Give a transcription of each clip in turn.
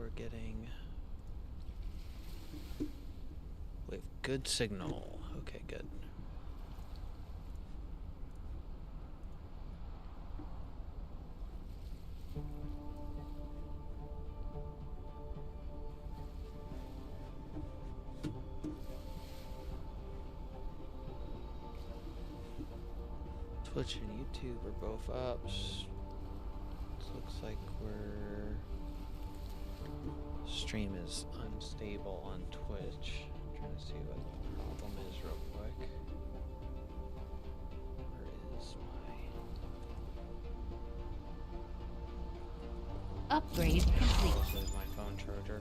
we're getting... We have good signal. Okay, good. Twitch and YouTube are both up. Looks like we're... Stream is unstable on Twitch. I'm trying to see what the problem is real quick. Where is my... Upgrade complete. This is my phone charger.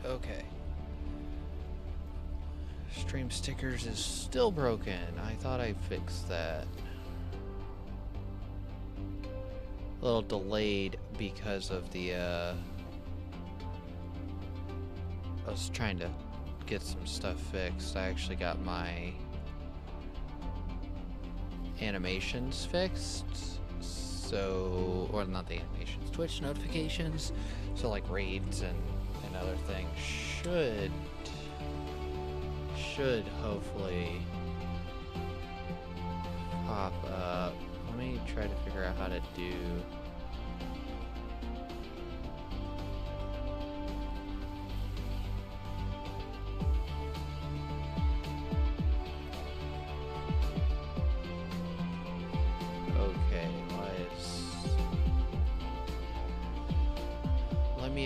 Okay. Stream stickers is still broken. I thought I fixed that. A little delayed because of the I was trying to get some stuff fixed. I actually got my animations fixed. So, or not the animations, Twitch notifications. So like raids and other things should hopefully pop up. Let me try to figure out how to do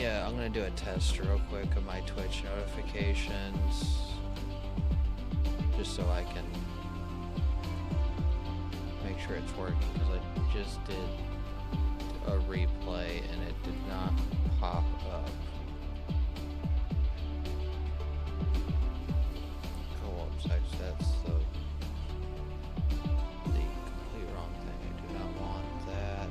I'm gonna do a test real quick of my Twitch notifications, just so I can make sure it's working, because I just did a replay and it did not pop up. Oh, whoops, actually that's the complete wrong thing. I do not want that.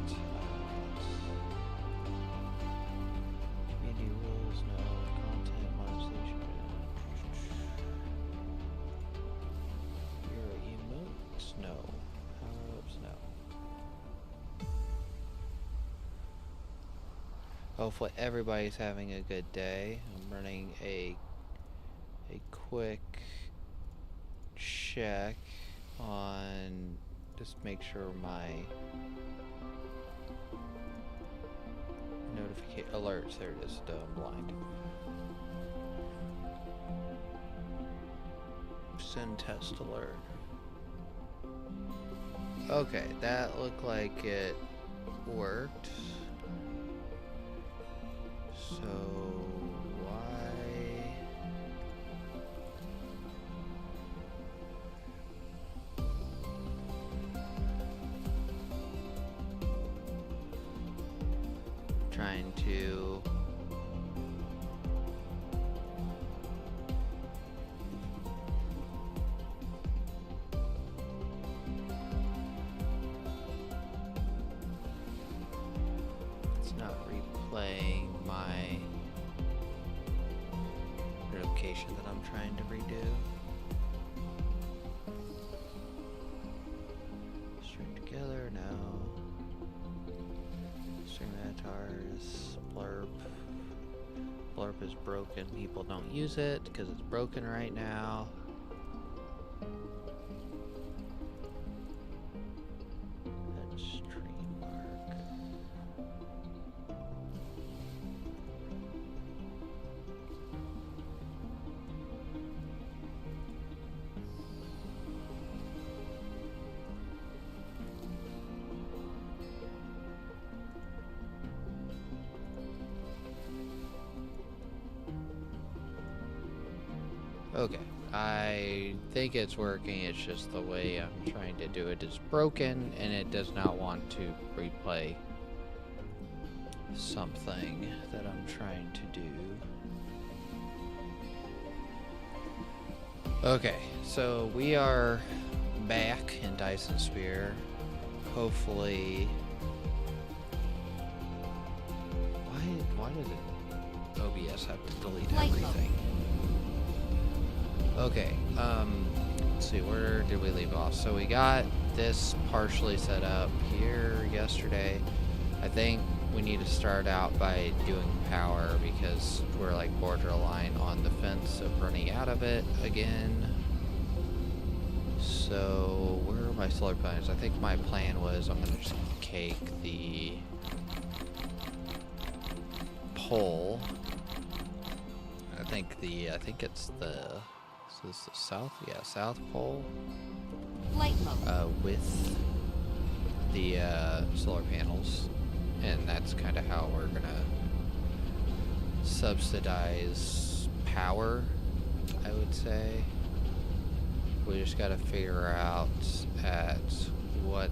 Hopefully everybody's having a good day. I'm running a quick check on just make sure my alerts. There it is. Duh, I'm blind. Send test alert. Okay, that looked like it worked. So why? Trying to it's not replaying my notification that I'm trying to redo. String together now. String avatars, blurb. Blurb is broken. People don't use it because it's broken right now. Okay, I think it's working. It's just the way I'm trying to do it is broken, and it does not want to replay something that I'm trying to do. Okay, so we are back in Dyson Sphere. Hopefully... Why did it... OBS have to delete everything? Okay, let's see, where did we leave off? So we got this partially set up here yesterday. I think we need to start out by doing power because we're like borderline on the fence of running out of it again. So where are my solar panels? I think my plan was I'm gonna just cake the pole. I think it's the, so this is the south, yeah, south pole. Light mode. With the solar panels. And that's kind of how we're gonna subsidize power, I would say. We just gotta figure out at what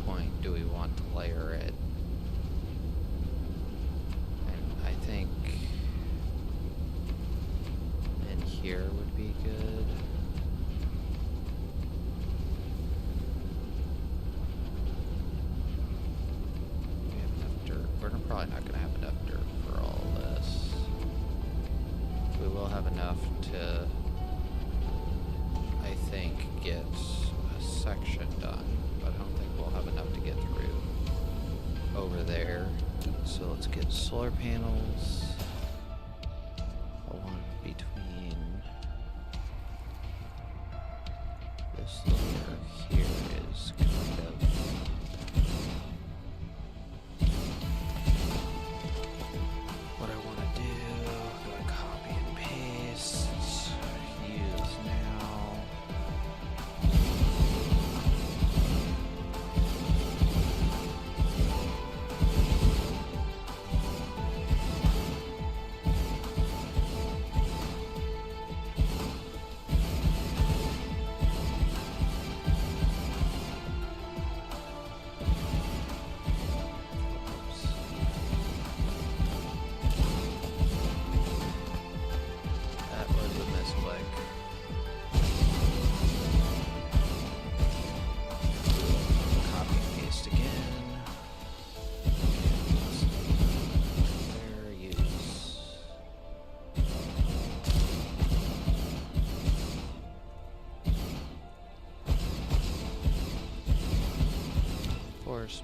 point do we want to layer it. And I think in here would be good. We're probably not going to have enough dirt for all this. We will have enough to, I think, get a section done, but I don't think we'll have enough to get through over there. So let's get solar panels. I want between this layer here is kind of...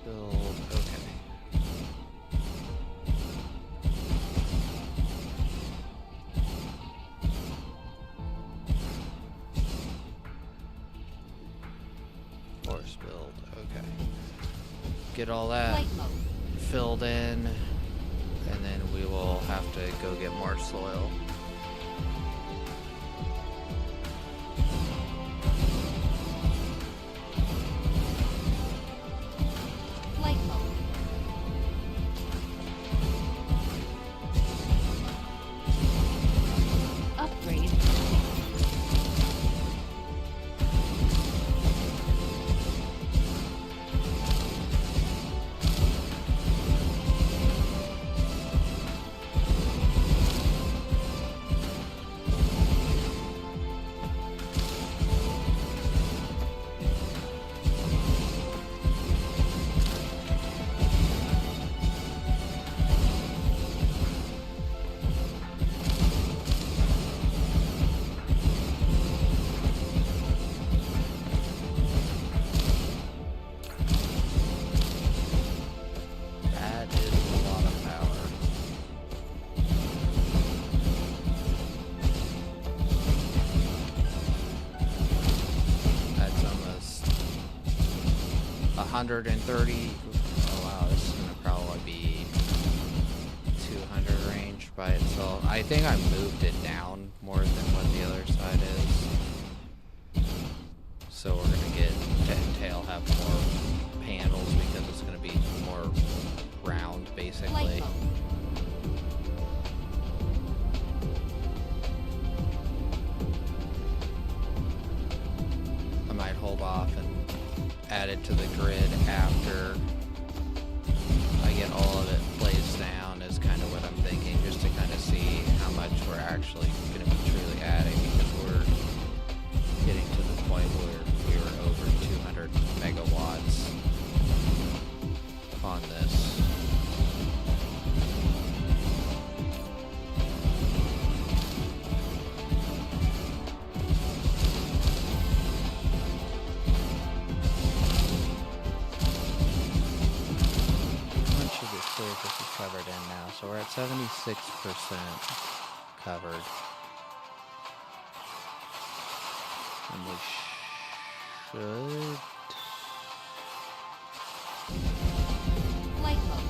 Build, okay. Force build, okay. Get all that filled in, and then we will have to go get more soil. That's almost 130. Oh wow, this is gonna probably be 200 range by itself. I think I moved it down more than what the other side is. So we're gonna get Tail have more panels because it's gonna be more round basically. added to the grid after I get all of it placed down is kind of what I'm thinking, just to kind of see how much we're actually going to be truly adding, because we're getting to the point where we were over 200 megawatts on this. This is covered in now, so we're at 76% covered, and we should Light mode.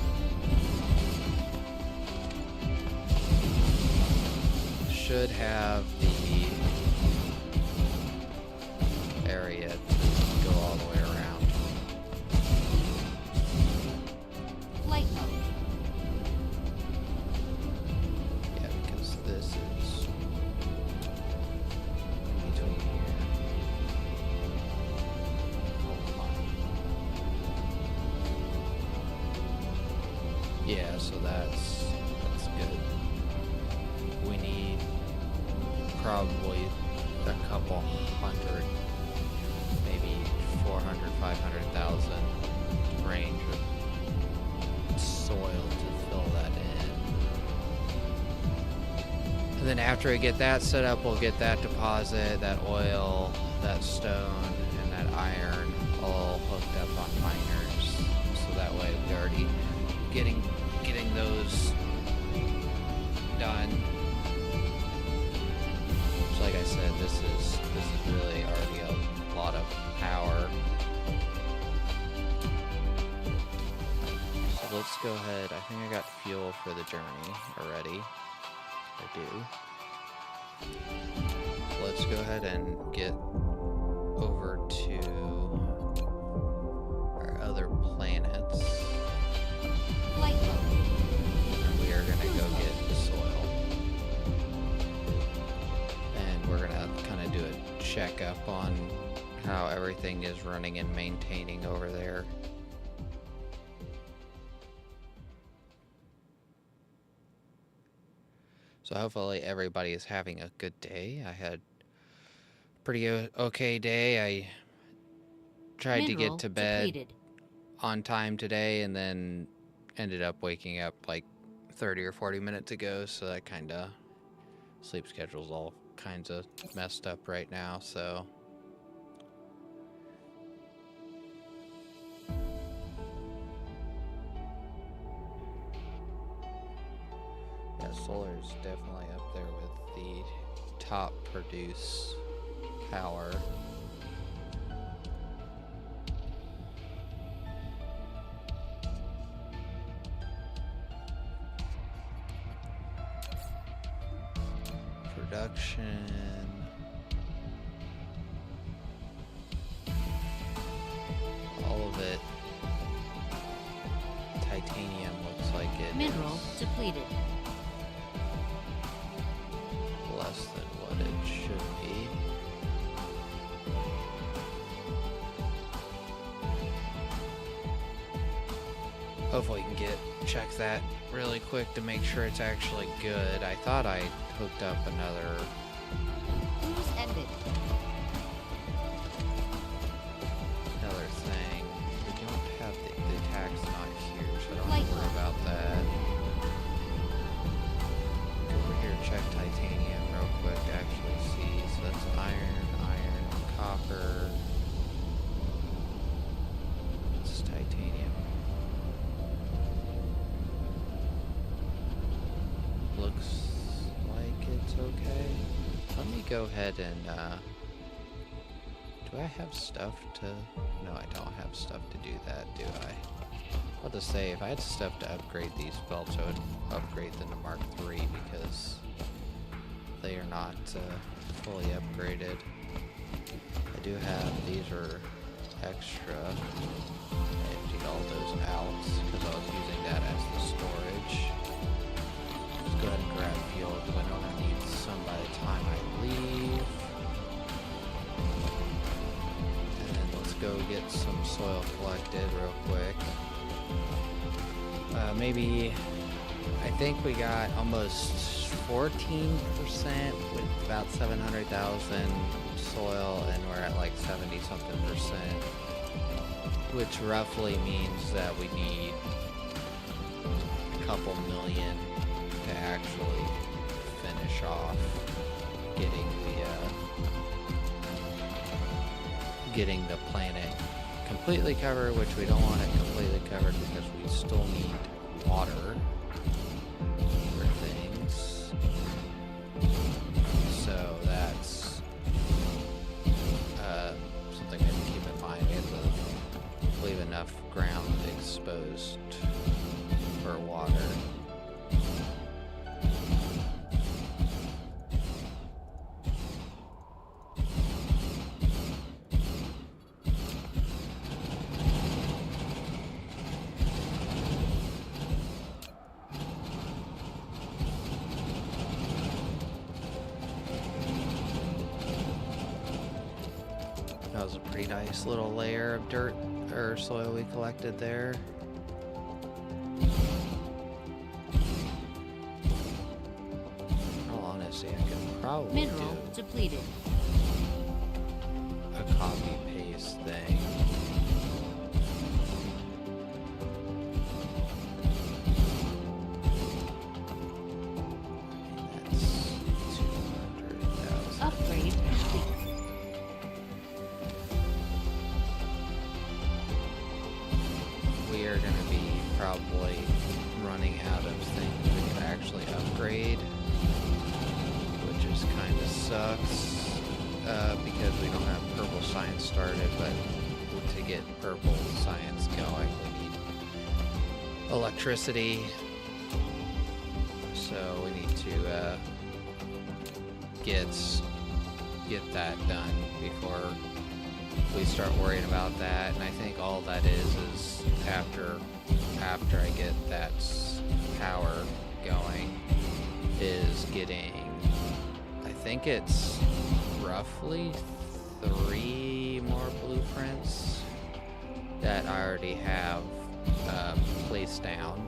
should have the area to go all the way around. Light mode. This is between here. Hold on. Yeah, so that's good. We need probably a couple hundred, maybe 400, 500,000 range of soil to fill that in. And then after we get that set up, we'll get that deposit, that oil, that stone, and that iron all hooked up on miners. So that way we're already getting those done. So like I said, this is really already a lot of power. So let's go ahead. I think I got fuel for the journey already. I do. Let's go ahead and get over to our other planets. Light mode. And we are gonna go get the soil. And we're gonna kind of do a checkup on how everything is running and maintaining over there. So hopefully everybody is having a good day. I had a pretty okay day. I tried to get to bed Depleted. on time today and then ended up waking up like 30 or 40 minutes ago. So that kind of sleep schedule's all kinds of messed up right now. So yeah, solar is definitely up there with the top produce power. Production. All of it. Titanium looks like it Mineral is depleted. less than what it should be. Hopefully we can check that really quick to make sure it's actually good. I thought I hooked up another Cruise ended. thing. We don't have the attack's not here, so I don't Light have to worry mode. about that. Go over here and check titanium real quick to actually see. So that's iron, copper. It's titanium. Looks like it's okay. Let me go ahead and, do I have stuff to... No, I don't have stuff to do that, do I? I'll just say, if I had stuff to upgrade these belts, I would upgrade them to Mark III because they are not fully upgraded. I do have, these are extra. I emptied all those out because I was using that as the storage. Let's go ahead and grab fuel because I know I need some by the time I leave. And then let's go get some soil collected real quick. Maybe, I think we got almost 14% with about 700,000 soil, and we're at like 70 something percent, which roughly means that we need a couple million to actually finish off getting the planet completely covered, which we don't want it completely covered because we still need water for things. So that's something I have to keep in mind. We have to leave enough ground exposed for water. That was a pretty nice little layer of dirt or soil we collected there. Oh, honestly, I could probably Mineral do depleted. a copy paste thing. That's 200,000. Upgrade complete. We are going to be probably running out of things we can actually upgrade, which is kind of sucks because we don't have purple science started, but to get purple science going we need electricity, so we need to get that done before we start worrying about that. And I think all that is after I get that power going is getting, I think it's roughly 3 more blueprints that I already have placed down,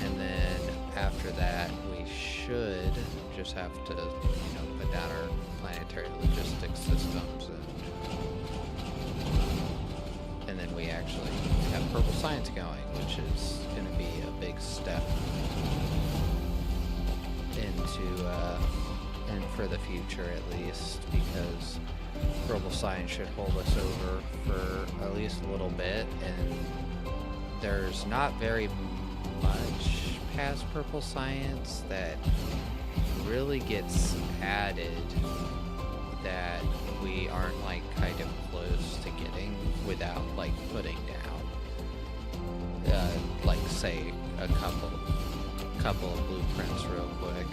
and then after that we should just have to, put down our planetary logistics systems, and then we actually have purple science going, which is going to be a big step into and for the future at least, because purple science should hold us over for at least a little bit, and there's not very much past purple science that really gets added that we aren't like kind of close to getting without like putting down like say a couple of blueprints real quick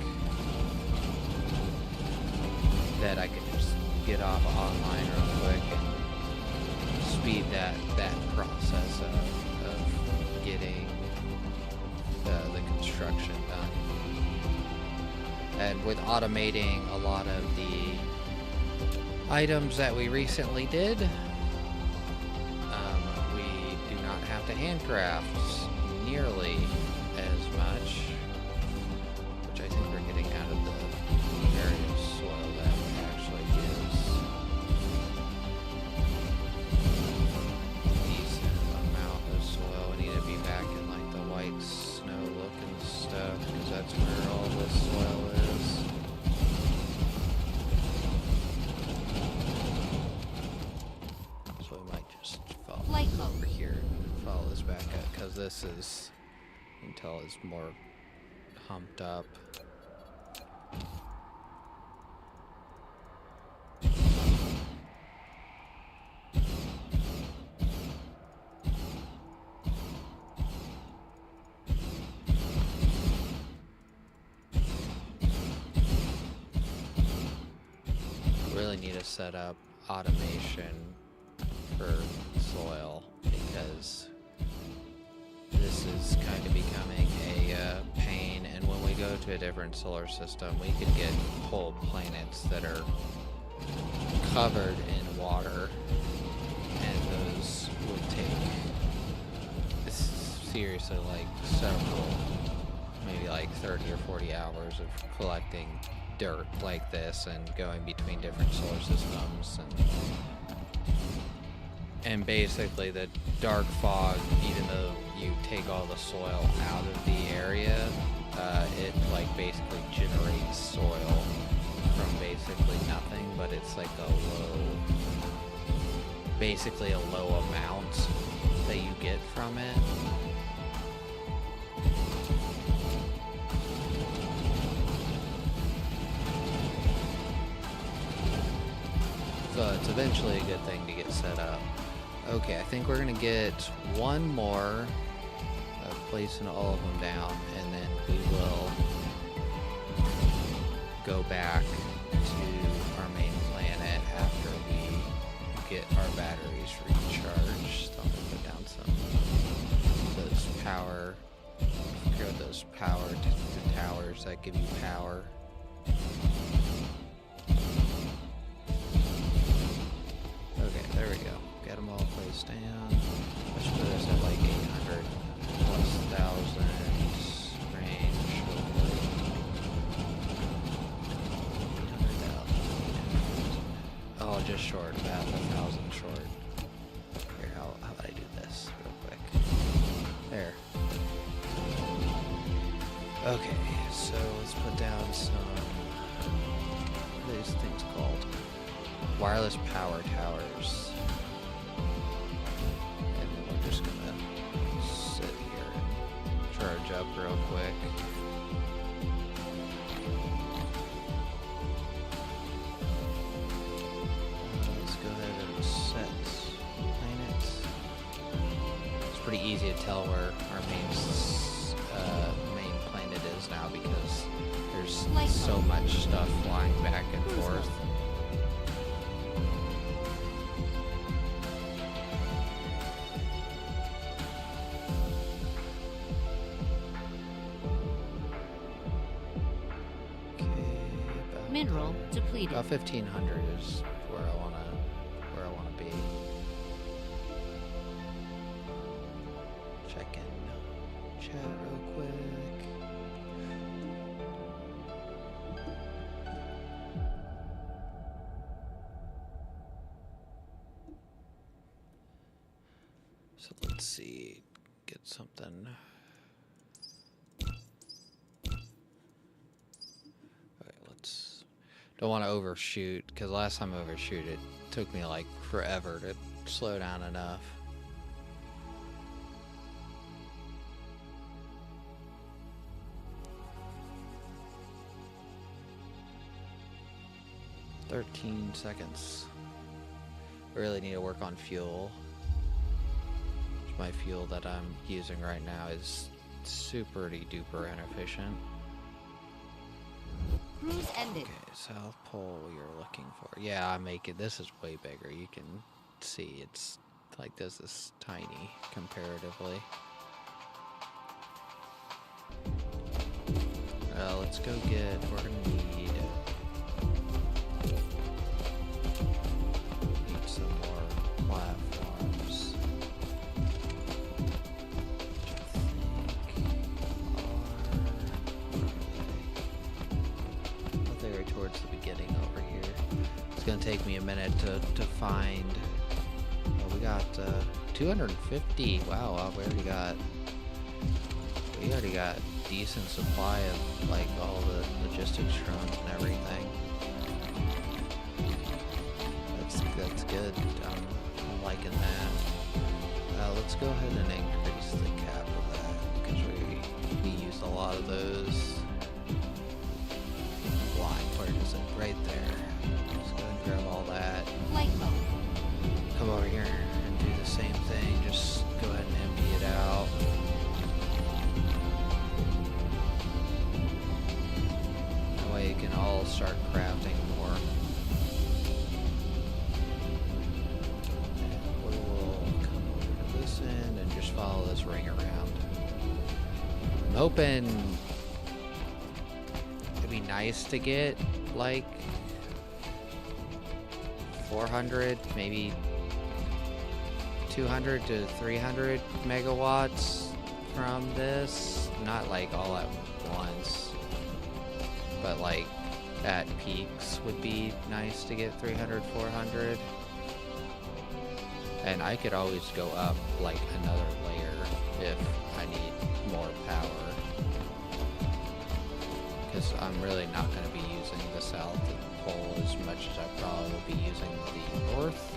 that I could just get off online real quick and speed that process of getting the construction done. And with automating a lot of the items that we recently did, we do not have to handcraft nearly as much, which I think we're getting out of the area of soil that actually gives a decent amount of soil. We need to be back in like the white snow looking stuff, because that's where all this soil is. So we might just follow over here and follow this back up, because this is, you can tell, is more humped up. Really need to set up automation for soil, because this is kind of becoming a pain, and when we go to a different solar system we could get whole planets that are covered in water, and those would take seriously like several, maybe like 30 or 40 hours of collecting dirt like this and going between different solar systems, and basically the dark fog, even though you take all the soil out of the area, it like basically generates soil from basically nothing, but it's like basically a low amount that you get from it. So it's eventually a good thing to get set up. Okay, I think we're gonna get one more, placing all of them down, and then we will go back to our main planet after we get our batteries recharged. So I'm gonna put down some of those power, those power to towers that give you power. Okay, there we go. Get them all placed down. Let's put us at like 800 plus 1,000 range. Hopefully. 800,000. Oh, just short. About 1,000 short. Here, how about I do this real quick? There. Okay, so let's put down some. What are these things called? Wireless power towers. And then we're just gonna sit here and charge up real quick. Let's go ahead and set planets. It's pretty easy to tell where our main planet is now because there's so much stuff flying back and forth. Mineral depleted. About 1,500 is where I wanna be. Check in chat real quick. So let's see, get something. Don't want to overshoot, because last time I overshoot it took me like forever to slow down enough. "13 seconds. I really need to work on fuel. My fuel that I'm using right now is super duper inefficient. Cruise ended. Okay, South Pole you're looking for. Yeah, I make it. This is way bigger. You can see it's like this is tiny comparatively. Let's go get, we're gonna need some more platforms. Towards the beginning over here. It's gonna take me a minute to find. Oh, we got 250. Wow, we already got decent supply of like all the logistics drones and everything. That's good. I'm liking that. Let's go ahead and increase the cap of that because we used a lot of those. Where is it? Right there. Let's go and grab all that. Flight mode. Come over here and do the same thing. Just go ahead and empty it out. That way you can all start crafting more. And we will come over to this end and just follow this ring around. I'm hoping be nice to get like 400, maybe 200 to 300 megawatts from this. Not like all at once, but like at peaks would be nice to get 300, 400. And I could always go up like another layer if I need more power. Because I'm really not going to be using the south pole as much as I probably will be using the north.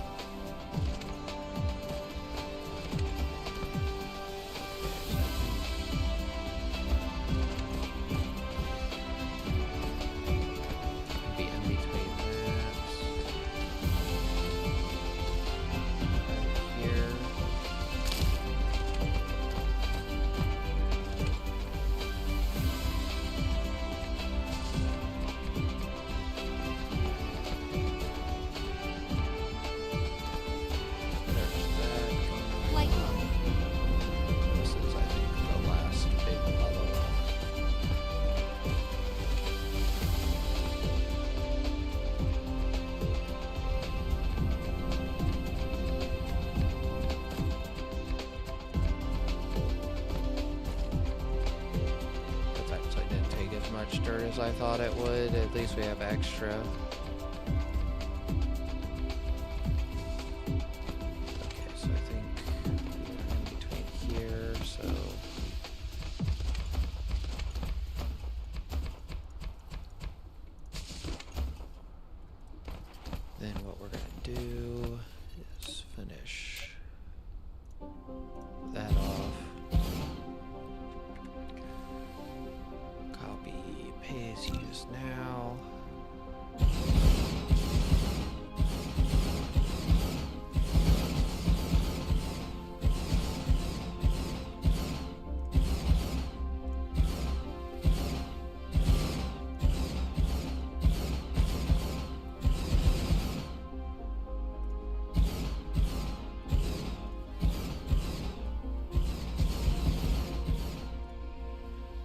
Be in between that. Right here. Flight mode. This is, I think, the last big level. That actually didn't take as much dirt as I thought it would. At least we have extra. Okay, so I think we're in between here, so then what we're gonna do is finish that off. Copy, paste, use now.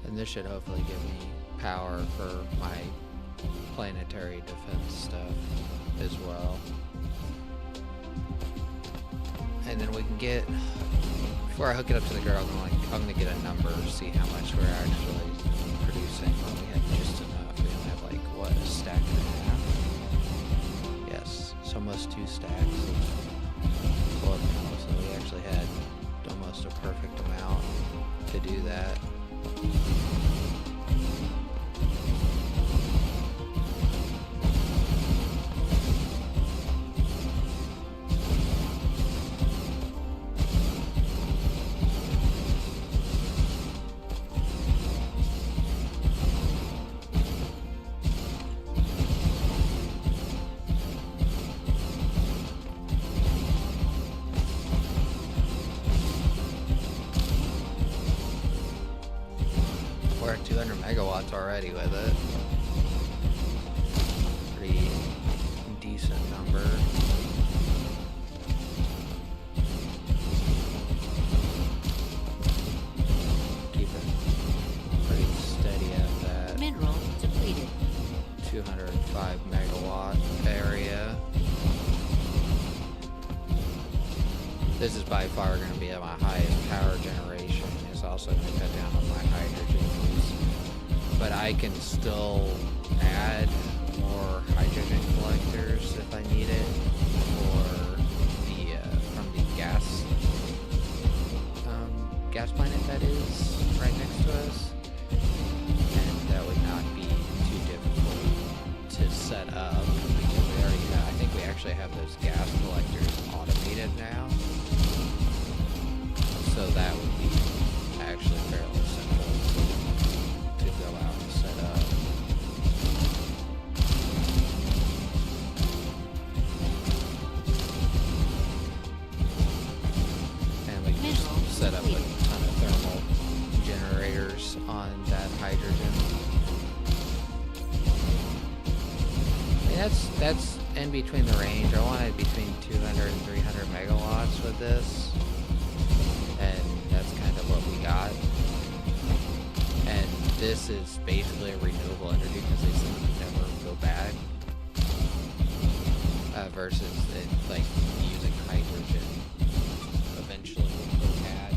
And this should hopefully give me power for my planetary defense stuff as well. And then we can get, before I hook it up to the grid, I'm gonna get a number, see how much we're actually producing. Well, we have just enough. We only have like, what, a stack and a half? Yes, it's almost 2 stacks of blood panels, so we actually had almost a perfect amount to do that. We're at 200 megawatts already with it. Pretty decent number. Keep it pretty steady at that Mineral depleted. 205 megawatt area. This is by far going to be at my highest power generation. It's also going to cut down on my hydrogen use. But I can still add more hydrogen collectors if I need it, or the from the gas planet that is right next to us, and that would not be too difficult to set up because we already have, I think we actually have those gas collectors automated now, so that would be actually fairly simple to go out and set up. And we can just set up a ton of thermal generators on that hydrogen. I mean, that's in between the range. I wanted between 200 and 300 megawatts with this, and that's kind of what we got. And this is basically a renewable energy because they seem to never go bad. versus it, like using hydrogen eventually will add.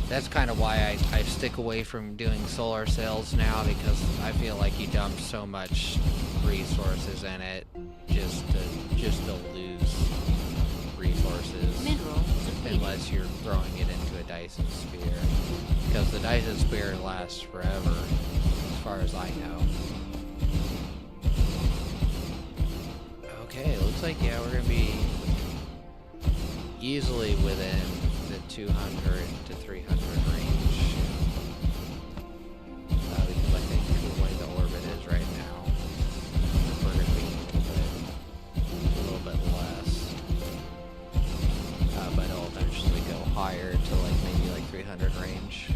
That's kind of why I stick away from doing solar cells now, because I feel like you dump so much resources in it just to lose resources. Mineral depleted. Unless you're throwing it into a Dyson sphere. Because the Dyson sphere lasts forever, as far as I know. Okay, looks like, yeah, we're gonna be easily within the 200 to 300 range. Because I think the way the orbit is right now, we're gonna be a little bit less. But it'll eventually go higher to like maybe like 300 range.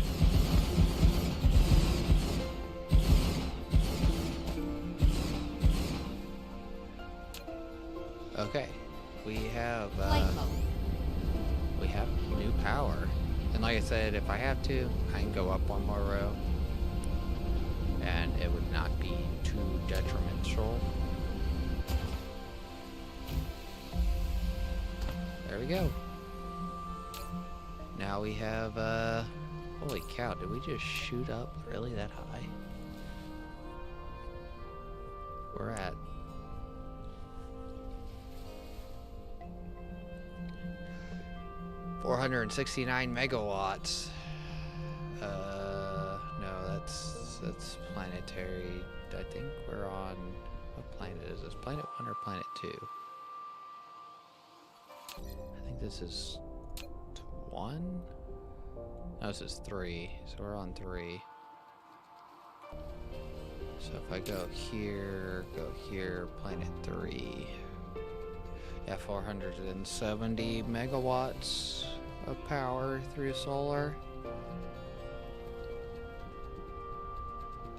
Okay, we have new power, and like I said, if I have to, I can go up one more row, and it would not be too detrimental. There we go. Now we have, holy cow, did we just shoot up really that high? We're at 469 megawatts. No, that's planetary. I think we're on, what planet is this? Planet 1 or Planet 2? I think this is 1? No, this is 3, so we're on 3. So if I go here, Planet 3. Yeah, 470 megawatts of power through solar.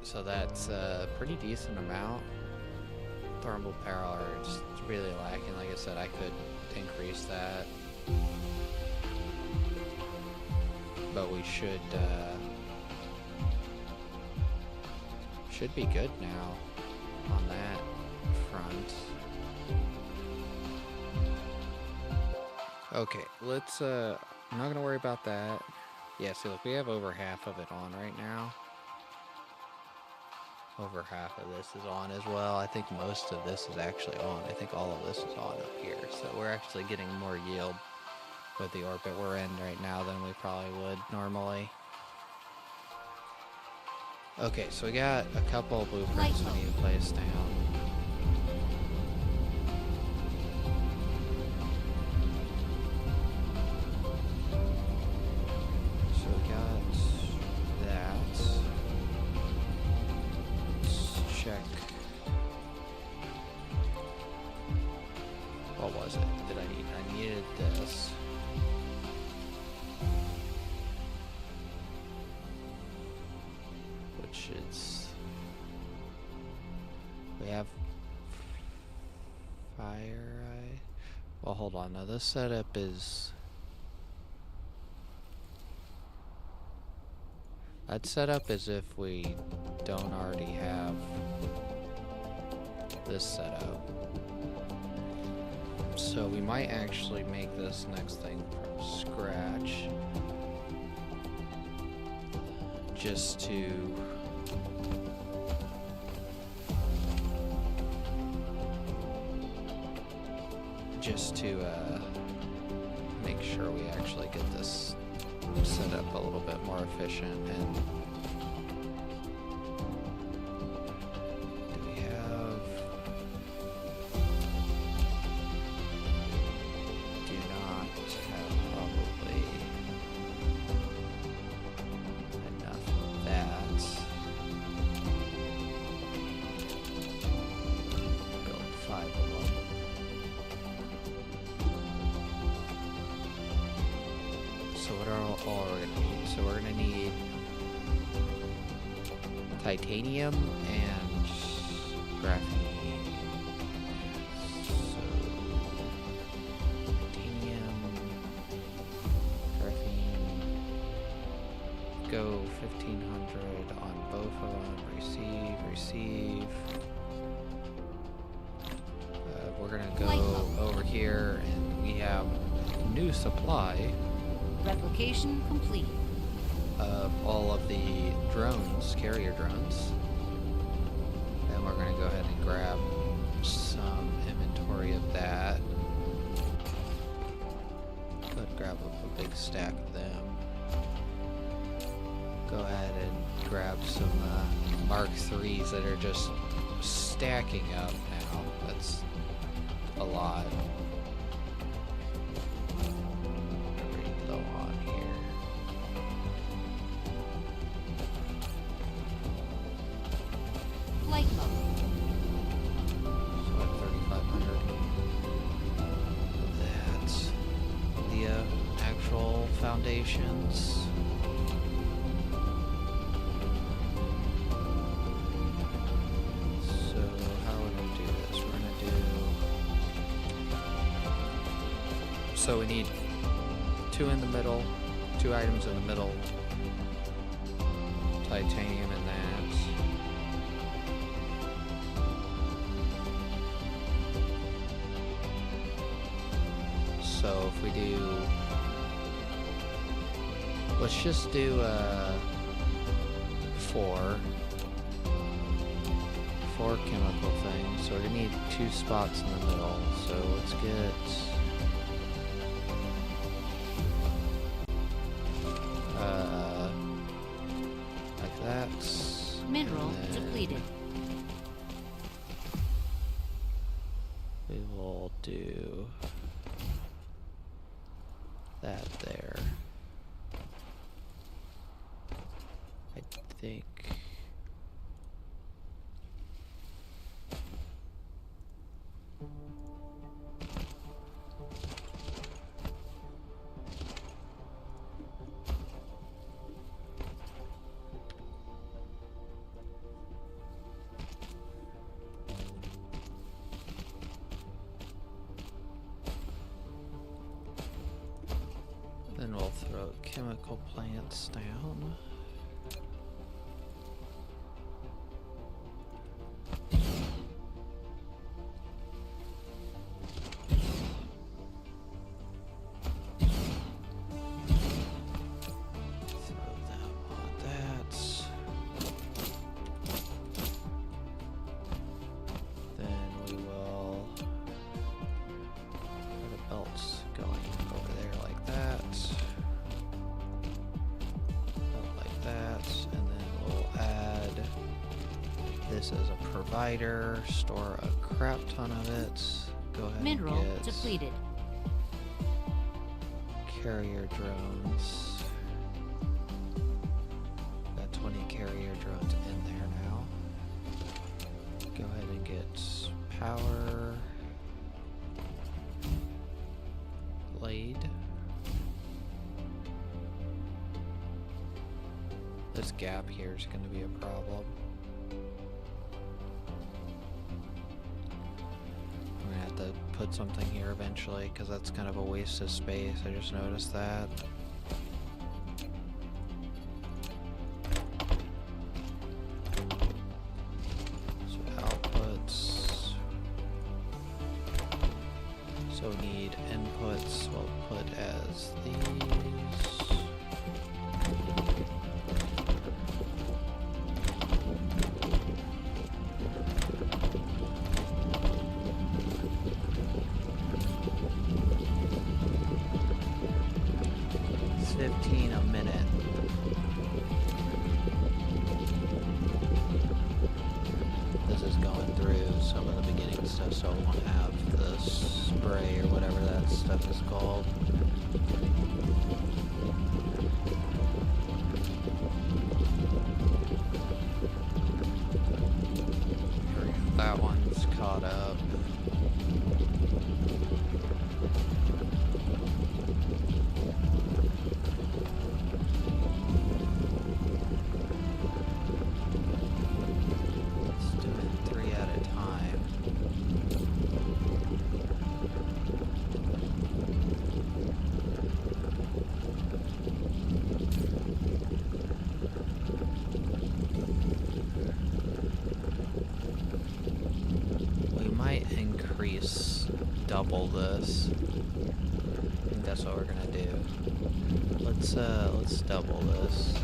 So that's a pretty decent amount. Thermal power is really lacking. Like I said, I could increase that. But we should be good now on that front. Okay, let's I'm not gonna worry about that. Yeah, see, look, we have over half of it on right now. Over half of this is on as well. I think most of this is actually on. I think all of this is on up here. So we're actually getting more yield with the orbit we're in right now than we probably would normally. Okay, so we got a couple of blueprints we need to place down. So we got that. Let's check. What was it? Did I need? I needed this. Which is, we have fire eye. Well, hold on. Now this setup is, that setup is if we don't already have this setup. So we might actually make this next thing from scratch, just to make sure we actually get this set up a little bit more efficient. And do we have, do not have probably enough of that. Build 5 of them. So what are all we're gonna need? So we're gonna need titanium and graphene. So titanium, graphene. Go 1500 on both of them. Receive. we're gonna go over here and we have new supply Replication complete. of all of the drones, carrier drones. Then we're gonna go ahead and grab some inventory of that. Could grab up a big stack of them. Go ahead and grab some Mark IIIs that are just stacking up now. That's a lot. Pretty low on here. Flight mode. So at 3,500. That's the actual foundations. So how are we gonna do this? We're gonna do. So we need two in the middle, two items in the middle. Titanium and that. So if we do, let's just do four chemical things. So we're gonna need two spots in the middle. So let's get like that. Mineral And then depleted. we will do that there. I think. Then we'll throw chemical plants down. Throw them on that. Then we will put the belts going over there like that. Belt like that. And then we'll add this as a provider. Store a crap ton of it. Go ahead Mineral and get depleted. carrier drones. Got 20 carrier drones in there now. Go ahead and get power blade. This gap here is going to be a problem. I'm going to have to put something here eventually because that's kind of a waste of space. I just noticed that. So outputs. So we need inputs. We'll put as these. It's 15 a minute. This is going through some of the beginning stuff, so I won't have the spray or whatever that stuff is called. That one's caught up. double this. I think that's what we're gonna do. Let's double this.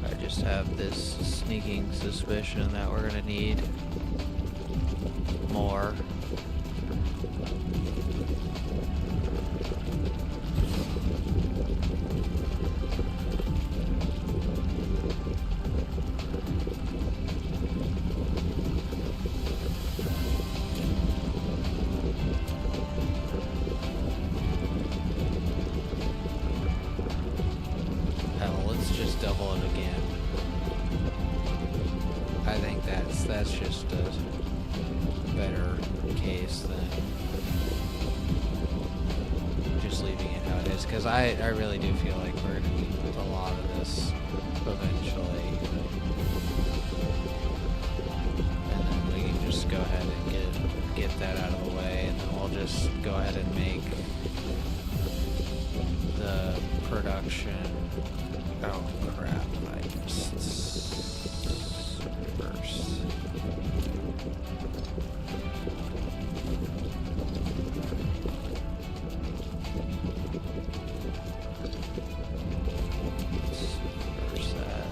I just have this sneaking suspicion that we're gonna need more. Hell, let's just double it again. I think that's just a better case than just leaving it how it is, because I really do feel like we're gonna need a lot of this eventually, and then we can just go ahead and get that out of the way, and then we'll just go ahead and make the production. Oh crap! I just reverse. Reverse that.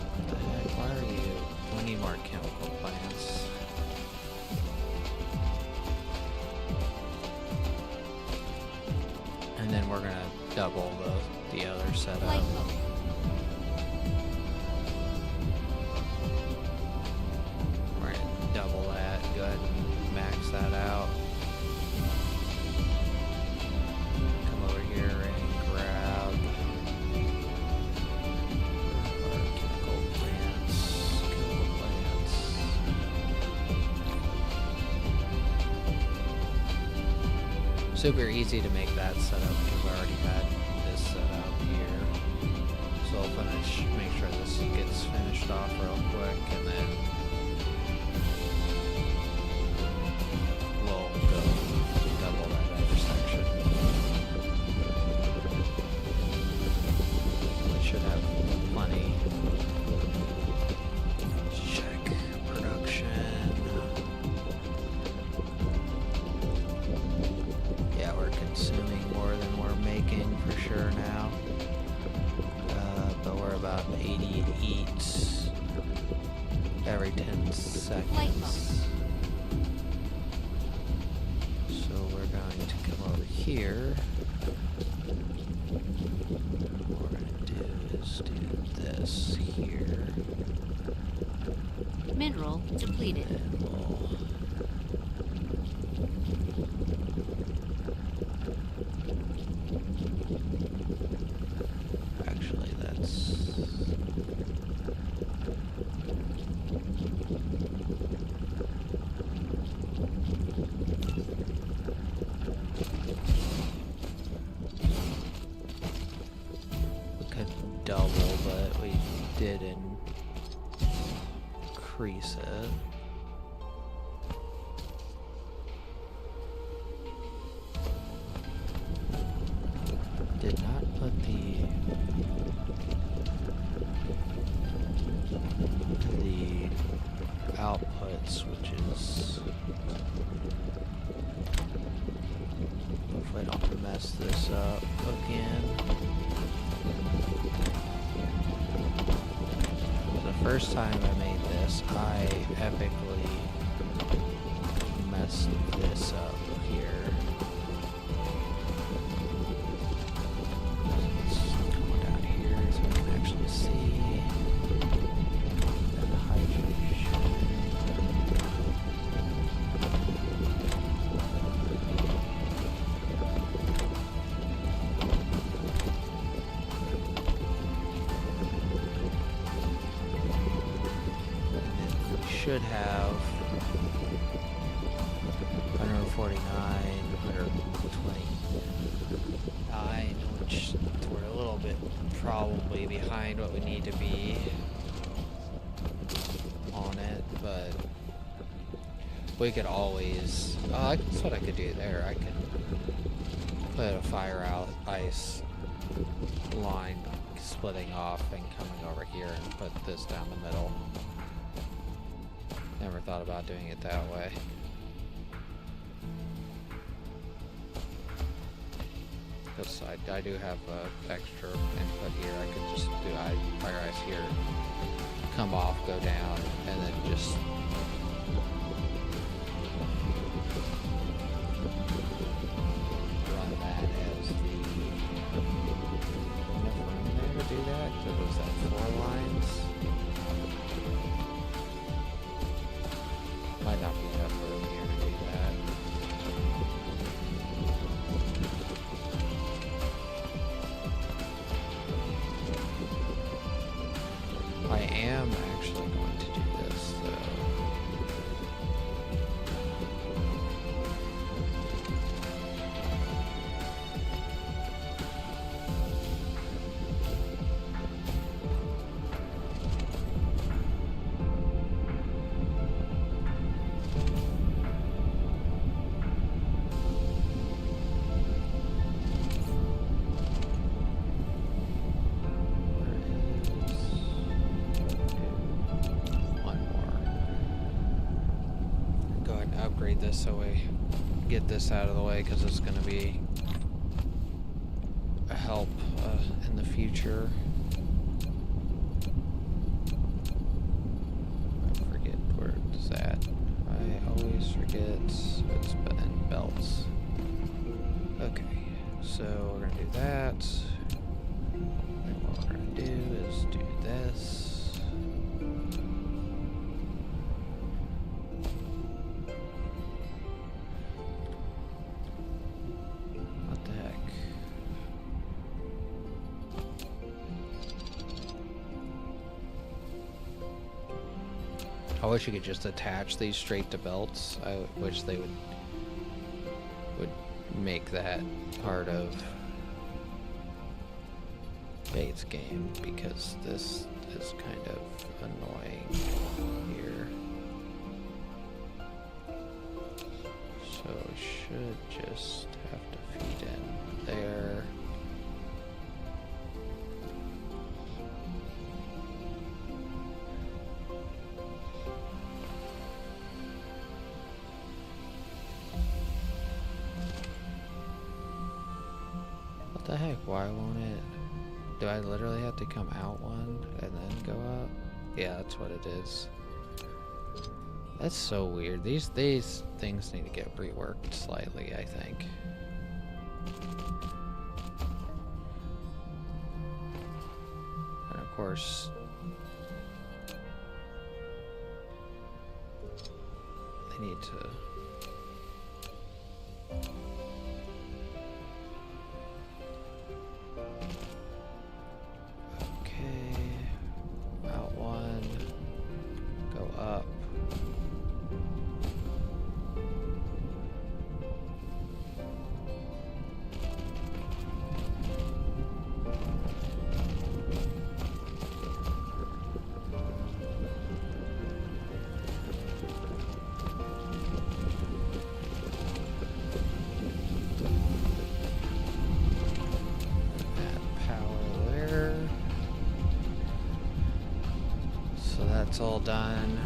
What the heck? Why are you? We need more chemical plants. And then we're gonna double the other setup. Light mode. We're gonna double that. Go ahead and max that out. Come over here and grab our chemical plants. Super easy to make that setup because I already had this set up here. So I'll make sure this gets finished off real quick, and then we'll go double that other section. We should have plenty. Check production. Yeah, we're consuming more than we're making for sure now. But we're about 80 eats every 10 seconds. So we're going to come over here. What we're going to do is do this here. Mineral depleted. And we'll actually, that's we could double, but we didn't increase it. Did not put the outputs, which is hopefully I don't mess this up again. The first time I made this, I epically messed this up here. Let's come down here so we can actually see the hydration. Should have 149, 129, which we're a little bit probably behind what we need to be We could always... Oh, that's what I could do there. I could put a fire out ice line splitting off and coming over here and put this down the middle. Never thought about doing it that way. Because I do have extra input here. I could just do fire ice here, come off, go down, and then just run that as the enough room there to do that. Because it was that 4 lines. Might not be enough room here to do that. I am actually going to do this though. This so we get this out of the way because it's going to be a help in the future. I forget where it's at. I always forget it's in belts. Okay, so we're going to do that. And what we're going to do is do this. I wish you could just attach these straight to belts. I wish they would make that part of Bates' game, because this is kind of annoying here. So it should just have to feed in there. What the heck? Why won't it? Do I literally have to come out one and then go up? Yeah, that's what it is. That's so weird. These things need to get reworked slightly, I think. And of course, they need to... It's all done.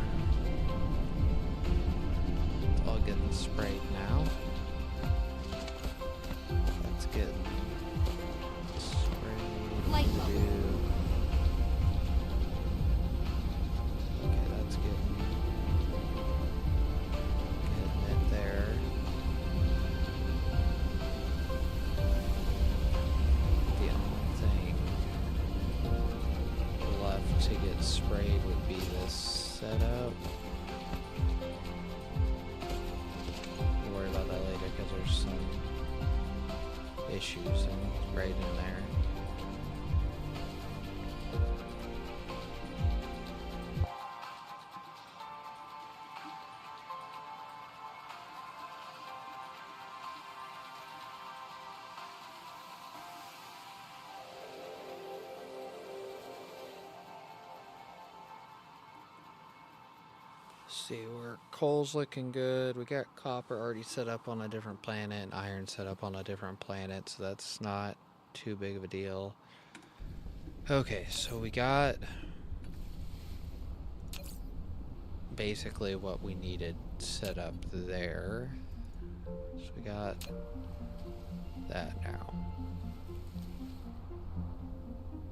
It's all getting sprayed now. Let's get sprayed. Light bulb. Okay, that's getting it there. The only thing left to get sprayed would be this setup. We'll worry about that later because there's some issues right in there. See, where coal's looking good. We got copper already set up on a different planet, and iron set up on a different planet, so that's not too big of a deal. Okay, so we got basically what we needed set up there. So we got that now.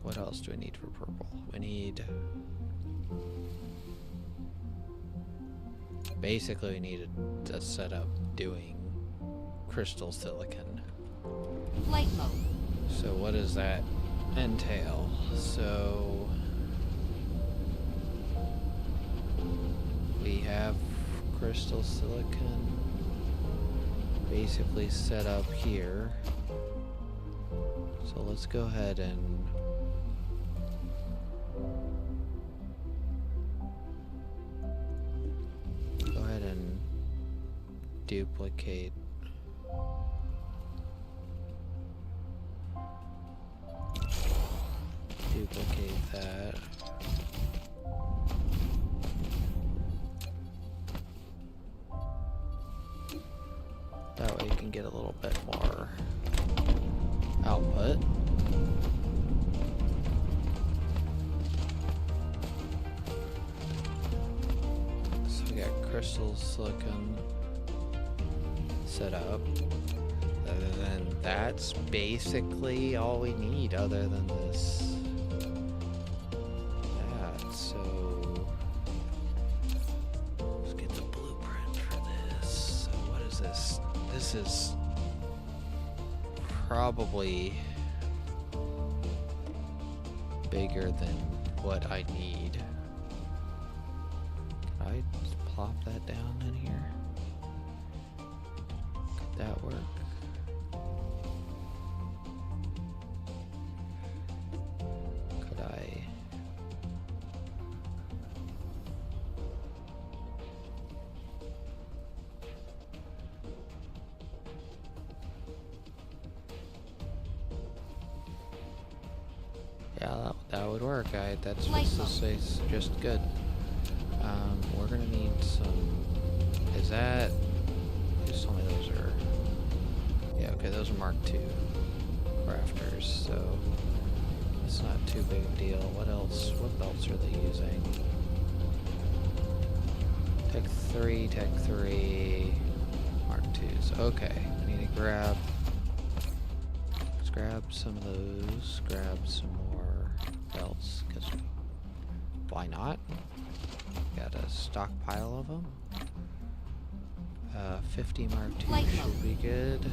What else do we need for purple? We need... Basically, we need a setup doing crystal silicon. Flight mode. So what does that entail? So we have crystal silicon basically set up here. So let's go ahead and duplicate that. That way you can get a little bit more output. So we got crystal silicon set up. Other than that's basically all we need other than this. That, so let's get the blueprint for this. So what is this? This is probably bigger than what I need. Can I just plop that down in here? That work? Could I? Yeah, that would work. That's just good. We're gonna need some. Is that? Just tell me those are. Yeah, okay, those are Mark II crafters, so it's not too big a deal. What else? What belts are they using? Tech 3, Mark IIs. Okay, I need to grab. Let's grab some of those. Grab some more belts, because why not? Got a stockpile of them. 50 Mark II should be good.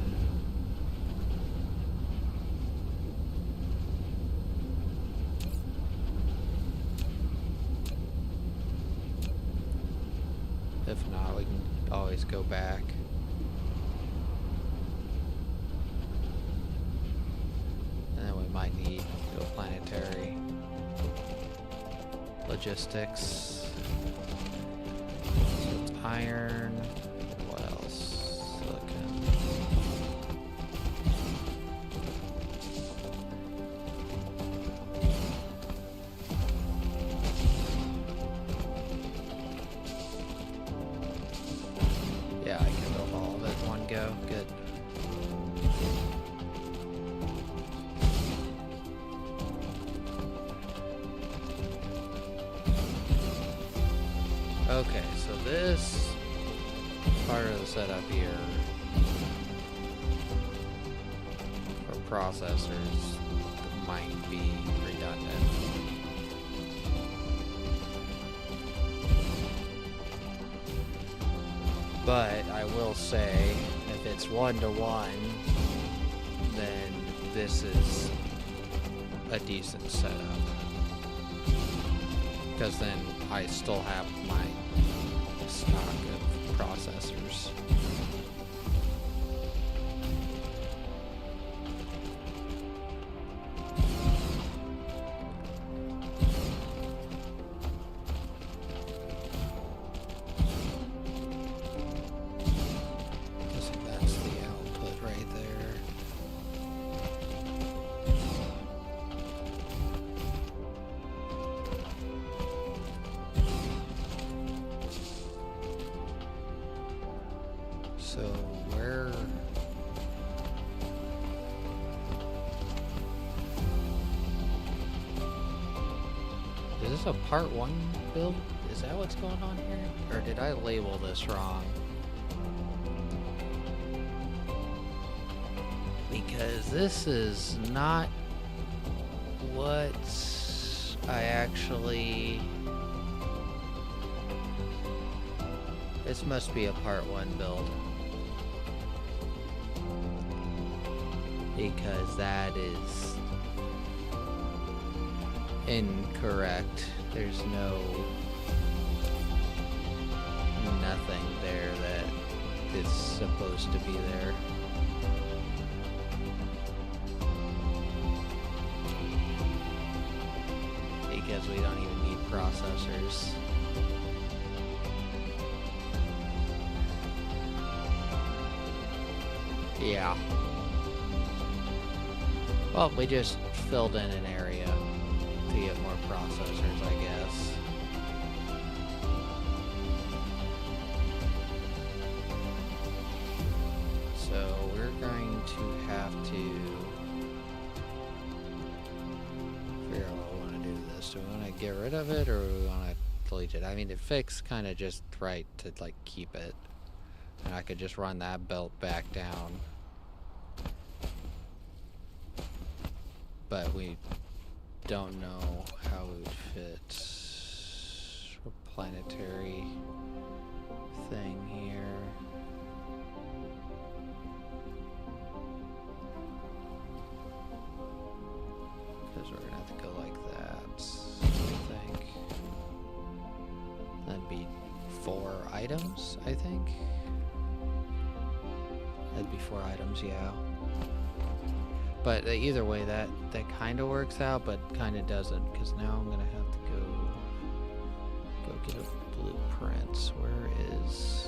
If not, we can always go back. And then we might need to go planetary. Logistics. So it's iron. What else? Silicon. Yeah, I can build all of it in one go. Good. Okay, so this part of the setup here for processors might be redundant. But I will say, if it's 1-to-1, then this is a decent setup. Because then I still have my stock of processors. I think that's the output right there. So where? Is this a part 1 build? Is that what's going on here? Or did I label this wrong? Because this is not what I actually... This must be a part 1 build. Because that is incorrect. There's nothing there that is supposed to be there. Because we don't even need processors. Yeah. Well, we just filled in an area to get more processors, I guess. So we're going to have to figure out what we want to do with this. Do we want to get rid of it or do we want to delete it? I mean, it fixed kind of just right to like keep it. And I could just run that belt back down. But we don't know how it would fit a planetary thing here. Because we're gonna have to go like that, I think. That'd be 4 items, I think. That'd be 4 items, yeah. But either way, that kind of works out, but kind of doesn't, because now I'm gonna have to go get a blueprint. Where is?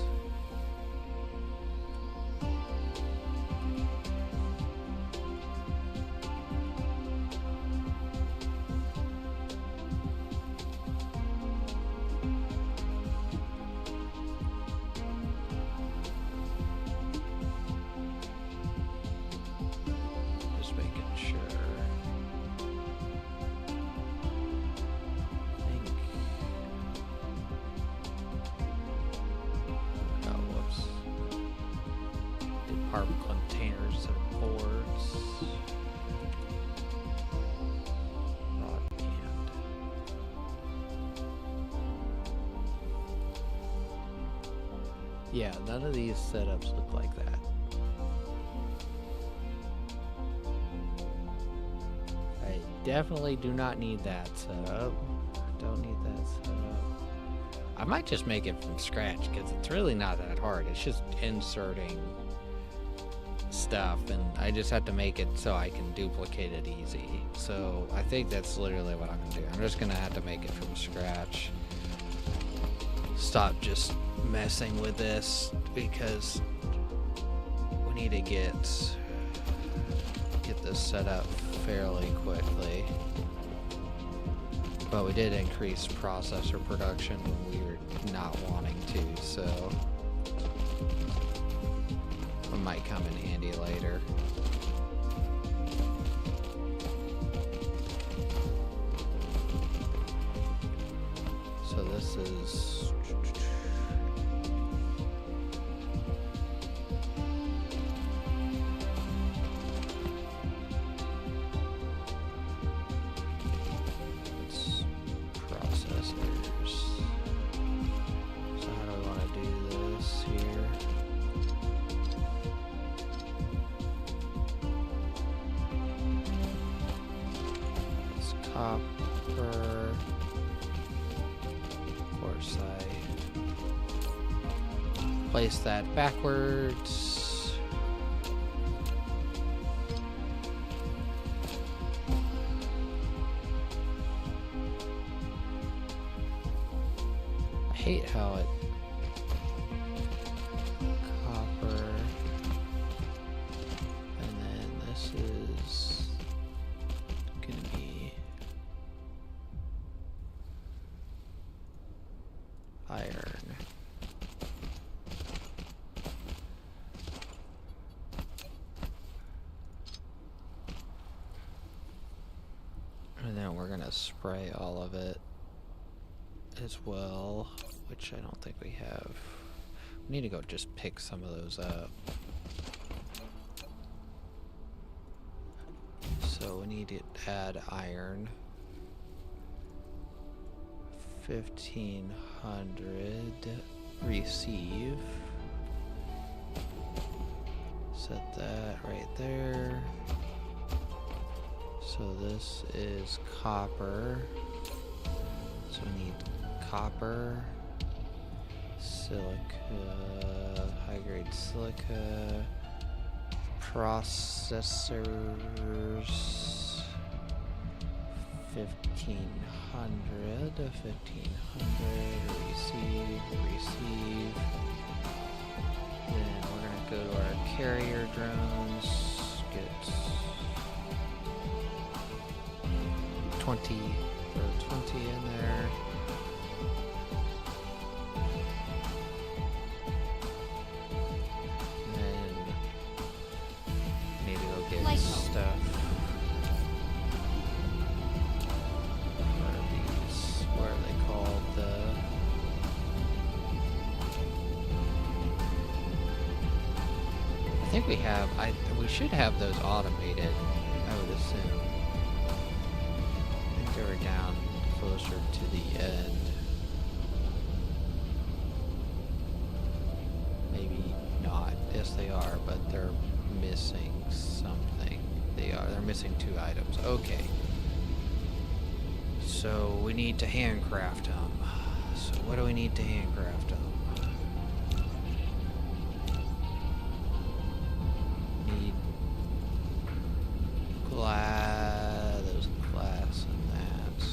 Containers or boards. Rod band. Yeah, none of these setups look like that. I definitely do not need that setup. Don't need that setup. I might just make it from scratch because it's really not that hard. It's just inserting stuff, and I just have to make it so I can duplicate it easy. So I think that's literally what I'm gonna do. I'm just gonna have to make it from scratch. Stop just messing with this because we need to get this set up fairly quickly. But we did increase processor production when we were not wanting to, so it might come in handy later. So this is processors. So how do I want to do this here? Copper. Of course, I place that backwards. I hate how it copper, and then this is gonna be iron. And we're gonna spray all of it as well, which I don't think we have. We need to go just pick some of those up. So we need to add iron. 1500. Receive. Set that right there. So this is copper. So we need copper, silica, high grade silica, processors, 1500, receive. Then we're gonna go to our carrier drones, get 20 in there. And then need to go get stuff for these, what are they called? I think we have, we should have those automated, I would assume. They were down closer to the end. Maybe not. Yes, they are, but they're missing something. They're missing 2 items. Okay. So we need to handcraft them. So what do we need to handcraft them? Need glass. Those glass and that.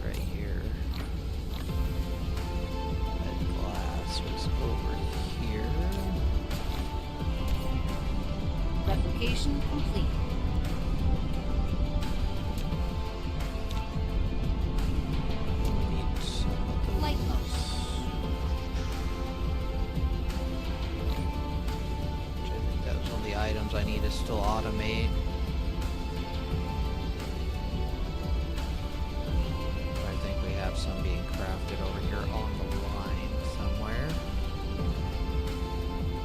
Right here. That glass was over here. Replication complete. Need some of those. Light mode. Which I think that was one of the items I need to still automate. I think we have some being crafted over here on the line somewhere.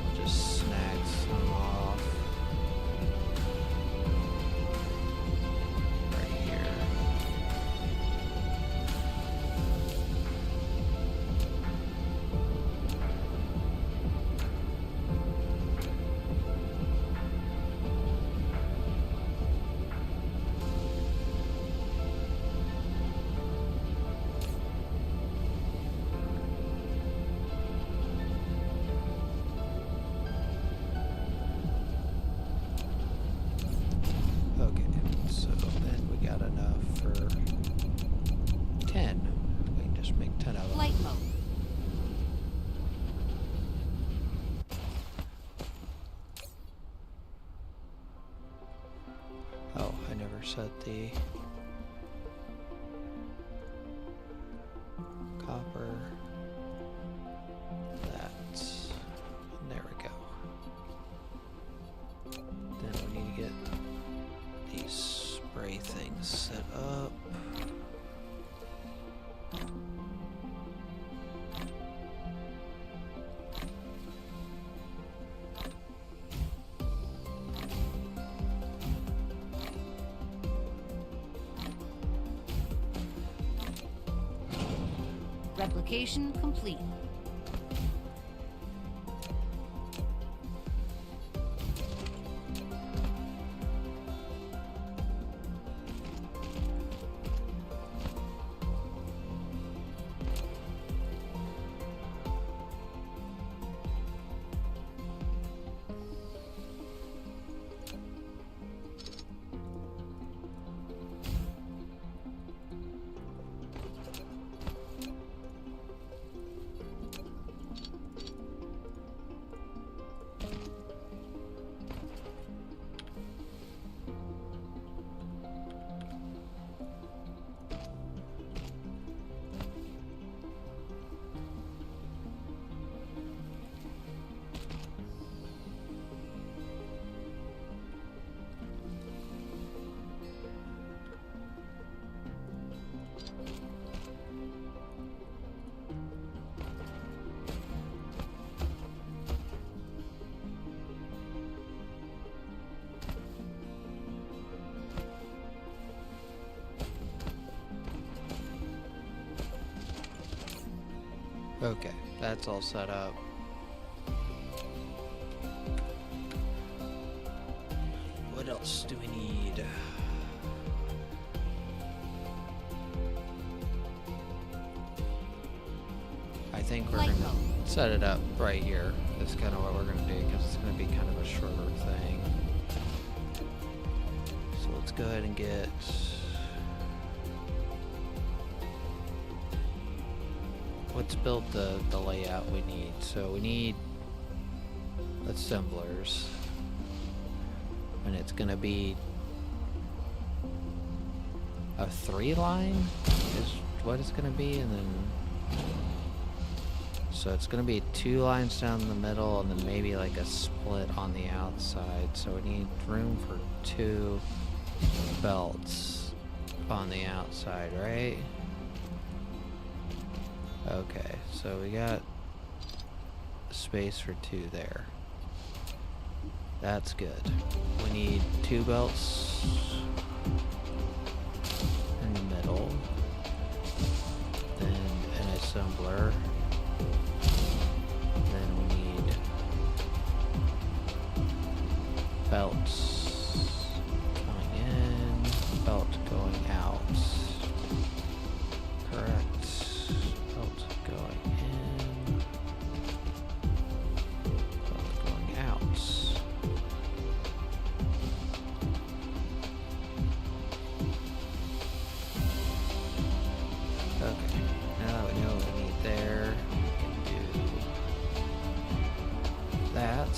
I'll just snag some off. Right here. Okay, so then we got enough for 10. We can just make 10 of them. Light mode. Oh, I never set the copper. That. And there we go. Then we need to get these spray things set up. Replication complete. That's all set up. What else do we need? I think we're Light gonna bulb. set it up right here. That's kind of what we're gonna do because it's gonna be kind of a shorter thing. So let's go ahead and get. Let's build the layout we need. So we need assemblers. And it's gonna be a 3-line is what it's gonna be, and then so it's gonna be 2 lines down the middle and then maybe like a split on the outside. So we need room for 2 belts on the outside, right? Okay, so we got space for 2 there. That's good. We need 2 belts in the middle, then an assembler, then we need belts going in, belt going out. Correct. Belt going in, belt going out. Okay, now that we know what we need there, we can do that.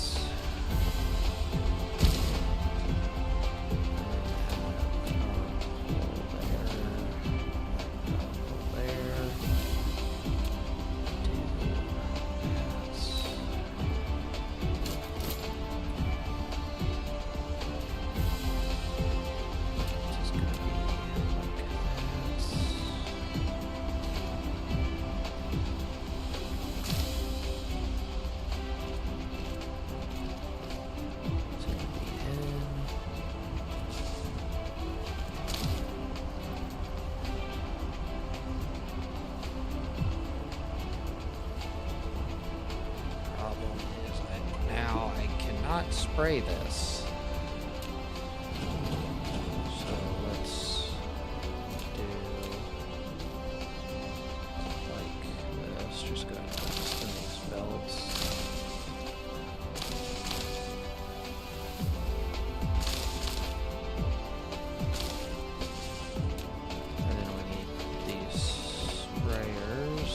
Spray this. So let's do like this. Just go ahead and put these belts. And then we need these sprayers.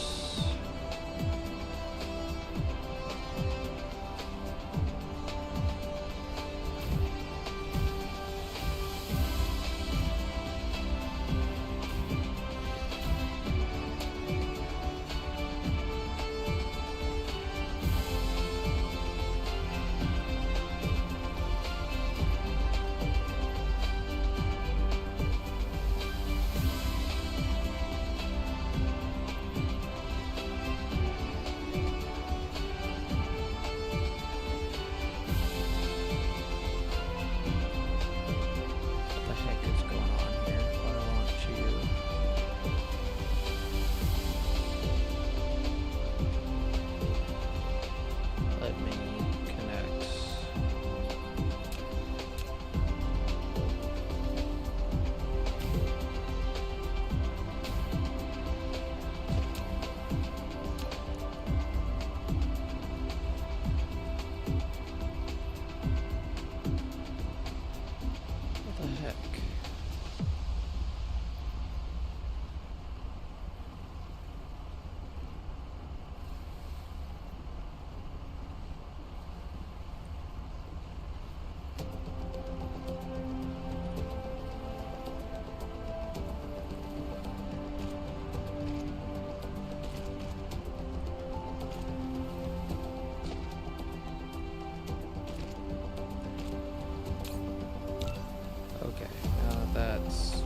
That's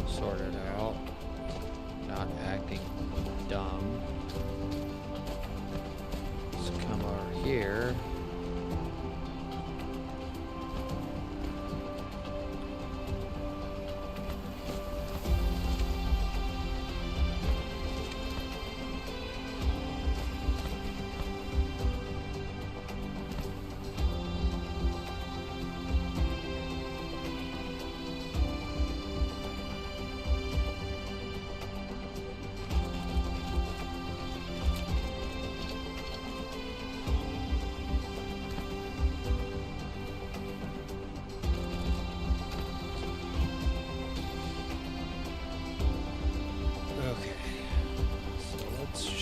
sorted out. Not acting dumb. Let's come over here.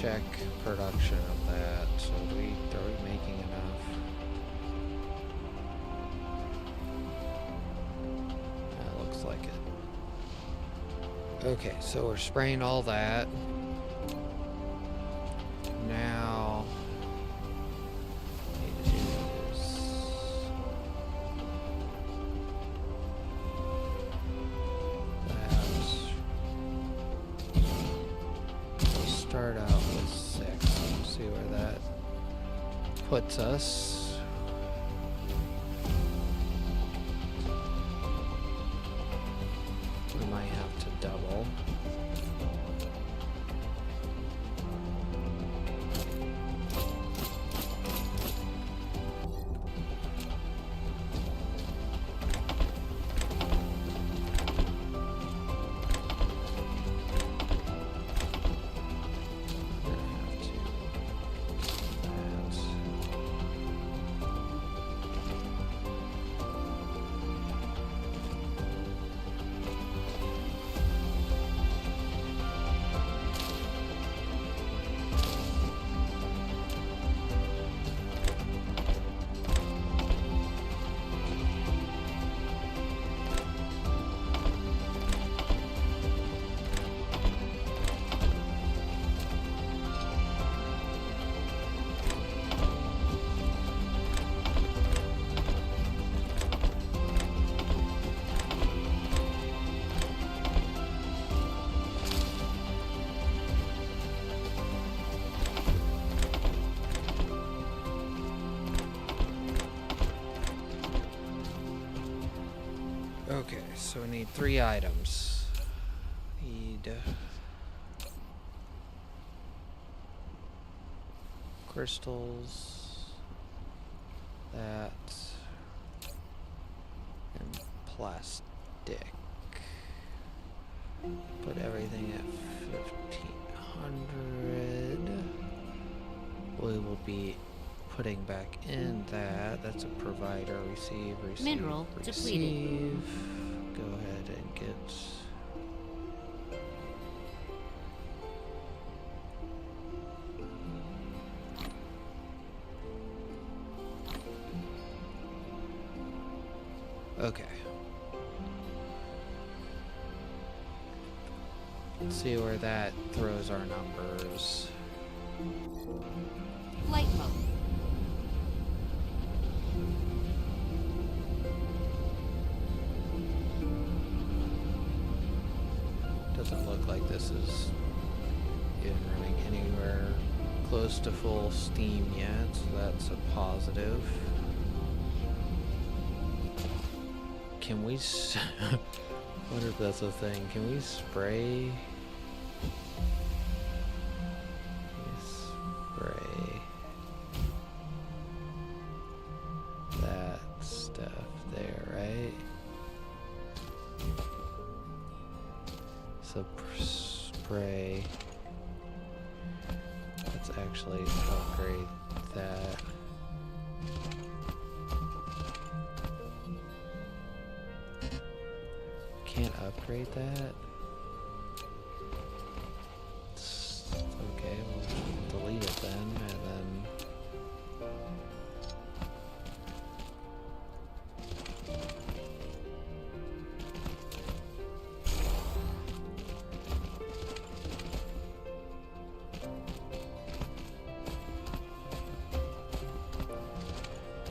check production of that. So are we making enough? That looks like it. Okay, so we're spraying all that. Now, need to do is we'll start out with 6. Let's see where that puts us. We might have to double. Okay, so we need 3 items. Need crystals, that, and plastic. Put everything at 1500. We will be putting back in that. That's a provider. Receive. Mineral depleted. Go ahead and get. Okay. Let's see where that throws our numbers. Flight mode. Doesn't look like this is even running anywhere close to full steam yet, so that's a positive. Can we wonder if that's a thing. Can we spray? Spray that stuff there, right? So spray. Let's actually upgrade that. Can't upgrade that. Okay, we'll delete it then, and then.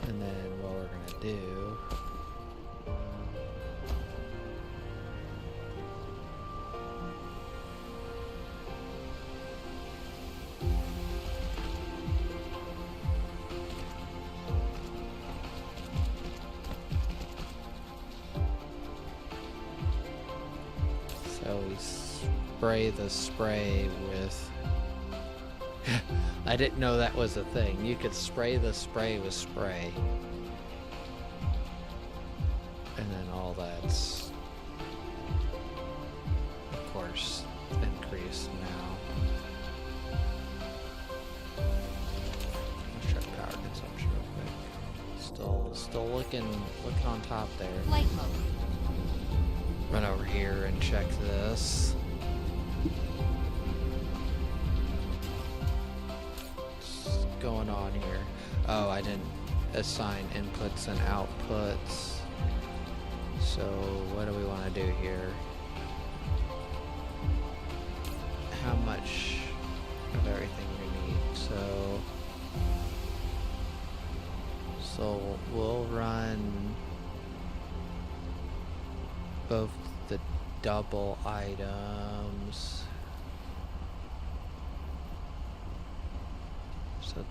And then what we're gonna do. So we spray the spray with. I didn't know that was a thing. You could spray the spray with spray. And then all that's, of course, increased now. Let's check power consumption real quick. Still looking on top there. Flight mode. Run over here and check this. going on here? Oh, I didn't assign inputs and outputs. So what do we want to do here? How much of everything we need? So we'll run both the double items. So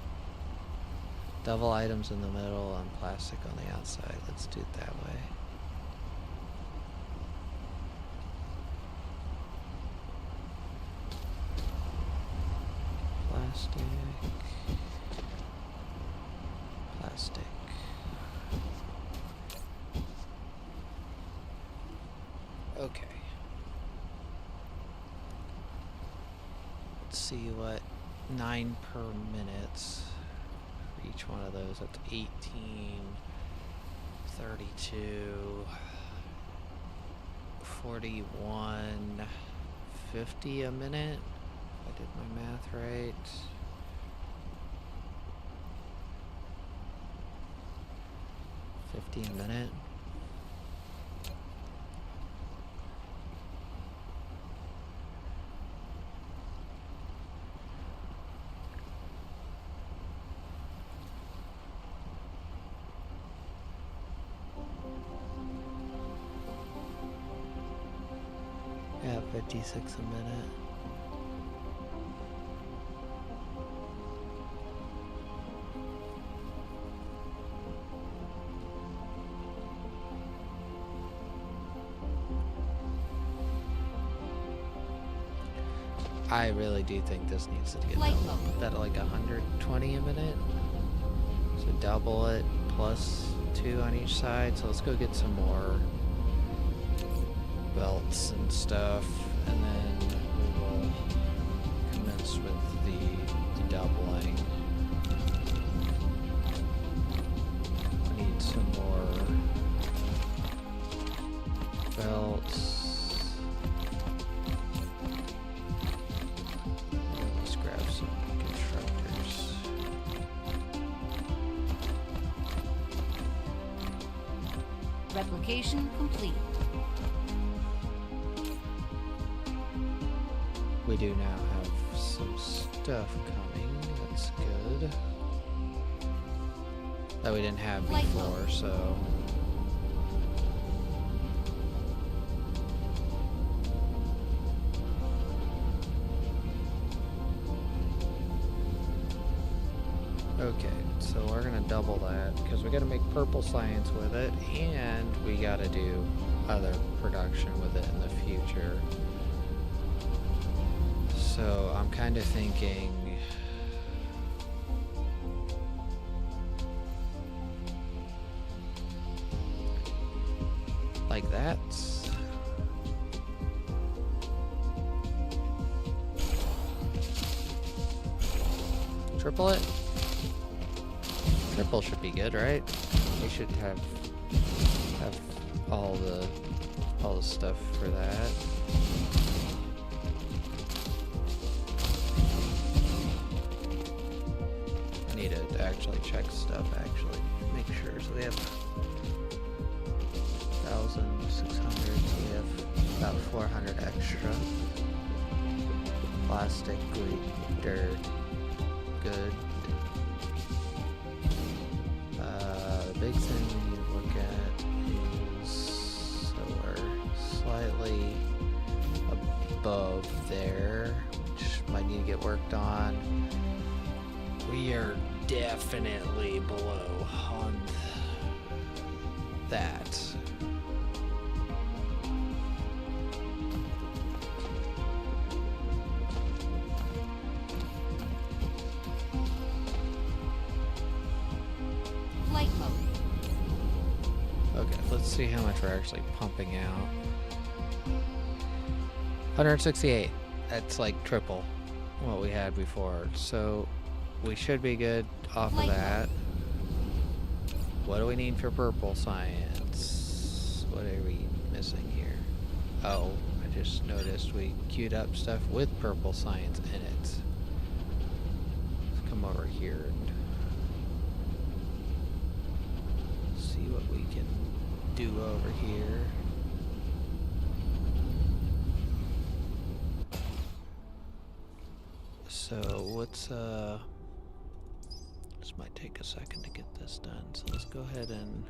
double items in the middle and plastic on the outside. Let's do it that way. Plastic. Plastic. Okay. Let's see what 9 per minute for each one of those. That's 18, 32, 41, 50 a minute. If I did my math right. $50 a minute. Yeah, 56 a minute. I really do think this needs to get doubled. That like 120 a minute. So double it plus 2 on each side. So let's go get some more belts and stuff, and then we will commence with the doubling. I need some more belts. Let's grab some constructors. Replication complete. We do now have some stuff coming. That's good. That we didn't have before, so. Okay, so we're gonna double that because we gotta make purple science with it, and we gotta do other production with it in the future. So I'm kind of thinking like that. Triple it. Triple should be good, right? We should have all the stuff for that. I need to actually check stuff. Actually, make sure. So we have 1,600. So we have about 400 extra. Plastic, dirt, good. The big thing we need to look at is, so we're slightly above there, which might need to get worked on. We are definitely below on that. Okay, let's see how much we're actually pumping out. 168. That's like triple what we had before. So we should be good off of that. What do we need for purple science? What are we missing here? Oh, I just noticed we queued up stuff with purple science in it. Let's come over here and can do over here. So let's this might take a second to get this done. So let's go ahead and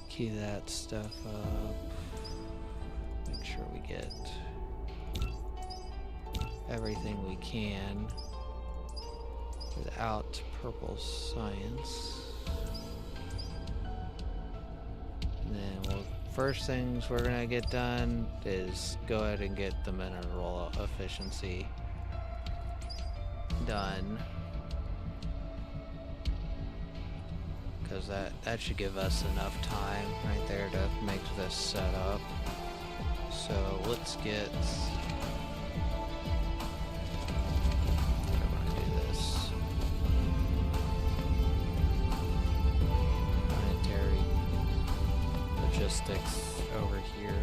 key that stuff up. Make sure we get everything we can without purple science. And then first things we're gonna get done is go ahead and get the mineral efficiency done, because that should give us enough time right there to make this set up. So let's get, I'm gonna do this planetary logistics over here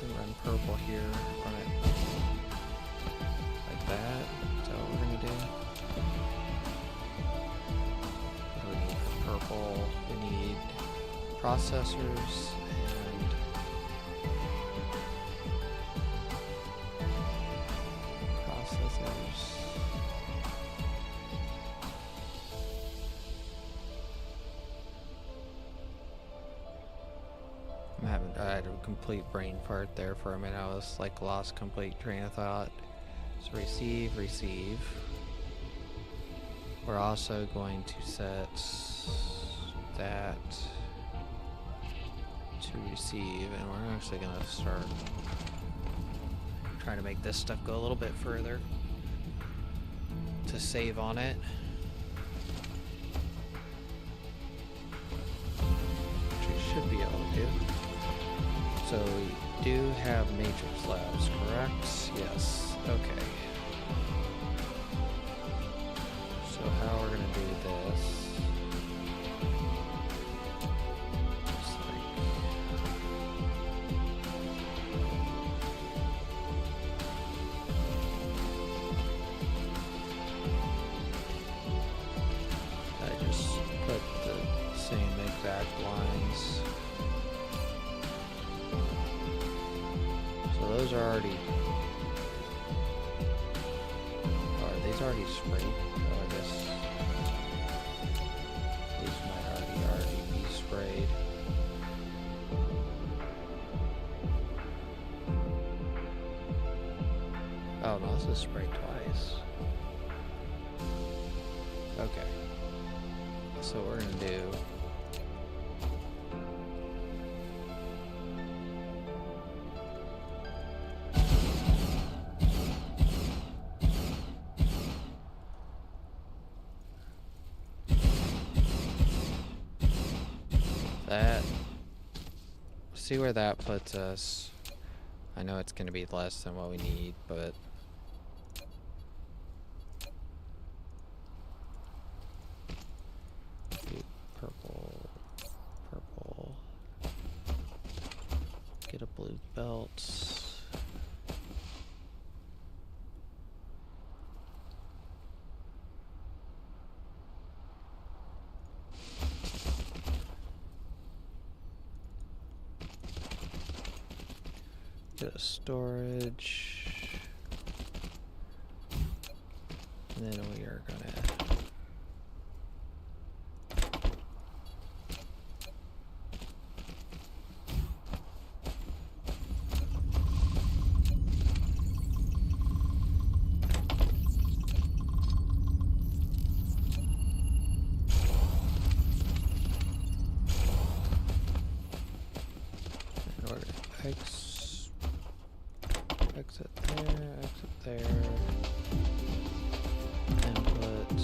and run purple here, run it like that. Is that what we're gonna do? What do we need for purple? We need processors and processors. I had a complete brain fart there for a minute. I was like lost complete train of thought. So receive. We're also going to set that to receive, and we're actually going to start trying to make this stuff go a little bit further to save on it. Which we should be able to do. So we do have matrix labs, correct? Yes. Okay. So how we're gonna do this? Just like I just put the same exact lines. So those are already. Are these already sprayed? Oh, I guess these might already be sprayed. Oh no, this is sprayed twice. Okay. So what we're gonna do. That, see where that puts us. I know it's gonna be less than what we need, but purple, get a blue belt. Get a storage, and then we are gonna exit there, and put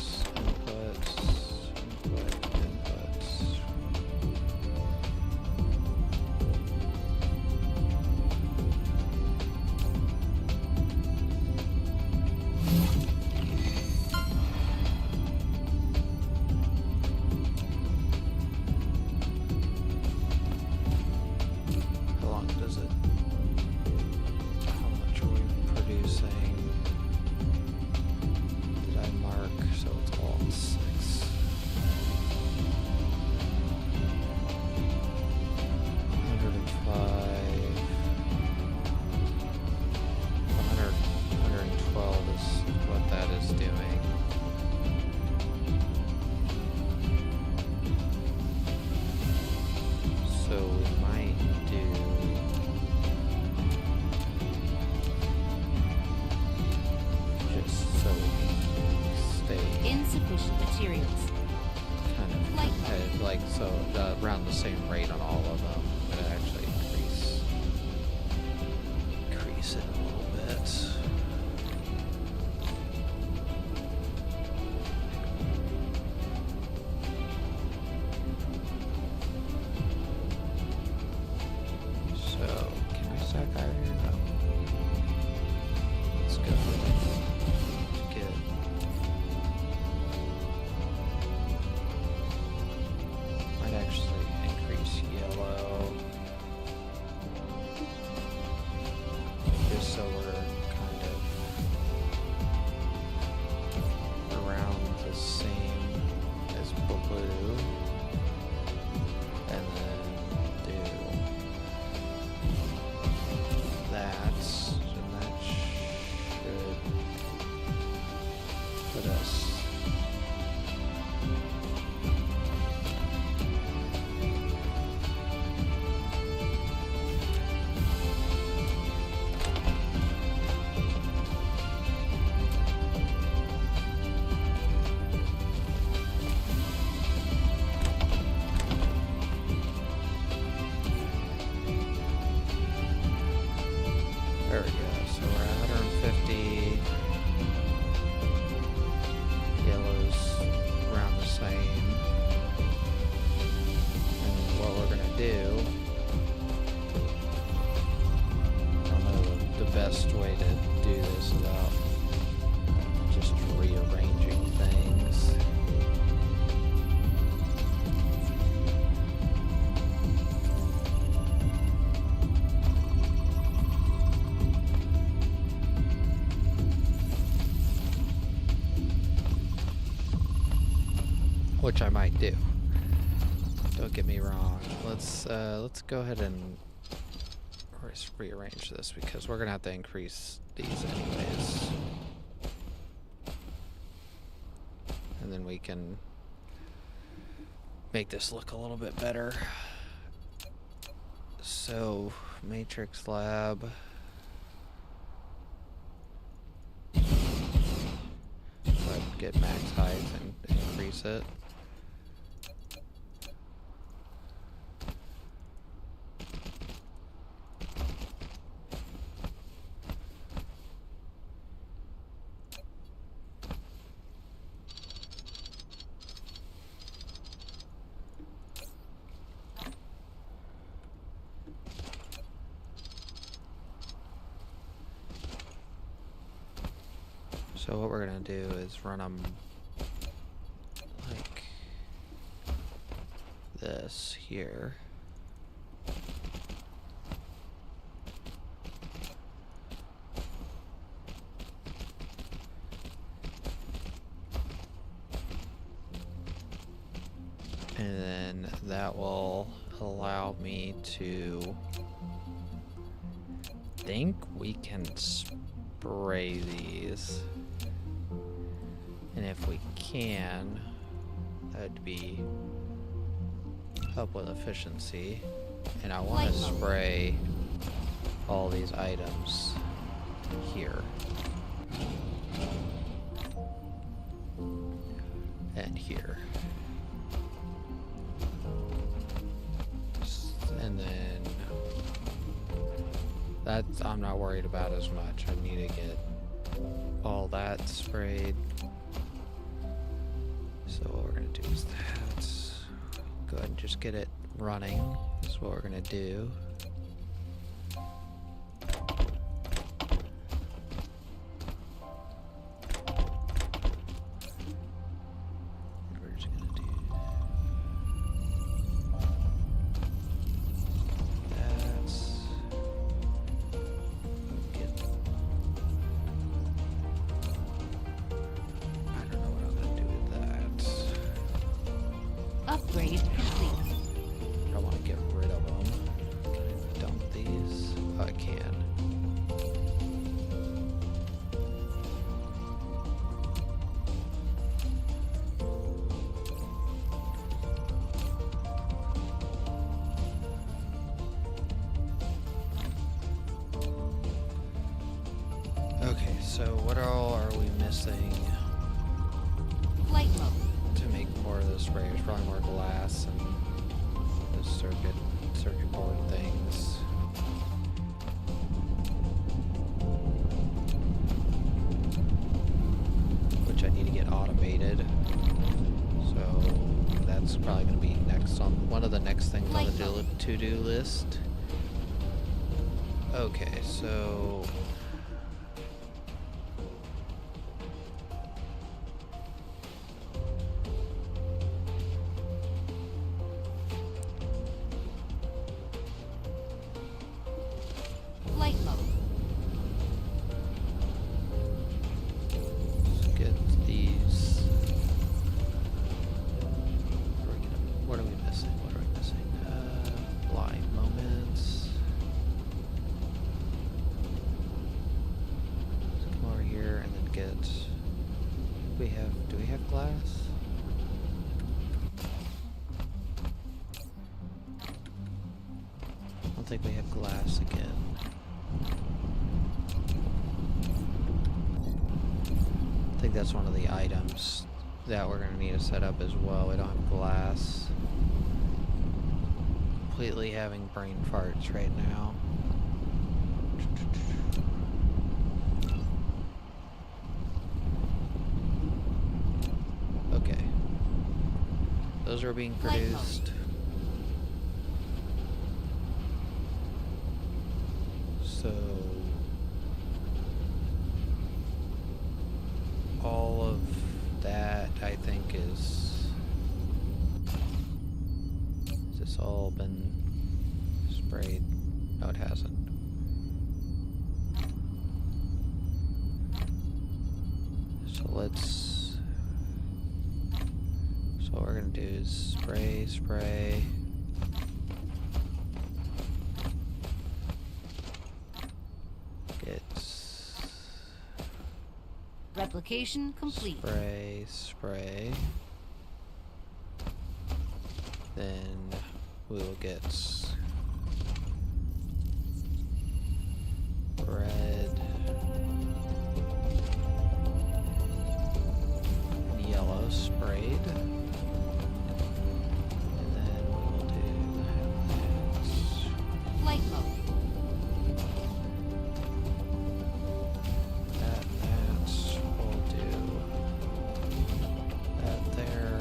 Insufficient materials. kind of Light. like so around the same rate on all of them, but actually increase it a little bit. So can I stack iron? No. Let's go ahead and get might actually increase yellow. Just so we're kind of around the same as blue. And then do that. And that should put us there we go. So we're at 150. Yellow's around the same. And what we're gonna do, I don't know the best way to do this without just rearranging things. Which I might do. Don't get me wrong. Let's go ahead and rearrange this because we're gonna have to increase these anyways. And then we can make this look a little bit better. So, Matrix Lab. But get max height and increase it. So what we're gonna do is run them like this here. And then that will allow me to think we can spray these. And if we can, that'd be help with efficiency. And I want to spray all these items here. And here. And then that I'm not worried about as much. I need to get all that sprayed. So what we're gonna do is that. Go ahead and just get it running. That's what we're gonna do. And we're just gonna do that. Get. I don't know what I'm gonna do with that. Upgrade complete. I want to get rid of them. Can I dump these? Oh, I can. Okay, so what all are we missing? Light sprayers, probably more glass and the circuit board things. Which I need to get automated. So that's probably going to be next on one of the next things on the to-do list. Okay, so Light mode. let's get these. What are we missing? What are we missing? Live moments. Let's come over here and then get. Do we have glass? I don't think we have glass again. I think that's one of the items that we're going to need to set up as well. We don't have glass. Completely having brain farts right now. Okay. Those are being produced. So all of that I think is has this all been sprayed? No, it hasn't. So what we're gonna do is spray. Replication complete. Spray. Then we will get red and yellow sprayed. And then we will do Light mode. we'll do that there.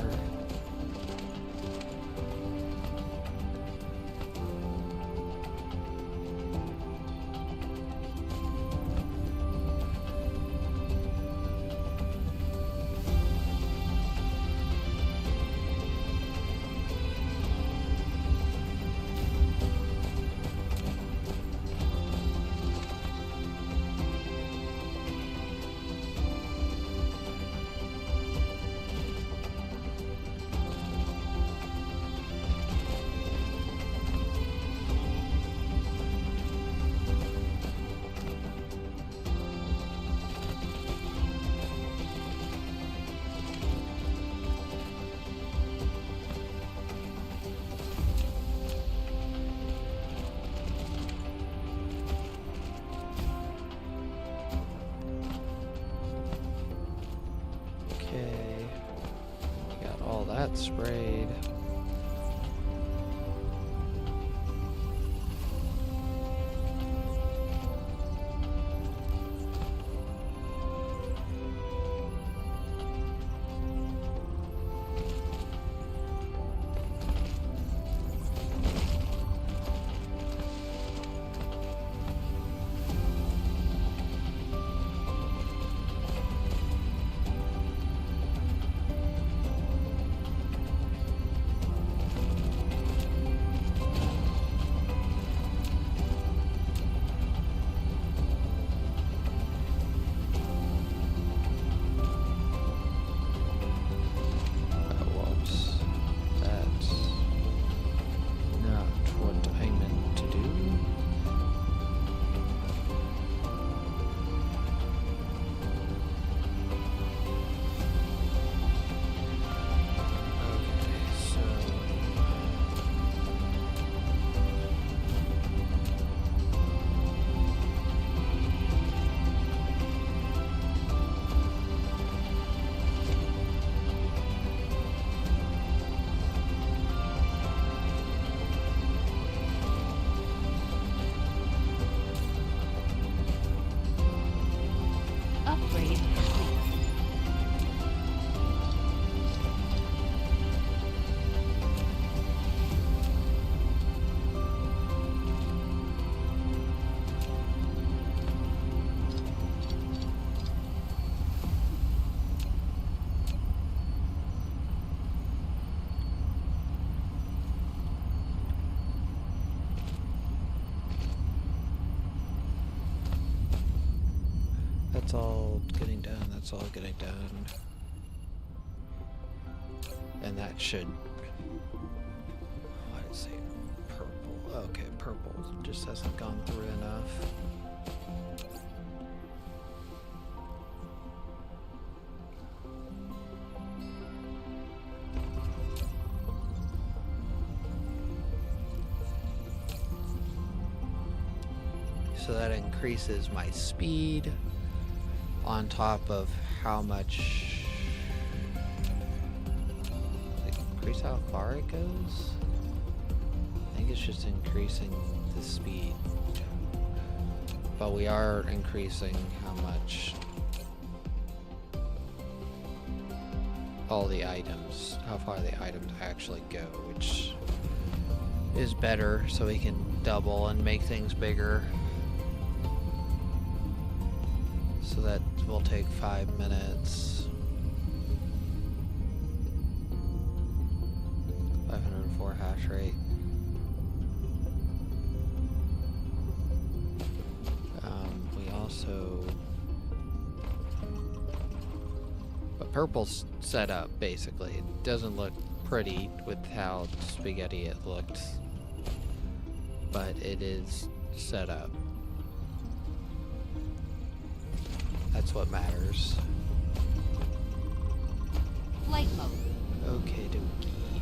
Okay, got all that sprayed. that's all getting done. That's all getting done. And that should... Why did it say purple? Okay, purple just hasn't gone through enough. So that increases my speed on top of how much... Does it increase how far it goes? I think it's just increasing the speed. But we are increasing how much all the items, how far the items actually go, which is better so we can double and make things bigger. So that will take 5 minutes. 504 hash rate. We also... But purple's set up, basically. It doesn't look pretty with how spaghetti it looked. But it is set up. That's what matters. Flight mode. Okay, dokie.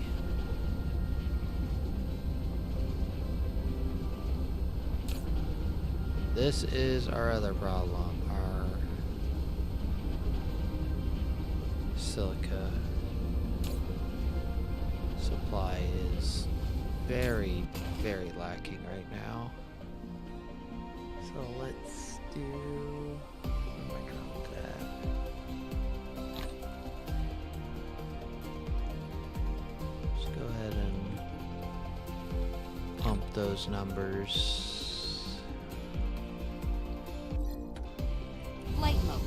This is our other problem. Our silica supply is very, very lacking right now. So let's do... Pump those numbers. Flight mode.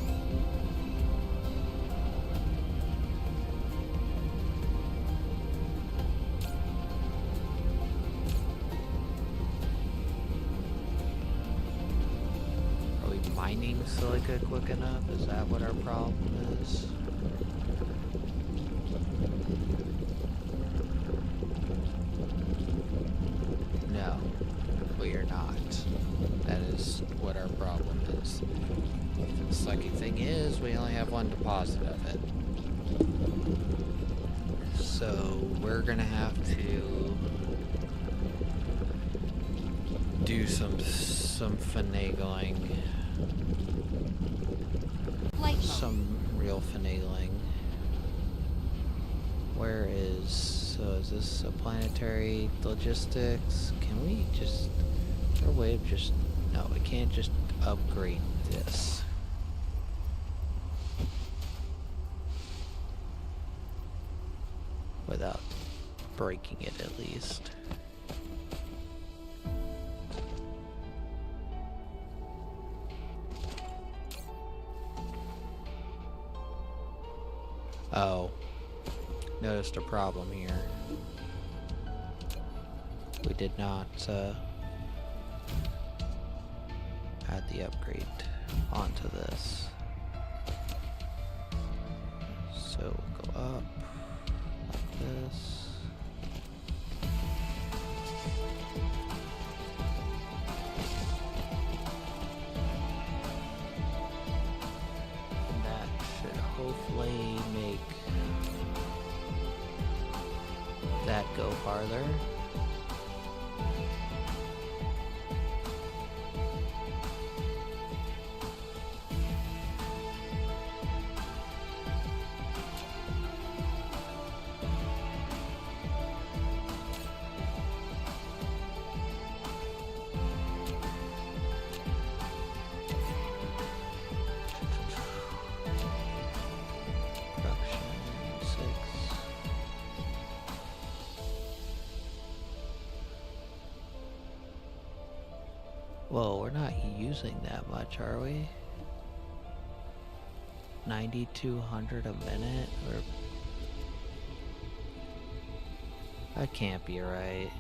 Are we mining silica quick enough? Is that what our problem is? No, we are not. That is what our problem is. The sucky thing is, we only have one deposit of it. So we're gonna have to do some finagling. Flight mode. Some real finagling. Where is... So is this a planetary logistics? Can we just... Is there a way of just... No, we can't just upgrade this. Without breaking it, at least. Oh. Noticed a problem here. We did not add the upgrade onto this. So we'll go up like this. And that should hopefully make that go farther. Whoa, we're not using that much, are we? 9,200 a minute? Or... That can't be right.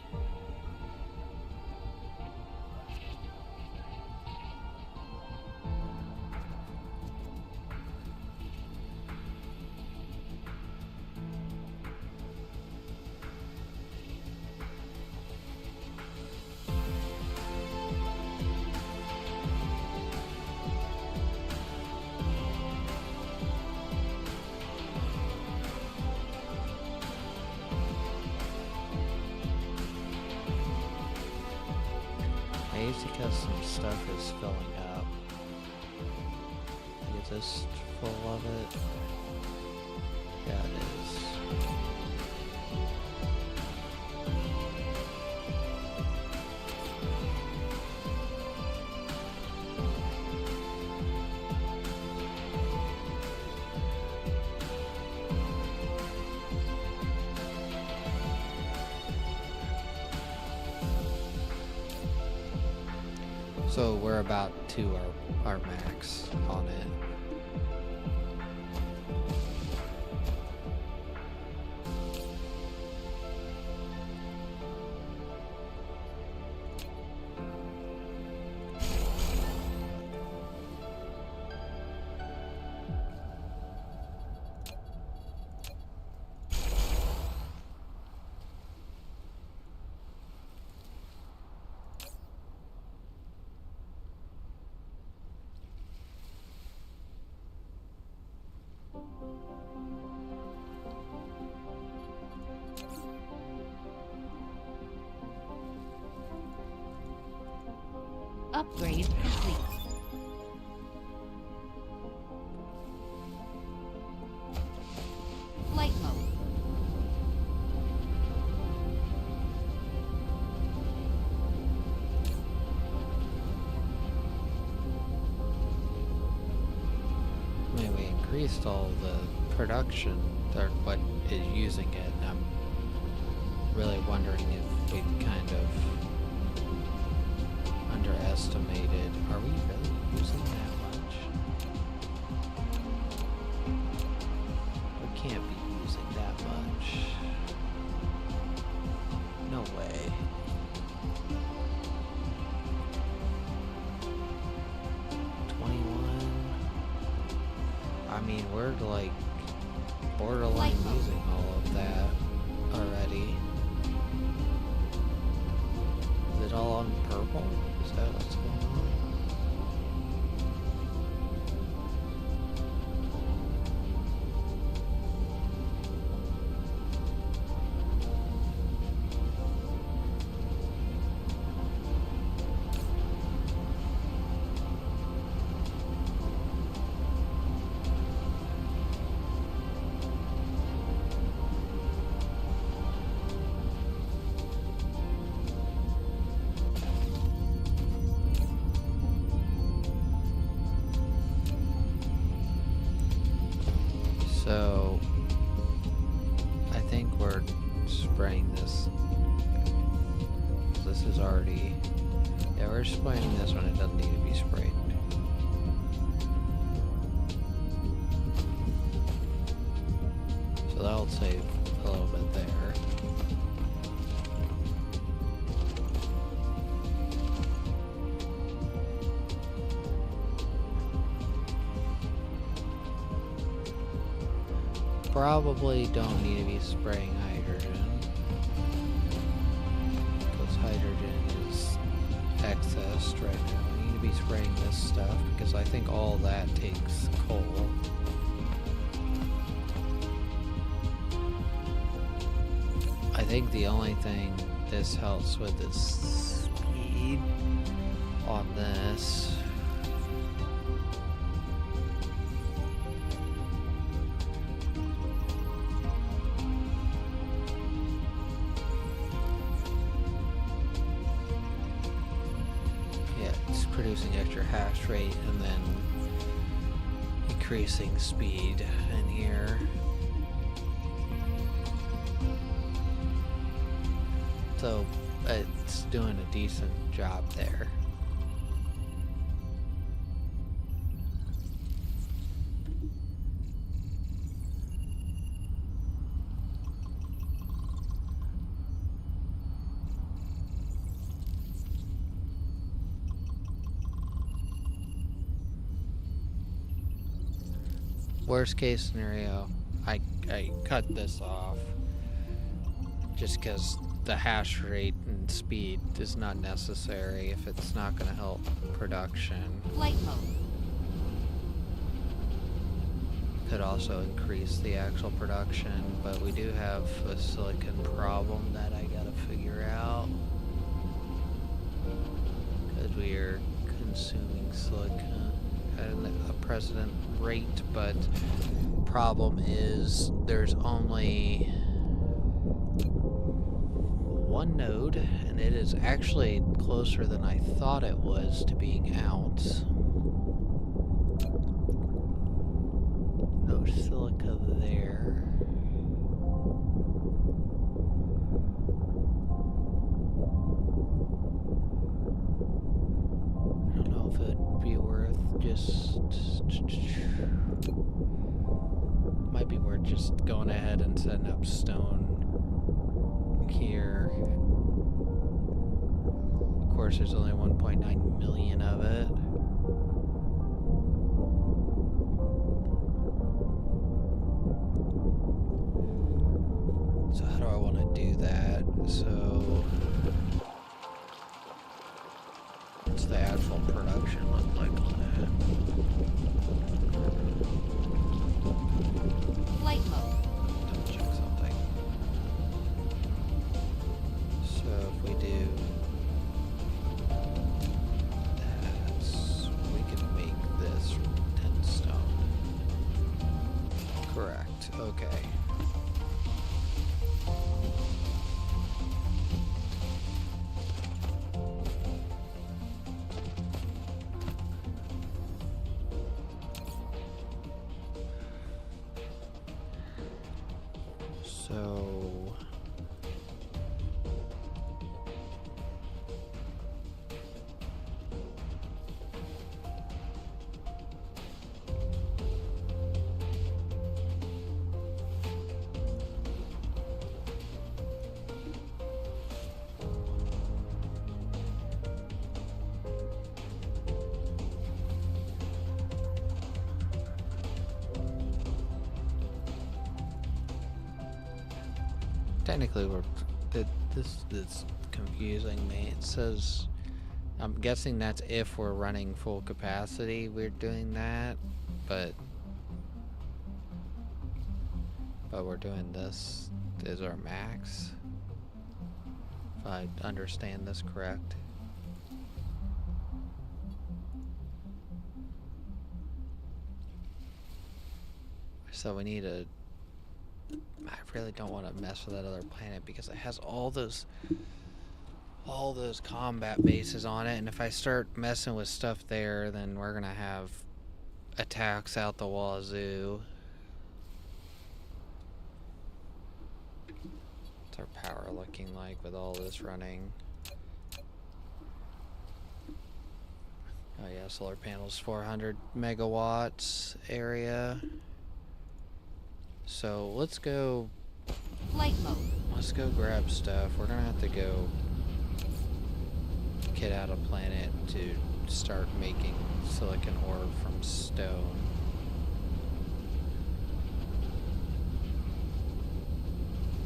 least because some stuff is filling up. Is this full of it? Yeah, it is. So we're about to our max on it. Upgrade complete. Flight mode. I mean, we increased all the production, or what is using it. And I'm really wondering if we kind of underestimated. Are we really using that much? We can't be using that much. No way. I mean, we're like borderline using all of that already. Is it all on purple? Is that what's going on? So, I think we're spraying this. This is already... Yeah, we're spraying this when it doesn't need to be sprayed. So that'll save a little bit there. Probably don't need to be spraying hydrogen, because hydrogen is excess right now. We need to be spraying this stuff because I think all that takes coal. I think the only thing this helps with is speed on this. Producing extra hash rate and then increasing speed in here. So it's doing a decent job there. Worst case scenario, I cut this off just because the hash rate and speed is not necessary if it's not going to help production. Flight mode. Could also increase the actual production, but we do have a silicon problem that I gotta figure out. as we are consuming silicon at a precedent rate, but problem is there's only one node, and it is actually closer than I thought it was to being out. No silica there. I don't know if it'd be worth just... Might be worth just going ahead and setting up stone here. Of course, there's only 1.9 million of it. So how do I want to do that? So what's the actual production look like on that? Flight mode. Double check something. So if we do that, we can make this from 10 stone. Correct. Okay. So technically this is confusing me. It says, I'm guessing that's if we're running full capacity we're doing that, but we're doing this is our max, if I understand this correct. So we need a... I really don't want to mess with that other planet because it has all those combat bases on it, and if I start messing with stuff there, then we're gonna have attacks out the wazoo. What's our power looking like with all this running? Oh yeah, solar panels 400 megawatts area. So let's go. Flight mode. Let's go grab stuff. We're gonna have to go kit out a planet to start making silicon ore from stone.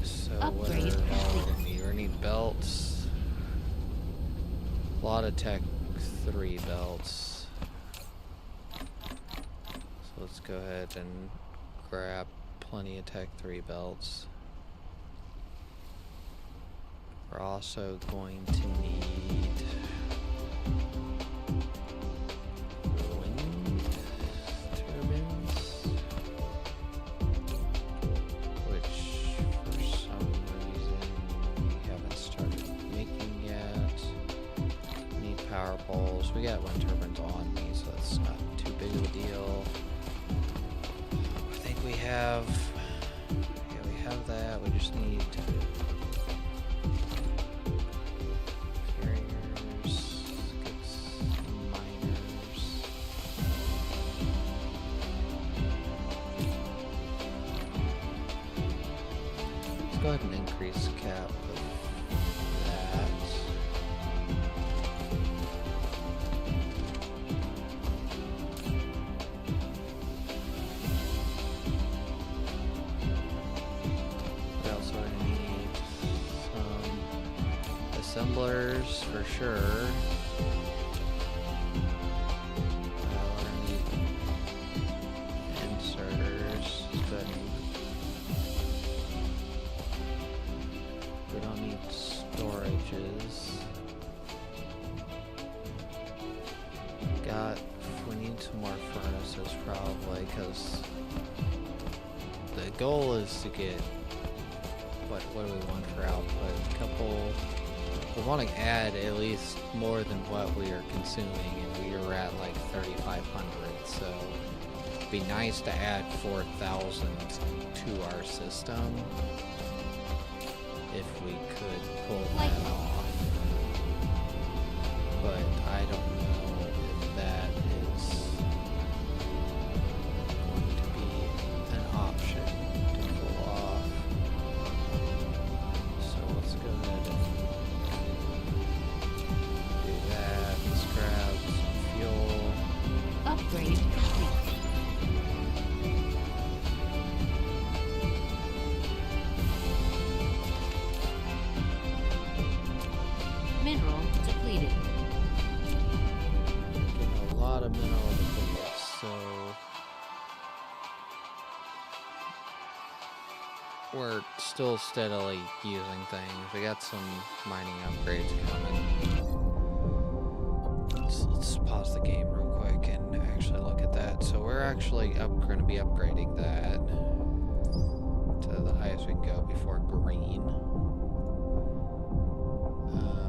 So what are we gonna need? We're gonna need belts. A lot of Tech 3 belts. So let's go ahead and grab plenty of Tech 3 belts. We're also going to need wind turbines, which for some reason we haven't started making yet. We need power poles. We got wind turbines on me, so that's not too big of a deal. I think we have, yeah, we have that. We just need carriers, miners. Let's go ahead and increase cap with that. We also need some assemblers for sure. We're gonna need inserters, but we don't need storages. some more furnaces probably, because the goal is to get, what do we want for output? A couple, we want to add at least more than what we are consuming, and we are at like 3,500, so it'd be nice to add 4,000 to our system if we could pull that off. But I don't know if that is going to be an option to pull off. So let's go ahead and do that. Let's grab some fuel. Upgrade complete. Mineral depleted. Getting a lot of mineral depleted, so we're still steadily using things. We got some mining upgrades coming. Let's pause the game real quick and actually look at that. So we're actually going to be upgrading that to the highest we can go before green.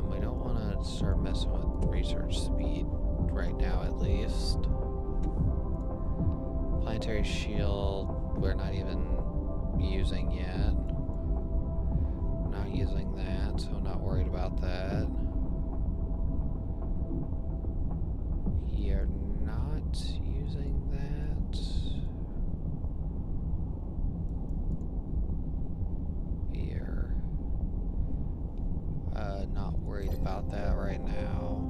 We don't want to start messing with research speed right now, at least. Planetary shield, we're not even using yet. Not using that, so I'm not worried about that. We are not using that. We are not worried about that right now.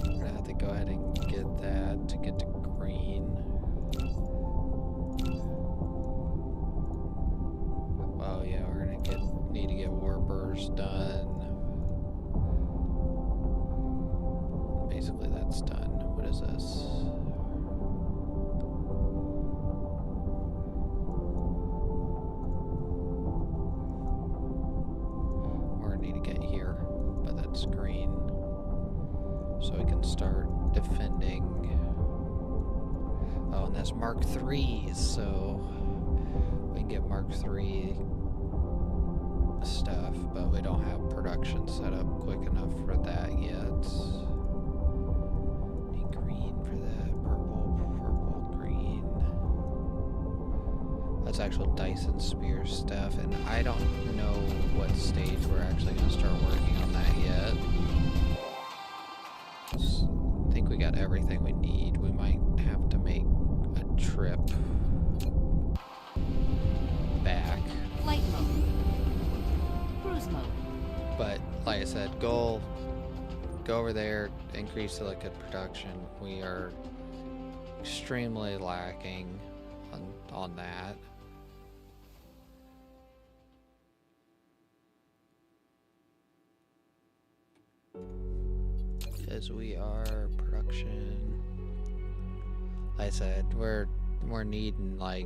We're gonna have to go ahead and get that to get to green. Oh yeah, we're gonna need to get warpers done. Basically that's done. What is this? We're gonna need to get here, but that's green. So we can start defending. Oh, and that's Mark 3s, so we can get Mark 3 stuff, but we don't have production set up quick enough for that yet. Need green for that. Purple, green. That's actual Dyson spear stuff, and I don't know what stage we're actually going to start working on that yet. I think we got everything we need. We might have to make a trip back. Flight mode. Cruise mode. But like I said, go over there, increase silicate production. We are extremely lacking on that. As we are production, like I said, we're needing like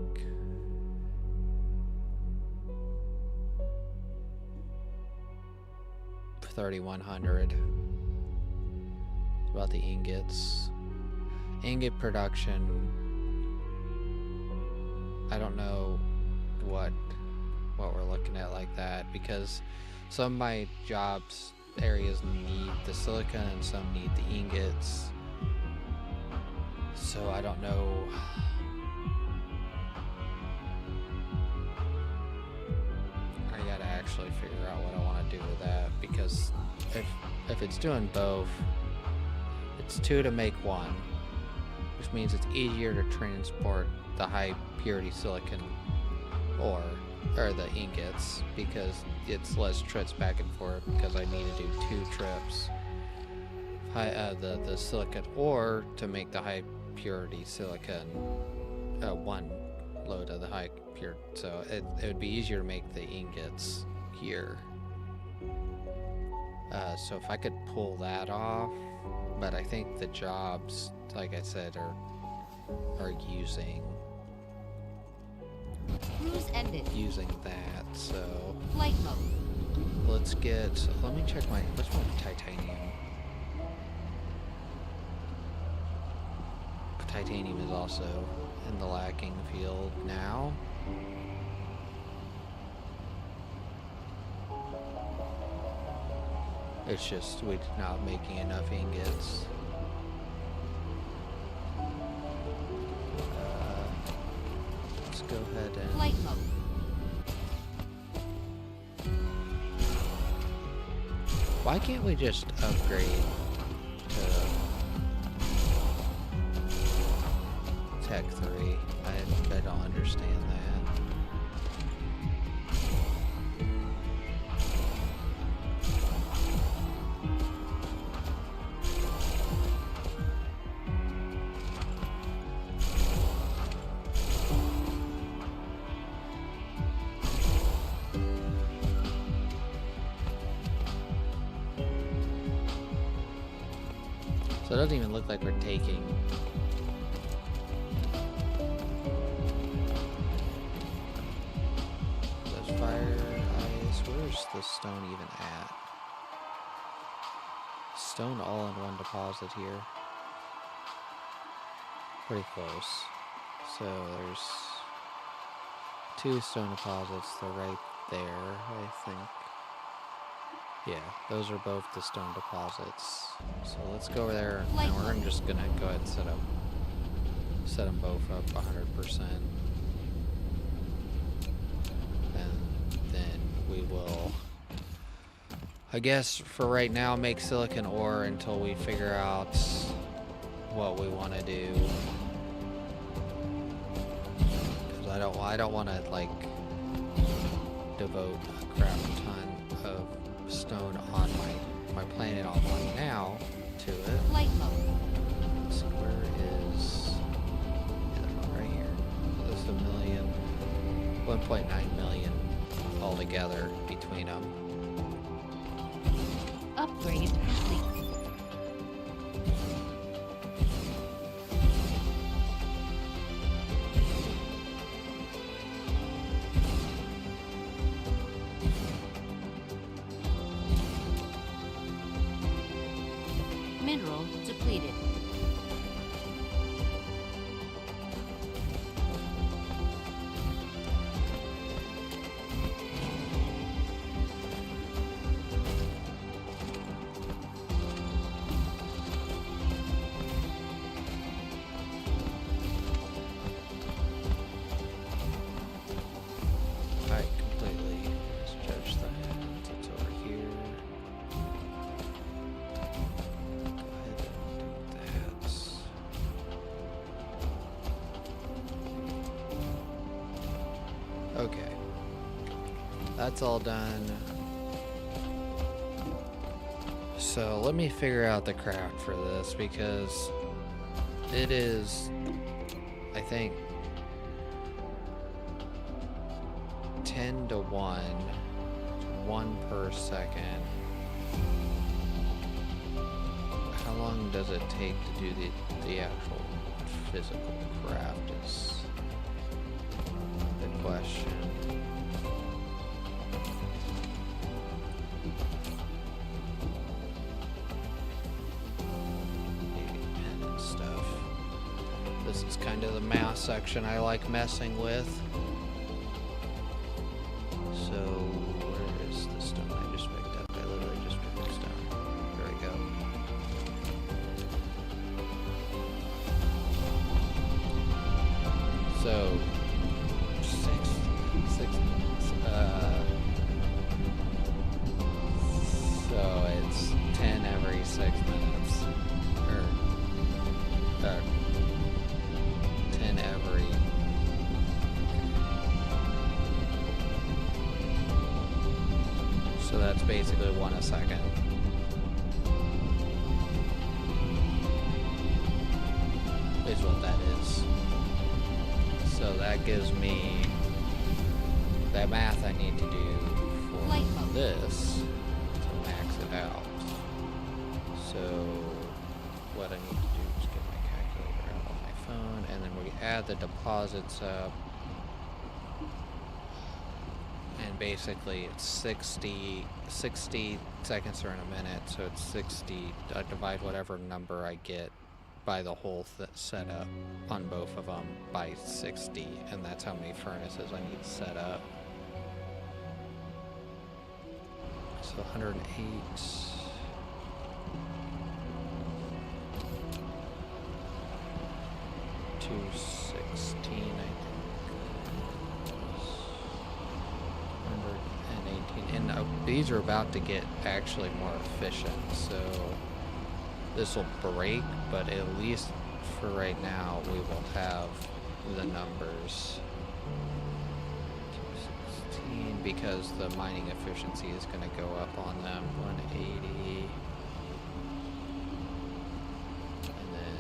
3,100. About the ingots, ingot production. I don't know what we're looking at like that, because some of my jobs areas need the silicon and some need the ingots, so I don't know. I gotta actually figure out what I want to do with that, because if it's doing both, it's 2 to make 1, which means it's easier to transport the high purity silicon ore or the ingots, because it's less trips back and forth, because I need to do 2 trips. The silicon ore to make the high purity silicon, 1 load of the high pure, so it would be easier to make the ingots here. So if I could pull that off, but I think the jobs, like I said, are using Cruise ended. using that, so Flight mode. let me check what's my titanium. titanium is also in the lacking field now. It's just we're not making enough ingots. Let's go ahead and... Flight mode. Why can't we just upgrade to Tech 3? I don't understand that. So it doesn't even look like we're taking. Those fire ice. Where's the stone even at? Stone all in one deposit here. Pretty close. So there's 2 stone deposits. They're right there, I think. Yeah, those are both the stone deposits. So let's go over there, and we're just gonna go ahead and set them both up 100%. And then we will, I guess for right now, make silicon ore until we figure out what we want to do. Because I don't want to like devote a crap ton of stone on my planet I'm on now to it. Flight mode. Let's see, where is... Yeah, there's one right here. So this is 1.9 million altogether between them. Upgrade complete. Mineral depleted. I completely misjudged that. It's over here. Go ahead and do that. Okay. That's all done. So let me figure out the craft for this because it is, I think, 10 to 1 per second. How long does it take to do the actual physical craft is the question. Maybe pen and stuff. This is kind of the math section I like messing with. So, where is the stone I just picked up? I literally just picked the stone. There we go. So, so it's 10 every 6 minutes. Or, 10 every... So that's basically 1 a second. Is what that is. So that gives me that math I need to do for this to max it out. So what I need to do is get my calculator out on my phone, and then we add the deposits up. And basically it's 60 seconds are in a minute, so it's 60, I divide whatever number I get multiply the whole setup on both of them by 60, and that's how many furnaces I need set up. So 108. 216, I think. 118. And these are about to get actually more efficient, so this will break, but at least for right now, we will have the numbers. 216, because the mining efficiency is going to go up on them. 180. And then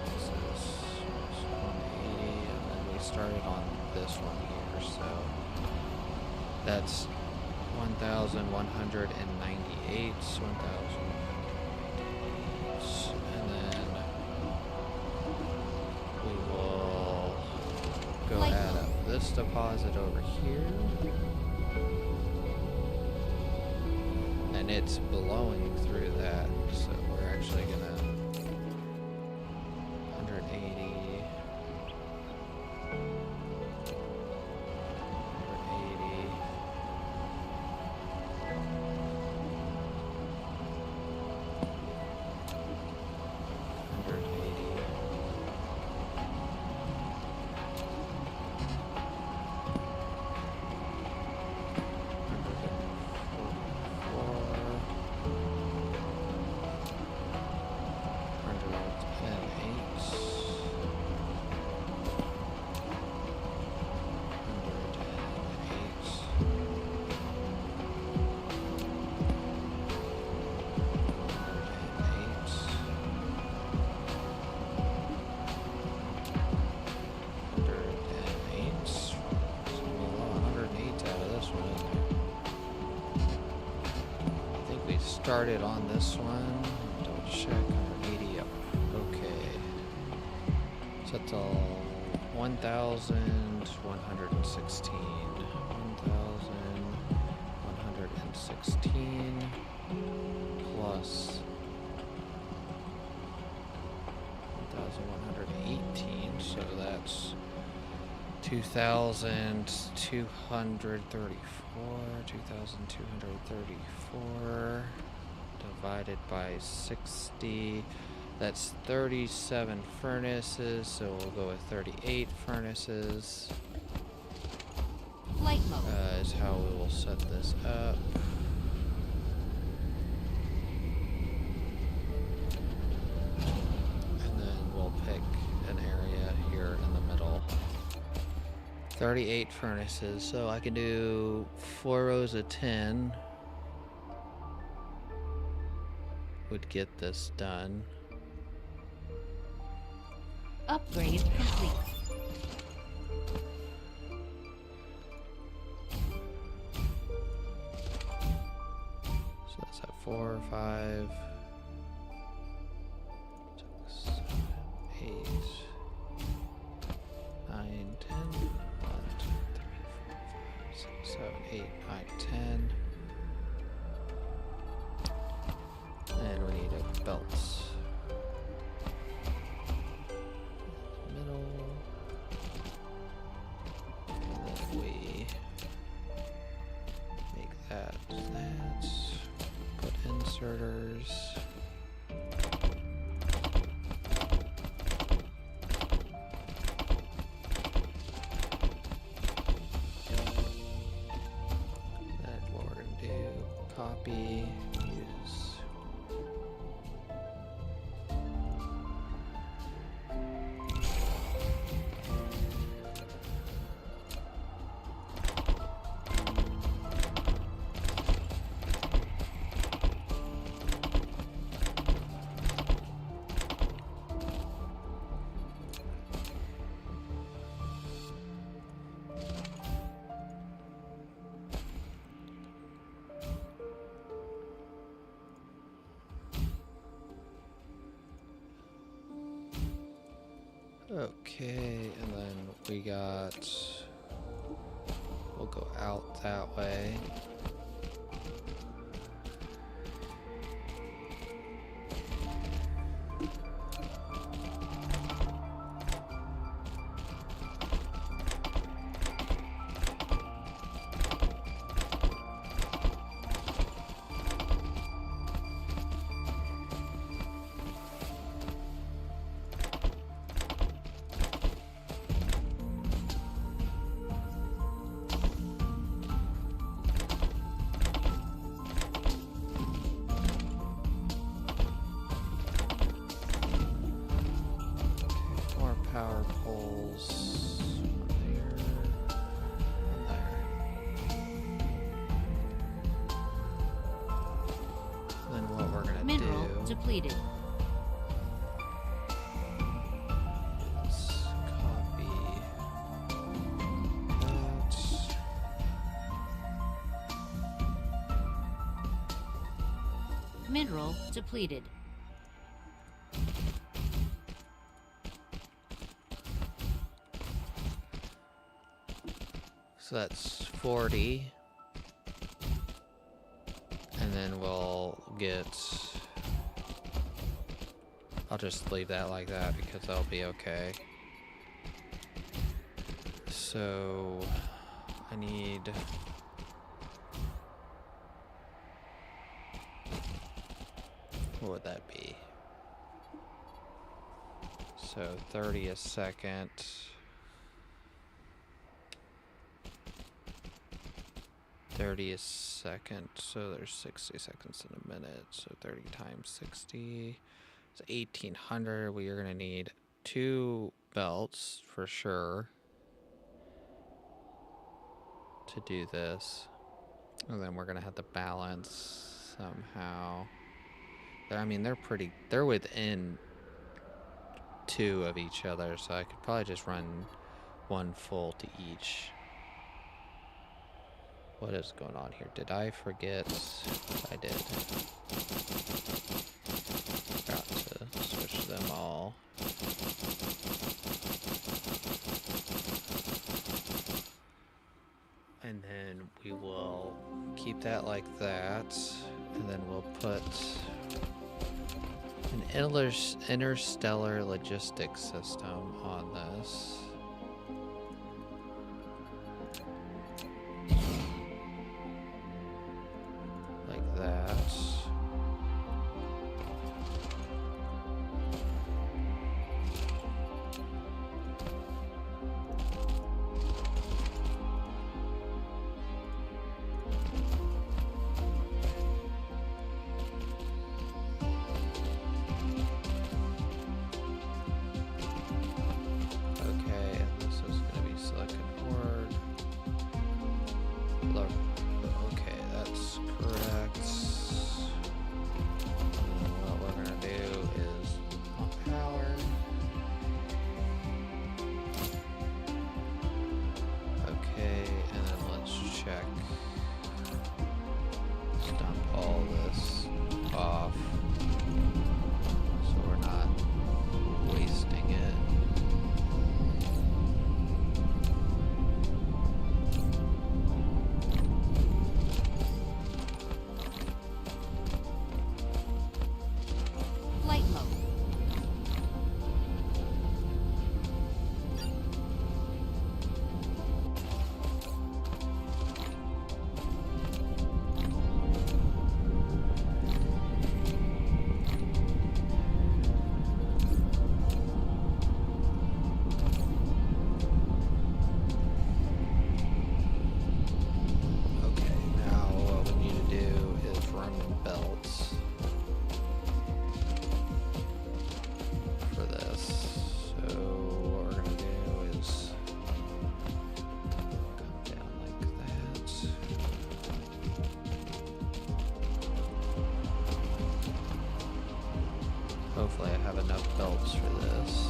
this is 180, and then we started on this one here, so that's 1,198, 1,000. And then we will go add up this deposit over here. And it's blowing through that, so we're actually gonna 180. 180. 108 out of this one, isn't there? I think we started on this one. Double check. 180 up. Okay. So that's all 1,116. 1,116 plus 1,118, so that's 2,234 divided by 60. That's 37 furnaces, so we'll go with 38 furnaces. Light mode. Is how we will set this up. And then we'll pick an area here in the middle. 38 furnaces, so I can do 4 rows of 10. Would get this done. Upgrade complete. So that's at 4, 5, 6, 7, 8, 9, 10. 1, 2, 3, 4, 5, 6, 7, 8, 9, 10. And we need a belt. Middle. And then we make that. Put inserters. That's what we're gonna do. Copy. Use. Okay, and then we got, we'll go out that way. holes there, and there. Then what we're gonna Mineral do depleted. is copy that. Mineral depleted. So that's 40. And then we'll get... I'll just leave that like that because that'll be okay. So... I need... What would that be? So 30 a second. 30 a second, so there's 60 seconds in a minute, so 30 times 60 is 1800. We are going to need 2 belts for sure to do this, and then we're going to have to balance somehow. I mean, they're within 2 of each other, so I could probably just run 1 full to each. What is going on here? Did I forget? I did. Forgot to switch them all. And then we will keep that like that. And then we'll put an interstellar logistics system on this. Hopefully I have enough belts for this.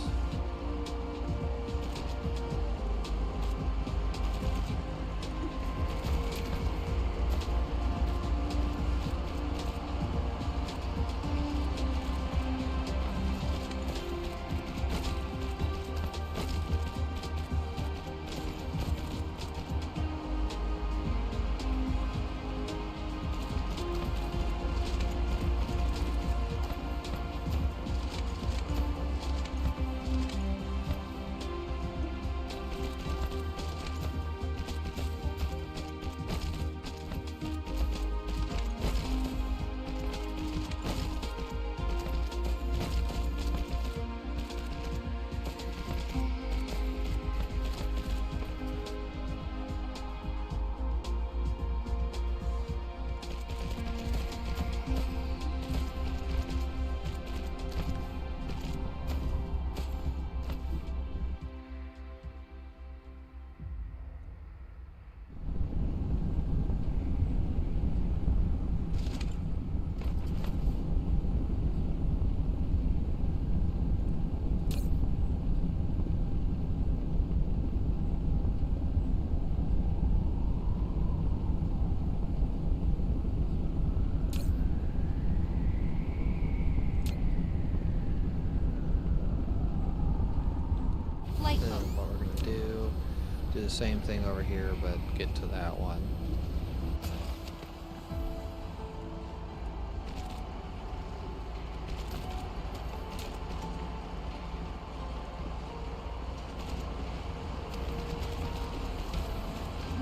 do the same thing over here, but get to that one.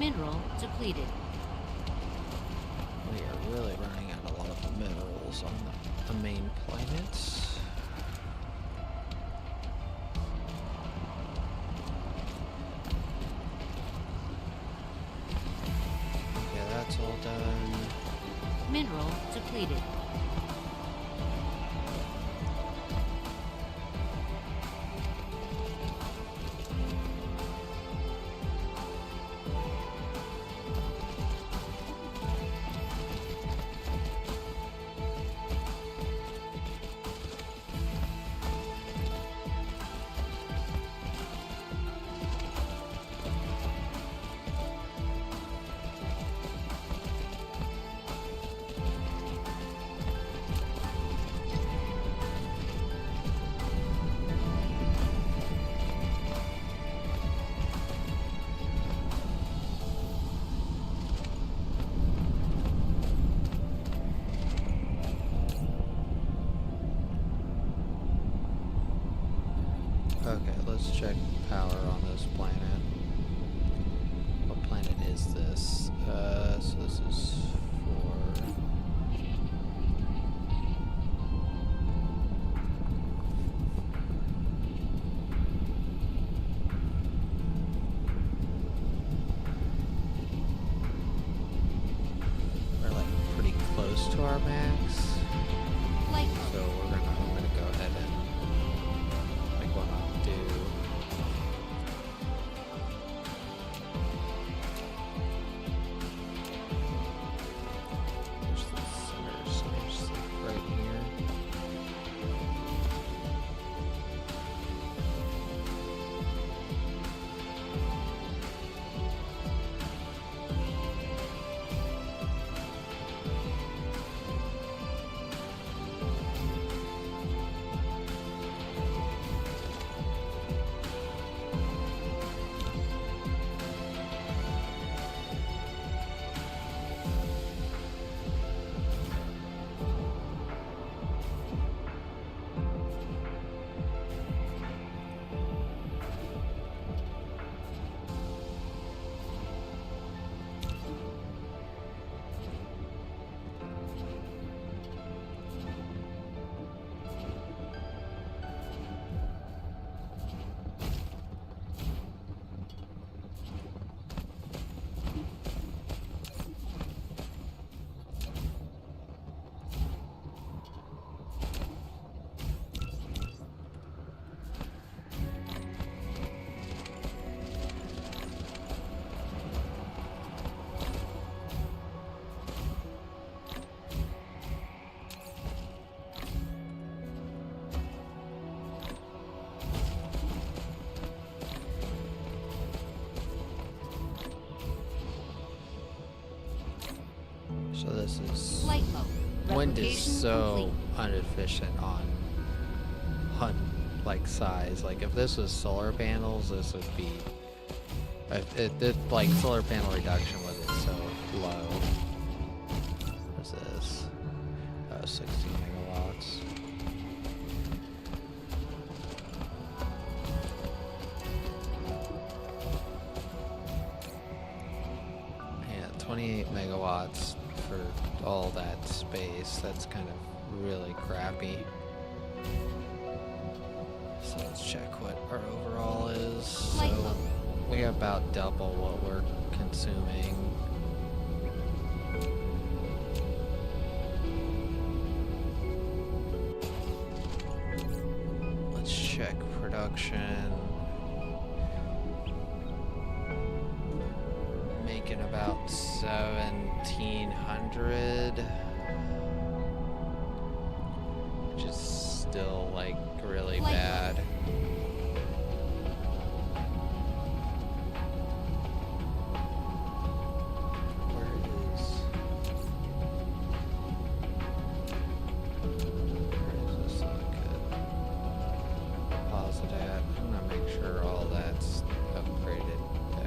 Mineral depleted. We are really running out a lot of minerals on the main planets. Okay, that's all done. Mineral depleted. Okay, let's check power on this planet. What planet is this? So this is for... We're like pretty close to our max. Light So mode. I'm gonna go ahead and like what I'll do. There's the center source right here. So this is... Light mode. Wind is Replication so complete. inefficient on like size. Like if this was solar panels, this would be like solar panel reduction wasn't so low. What's this? 60 megawatts. Yeah, 28 megawatts for all that space. That's kind of really crappy. So let's check what our overall is. Light So mode. we have about double what we're consuming. Let's check production. Making about 1700, which is still like really Light bad. Where is this deposit at? I'm gonna make sure all that's upgraded to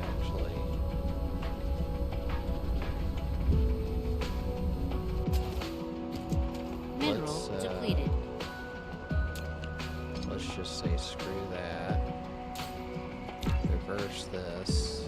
reverse this.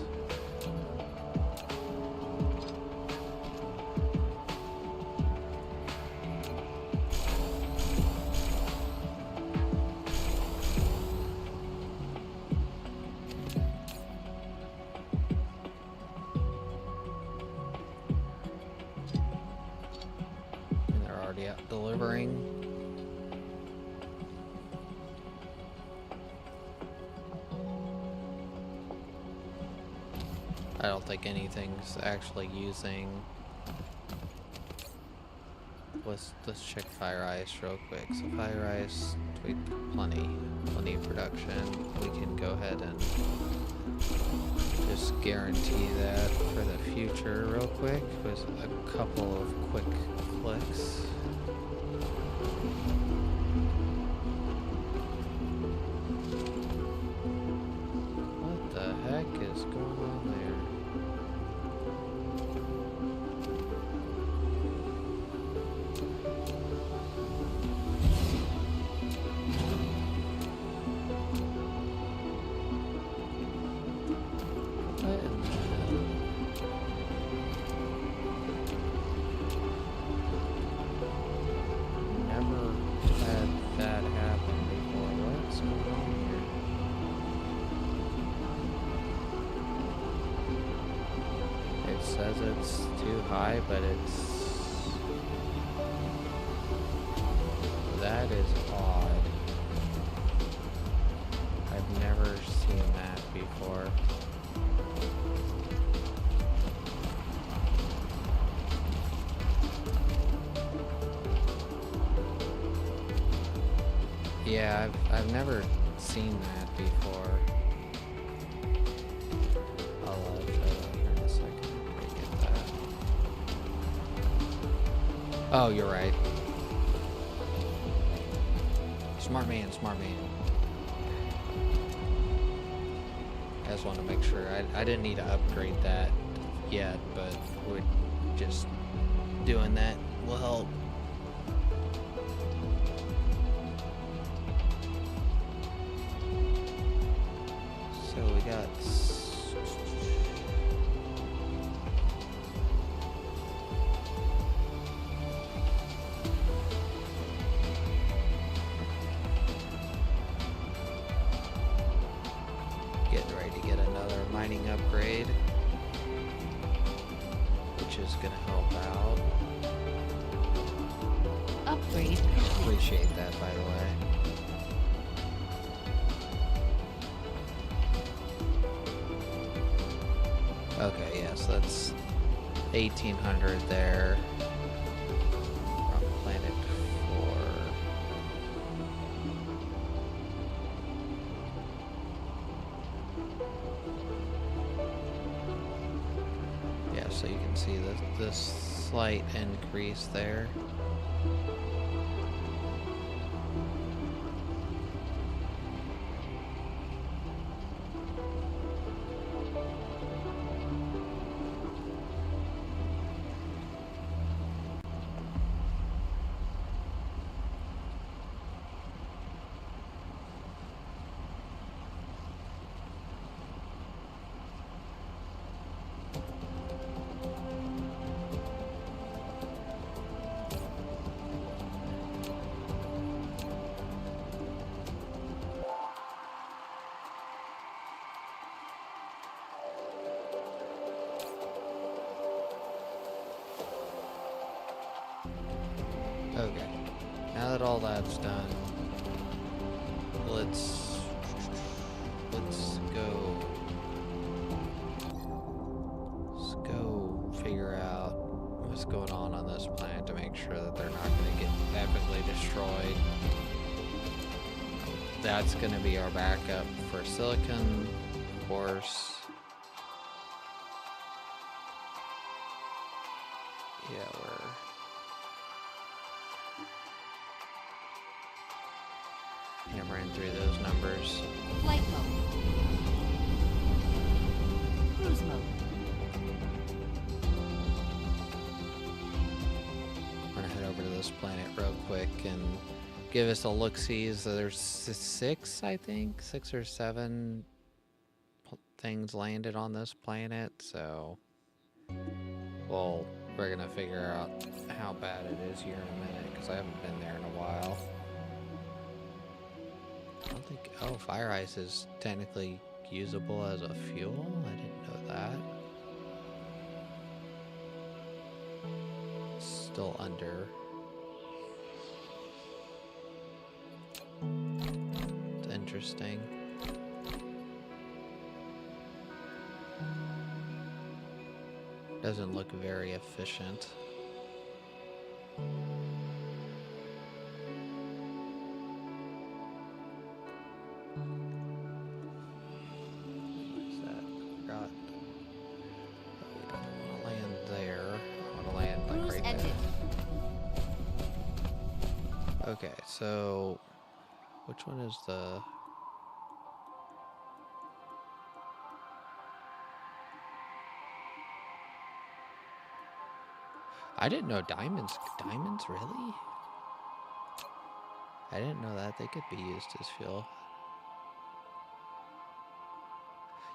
And they're already out delivering. I don't think anything's actually using. Let's check fire ice real quick. So fire ice, we plenty of production. We can go ahead and just guarantee that for the future real quick with a couple of quick clicks. What the heck is going on there? What in the hell? Never had that happen before. What's going on here? It says it's too high, but that is odd. I've never seen that before. Yeah, I've never seen that before. I'll try that here in a second. Get that. Oh, you're right. Smart man, smart man. I just want to make sure. I didn't need to upgrade that yet, but we're just doing that will help. So we got getting ready to get another mining upgrade, which is going to help out. Upgrade. Appreciate that, by the way. Okay, yes, that's 1800 there from planet 4. Yeah, so you can see this slight increase there. Okay, now that all that's done, let's go figure out what's going on this planet to make sure that they're not going to get epically destroyed. That's going to be our backup for silicon, of course. Yeah, we're hammering through those numbers. Flight mode. Cruise mode. I'm gonna head over to this planet real quick and give us a look-see. So there's 6, I think, 6 or 7 things landed on this planet, so we're gonna figure out how bad it is here in a minute, because I haven't been there in a while. I don't think... Oh, fire ice is technically usable as a fuel? I didn't know that. Still under. It's interesting. Doesn't look very efficient. What's that? Forgot. I don't want to land there. I want to land like Cruise right ended. there. Okay, so which one is the... I didn't know diamonds. Diamonds, really? I didn't know that they could be used as fuel.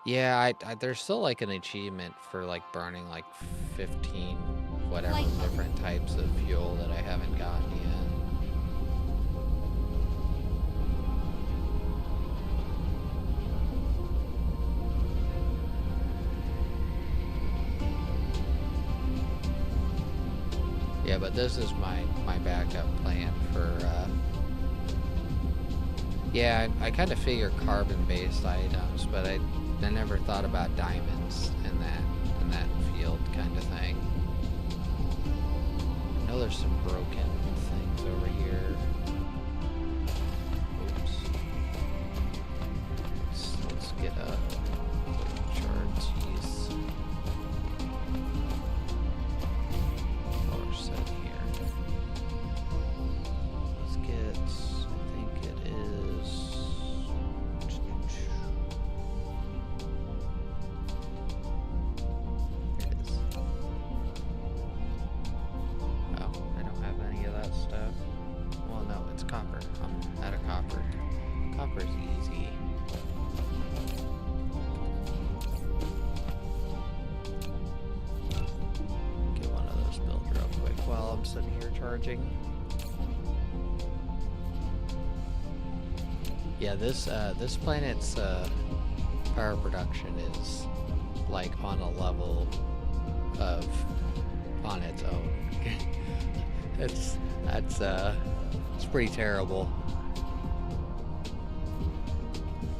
Yeah, there's still like an achievement for like burning like 15 whatever Light bulb. different types of fuel that I haven't gotten yet. Yeah, but this is my backup plan for, yeah, I kind of figure carbon-based items, but I never thought about diamonds in that field kind of thing. I know there's some broken things over here. Oops. Let's get a charge. Jeez. Set here. Let's get, I think it is... Here it is. Oh, I don't have any of that stuff. Well, no, it's copper. I'm out of copper. Copper's easy. Get one of those built real quick while I'm sitting here charging. Yeah, this planet's power production is like on a level of on its own. it's pretty terrible.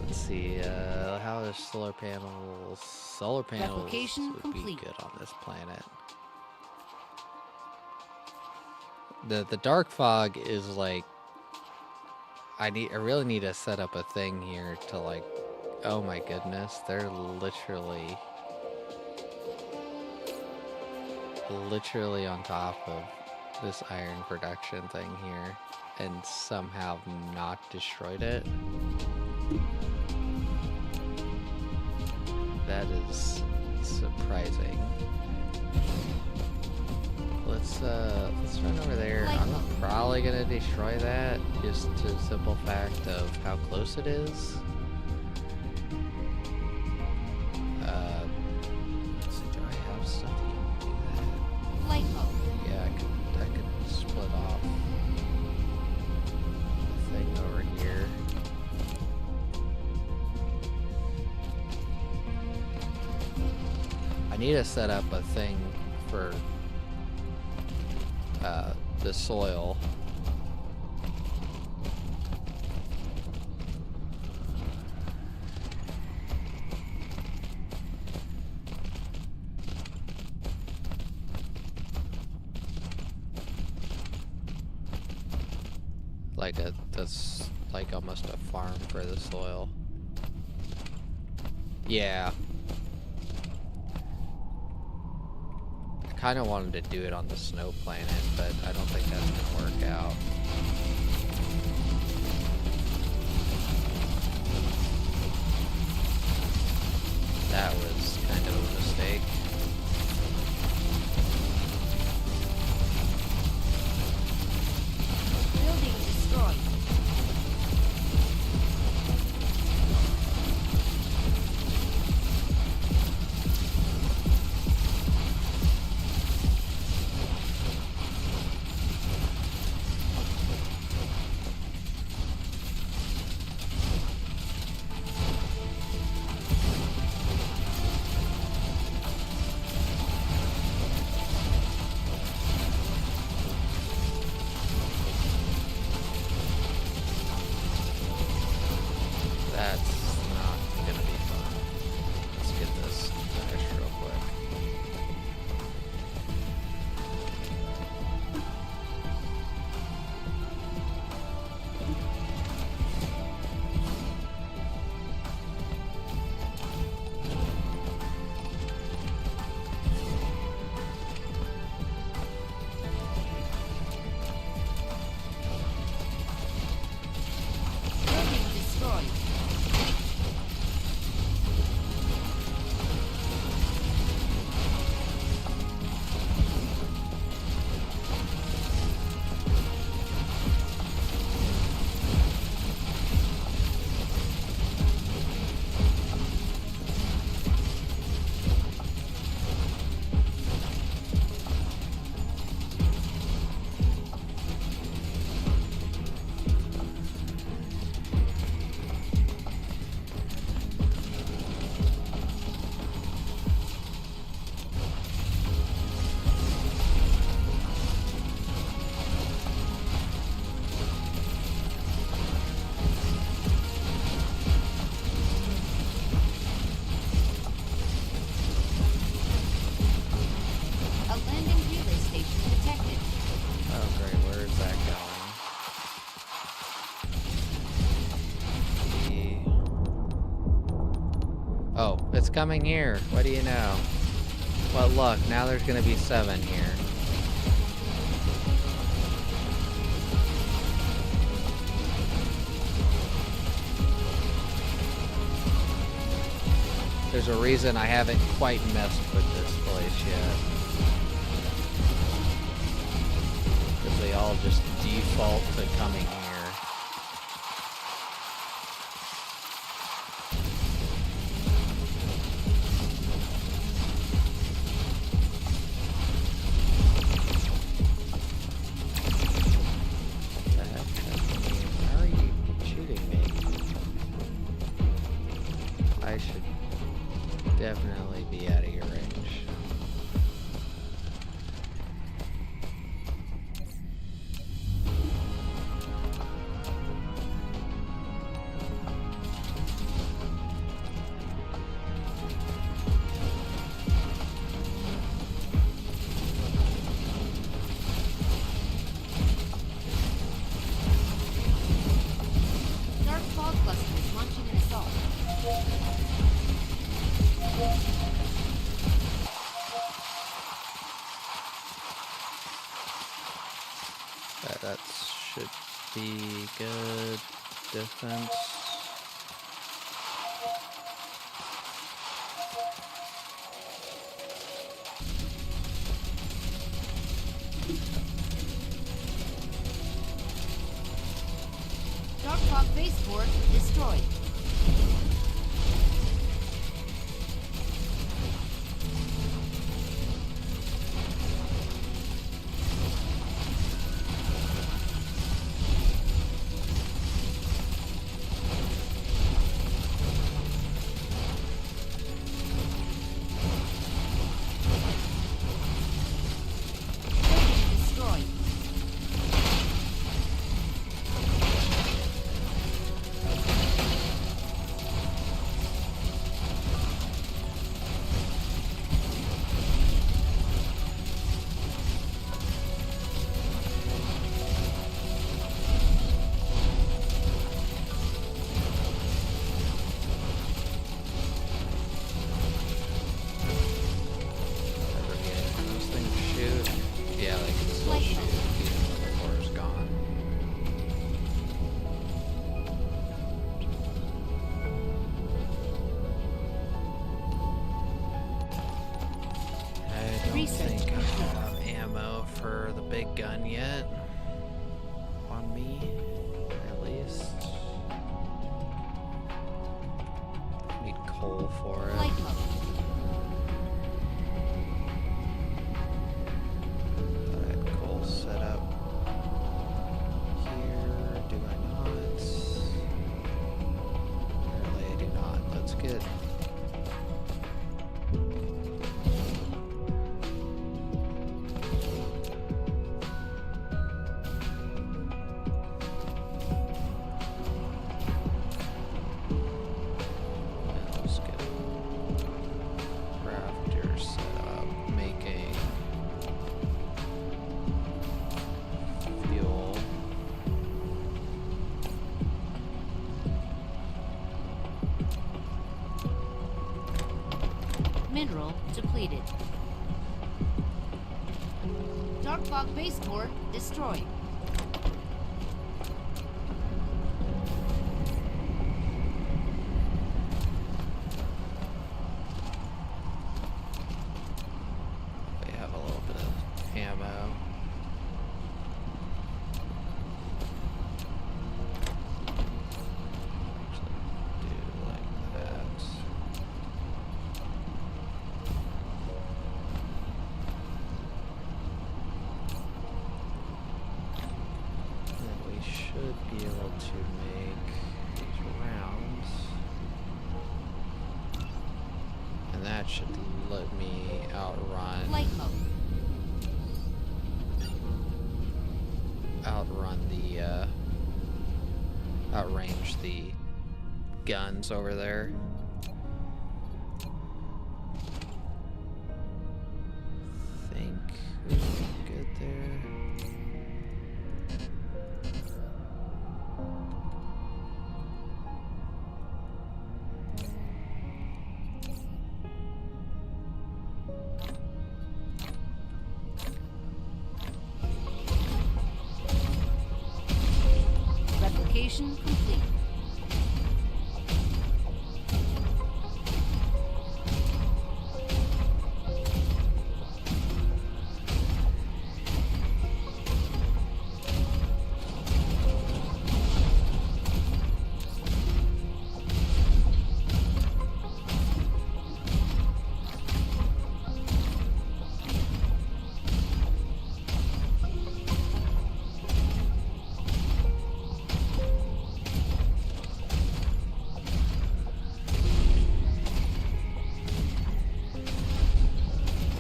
Let's see, how is solar panels? Solar panels Replication would complete. be good on this planet. The dark fog is like, I really need to set up a thing here to like, oh my goodness, they're literally on top of this iron production thing here and somehow not destroyed it. That is surprising. Let's run over there. I'm probably gonna destroy that just to the simple fact of how close it is. Let's see, do I have stuff to do that? Light mode. Yeah, I could split off the thing over here. I need to set up a thing for the soil. That's like almost a farm for the soil. Yeah. I kind of wanted to do it on the snow planet, but I don't think that's gonna work out. That was kind of a mistake. Building destroyed. Oh, it's coming here. What do you know? Well, look, now there's gonna be 7 here. There's a reason I haven't quite messed with this place yet. Because they all just default to coming here. What the heck? How are you shooting me? I should definitely be out of your range. Dark fog cluster is launching an assault. That should be good defense. Dark fog baseboard destroyed. Building destroyed. Ever get those things shoot? Yeah, they can still shoot even though the core's gone. I don't Research think I complete. have ammo for the big gun yet. On me, at least. Need coal for it. Flight mode. I had coal set up here. Do I not? Apparently I do not. That's good. Let's get rafters set up, making fuel. Mineral depleted. Dark fog baseboard destroyed. They have a little bit of ammo. Actually, do like that. Then we should be able to make these rounds. And that should let me outrun Flight mode. outrange the guns over there. Think we're good there. Construction complete.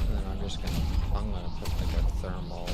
And then I'm gonna put like a thermal.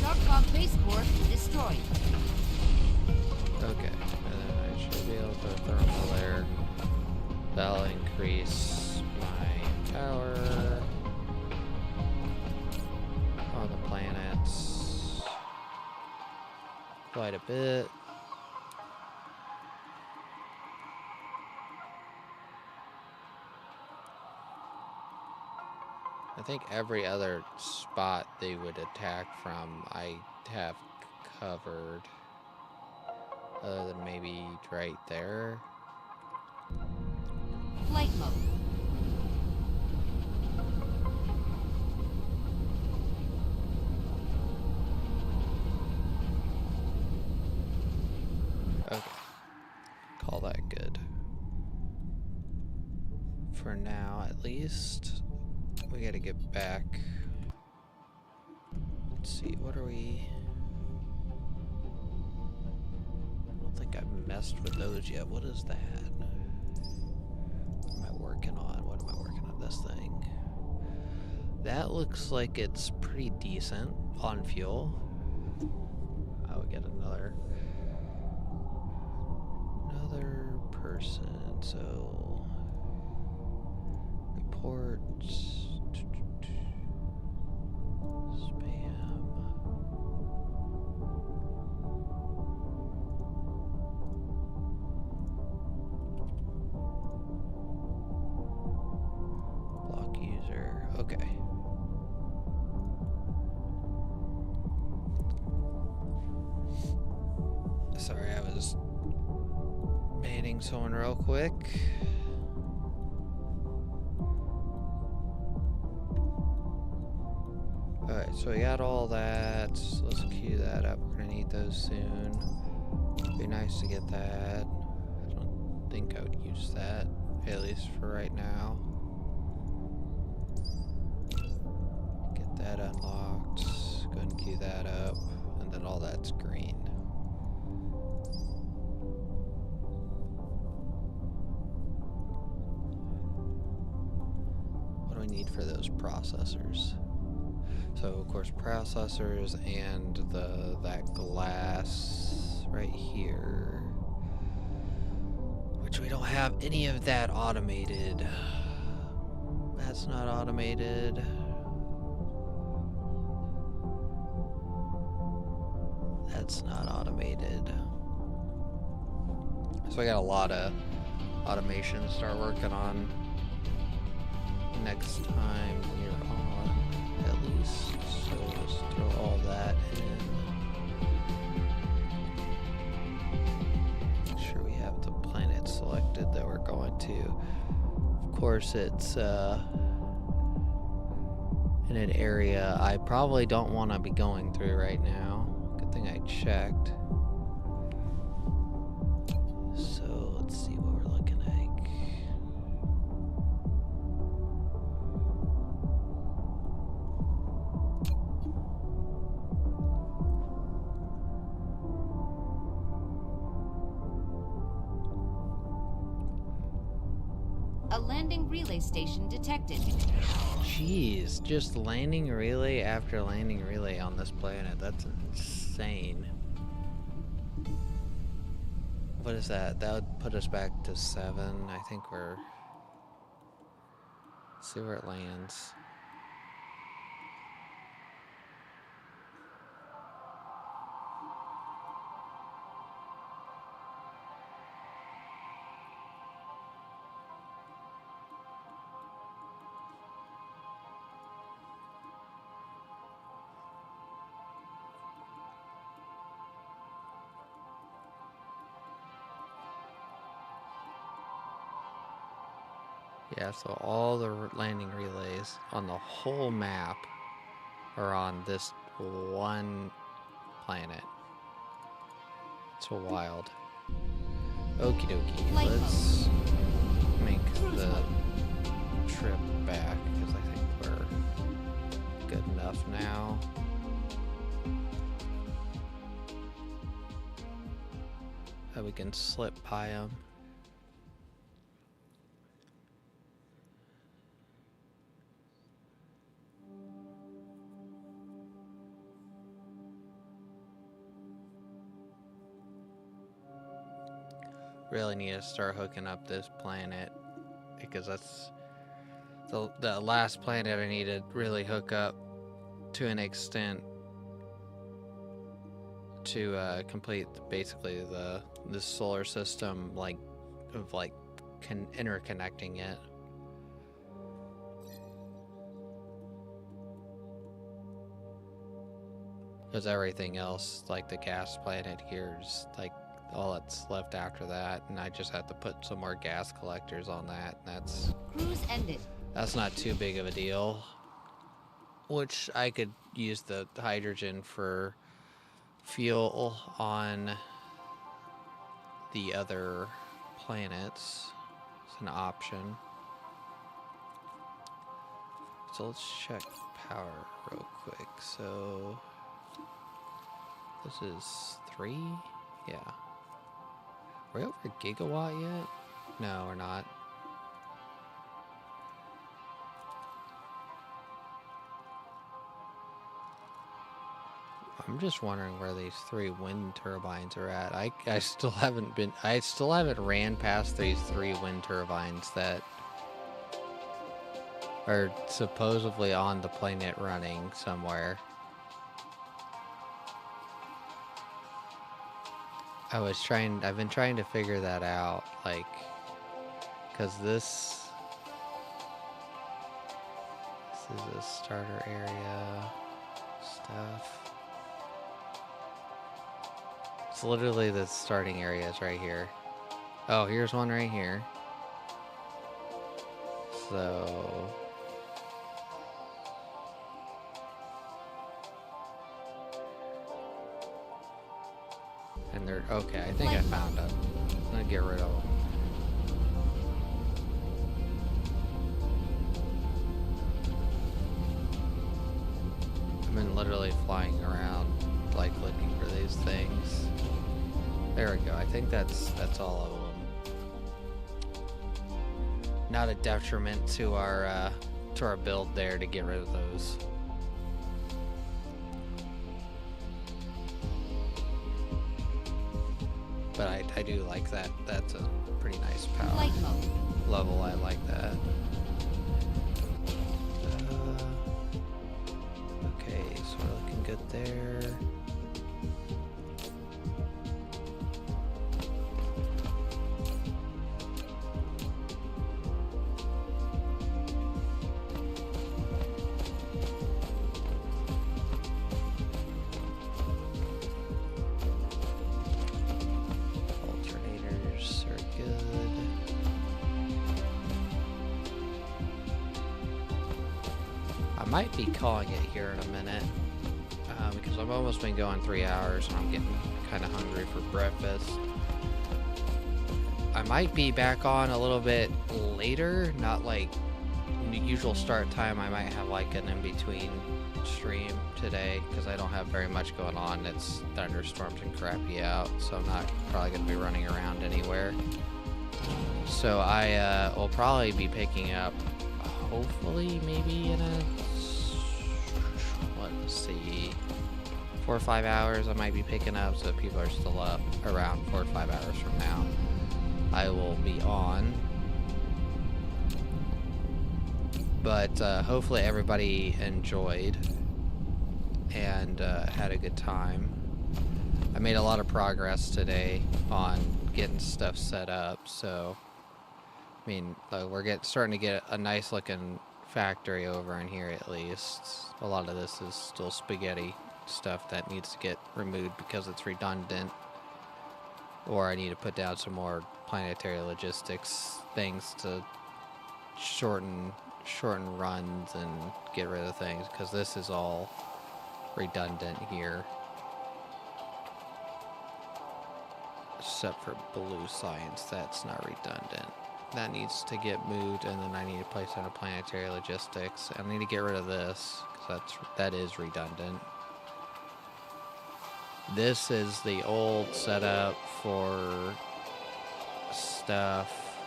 Dark fog base core destroyed. Okay, and then I should be able to put a thermal there. That'll increase my power on the planets quite a bit. I think every other spot they would attack from, I have covered. Other than maybe right there. Flight mode. Okay. Call that good. For now, at least. We gotta get back. Let's see, what are we... I don't think I've messed with those yet. What is that? What am I working on? What am I working on this thing? That looks like it's pretty decent on fuel. I would get another person, so reports. Okay. Sorry, I was manning someone real quick. Alright, so we got all that. So let's queue that up. We're gonna need those soon. Be nice to get that. I don't think I would use that, at least for right now. That unlocked. Go ahead and queue that up, and then all that's green. What do we need for those processors? So of course processors and that glass right here, which we don't have any of that automated. That's not automated. That's not automated. So I got a lot of automation to start working on next time we're on, at least. So let's throw all that in. Make sure we have the planet selected that we're going to. Of course, it's in an area I probably don't want to be going through right now. Good thing I checked. So let's see what we're looking like. A landing relay station detected. Jeez, just landing relay after landing relay on this planet. That's insane. What is that? That would put us back to 7. I think we're... see where it lands. Yeah, so all the landing relays on the whole map are on this one planet. It's wild. Okie dokie, Flight let's make the trip back because I think we're good enough now. That we can slip by them. Really need to start hooking up this planet because that's the last planet I need to really hook up to an extent to complete basically the solar system, like of like interconnecting it. Because everything else, like the gas planet here, is like all that's left after that, and I just have to put some more gas collectors on that. That's Cruise ended. That's not too big of a deal. Which I could use the hydrogen for fuel on the other planets. It's an option. So let's check power real quick. So this is 3? Yeah. Are we over a gigawatt yet? No, we're not. I'm just wondering where these 3 wind turbines are at. I still haven't ran past these 3 wind turbines that are supposedly on the planet running somewhere. I've been trying to figure that out, like, cause this is a starter area stuff. It's literally the starting areas right here. Oh, here's one right here. So and they're okay. I think I found them. I'm gonna get rid of them. I've been literally flying around, like looking for these things. There we go. I think that's all of them. Not a detriment to our build there to get rid of those. But I do like that. That's a pretty nice power Flight mode. level. I like that. Okay, so we're looking good there. Alternators are good. I might be calling it here in a minute because I've almost been going 3 hours and I'm getting kind of hungry for breakfast. I might be back on a little bit later, not like the usual start time. I might have like an in-between stream today because I don't have very much going on. It's thunderstorms and crappy out, so I'm not probably going to be running around anywhere. So I will probably be picking up, hopefully maybe in a, let's see, 4 or 5 hours I might be picking up, so if people are still up around 4 or 5 hours from now, I will be on. But hopefully everybody enjoyed and had a good time. I made a lot of progress today on getting stuff set up, so I mean, we're starting to get a nice looking factory over in here at least. A lot of this is still spaghetti stuff that needs to get removed because it's redundant, or I need to put down some more planetary logistics things to shorten runs and get rid of things, because this is all redundant here except for blue science. That's not redundant. That needs to get moved, and then I need to place down a planetary logistics. I need to get rid of this because that is redundant. This is the old setup for stuff.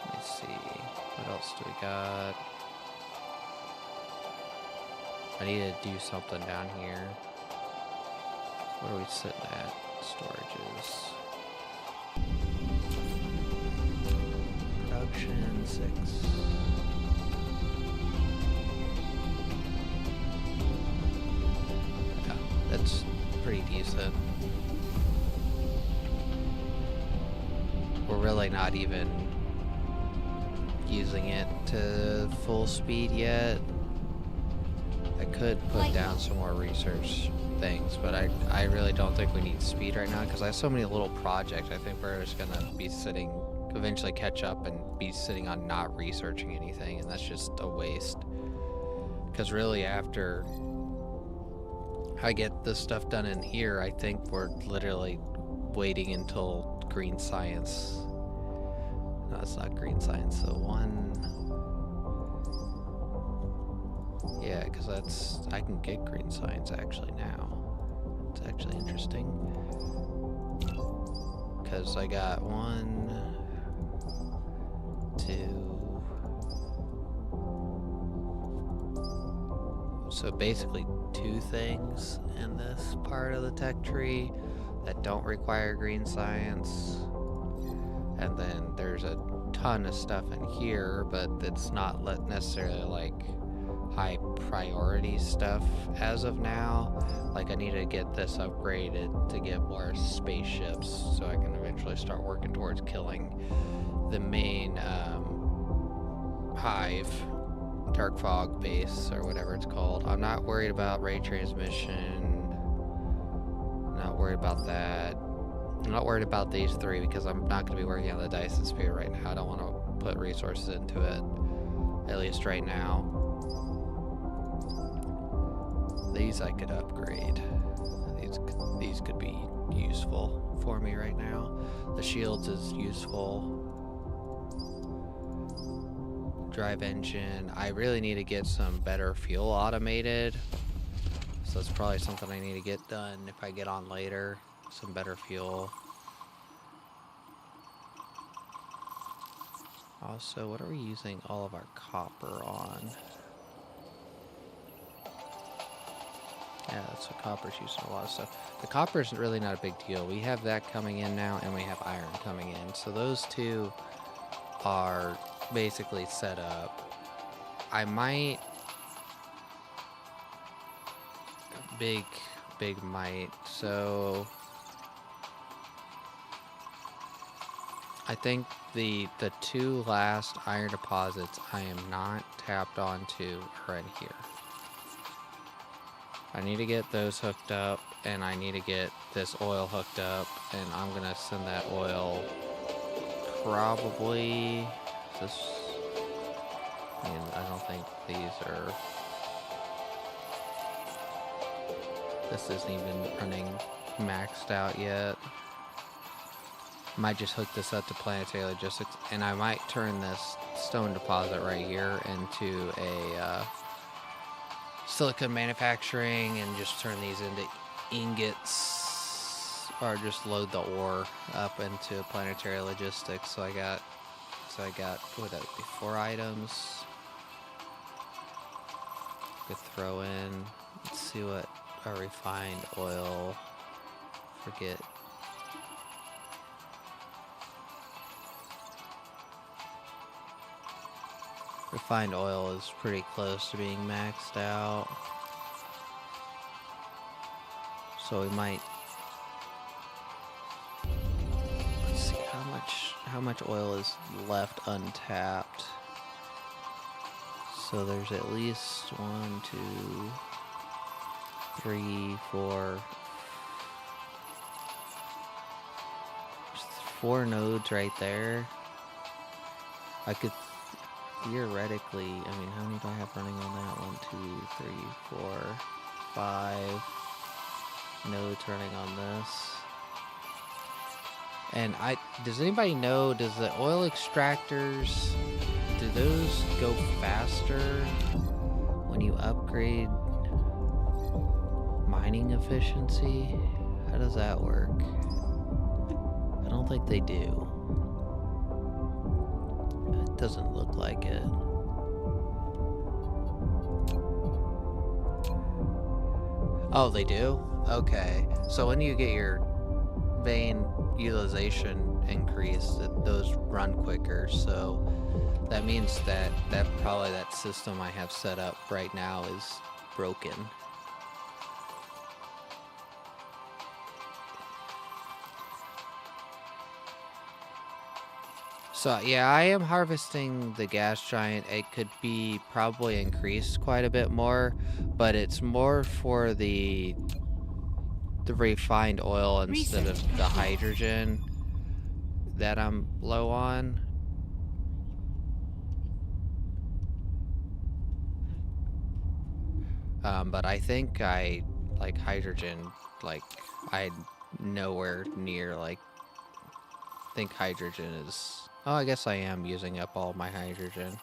Let me see. What else do we got? I need to do something down here. Where are we sitting at? Storages. Production 6. Yeah, that's pretty decent. We're really not even using it to full speed yet. I could put down some more research things, but I really don't think we need speed right now because I have so many little projects. I think we're just gonna be eventually catch up and be sitting on not researching anything, and that's just a waste. Because really, after I get this stuff done in here, I think we're literally waiting until green science. No, it's not green science. So yeah, because I can get green science actually now. It's actually interesting. Because I got 1, 2. So basically 2 things in this part of the tech tree that don't require green science. And then there's a ton of stuff in here, but it's not necessarily like high priority stuff as of now. Like I need to get this upgraded to get more spaceships so I can eventually start working towards killing the main hive, dark fog base or whatever it's called. I'm not worried about ray transmission, not worried about that. I'm not worried about these 3 because I'm not going to be working on the Dyson sphere right now. I don't want to put resources into it, at least right now. These I could upgrade. These could be useful for me right now. The shields is useful. Drive engine. I really need to get some better fuel automated. So that's probably something I need to get done if I get on later. Some better fuel. Also, what are we using all of our copper on? Yeah, that's what copper's used in a lot of stuff. The copper's really not a big deal. We have that coming in now, and we have iron coming in. So those 2 are basically set up. I might... Big might. So... I think the 2 last iron deposits I am not tapped onto are in here. I need to get those hooked up, and I need to get this oil hooked up, and I'm gonna send that oil probably I mean, I don't think this isn't even running maxed out yet. Might just hook this up to planetary logistics, and I might turn this stone deposit right here into a silicon manufacturing and just turn these into ingots, or just load the ore up into planetary logistics. So I got what would that be, 4 items. could throw in. Let's see what a refined oil. Forget. Refined oil is pretty close to being maxed out. So we might. Let's see how much oil is left untapped. So there's at least 1, 2, 3, 4. There's 4 nodes right there. I could theoretically, I mean, how many do I have running on that? 1, 2, 3, 4, 5 nodes running on this. And does anybody know, does the oil extractors, do those go faster when you upgrade mining efficiency? How does that work? I don't think they do. It doesn't look like it. Oh, they do? Okay. So when you get your vein utilization increase, those run quicker. So that means that probably that system I have set up right now is broken. So yeah, I am harvesting the gas giant. It could be probably increased quite a bit more, but it's more for the refined oil instead of the hydrogen that I'm low on. But I think I like hydrogen, like I nowhere near like think hydrogen is. Oh, I guess I am using up all my hydrogen.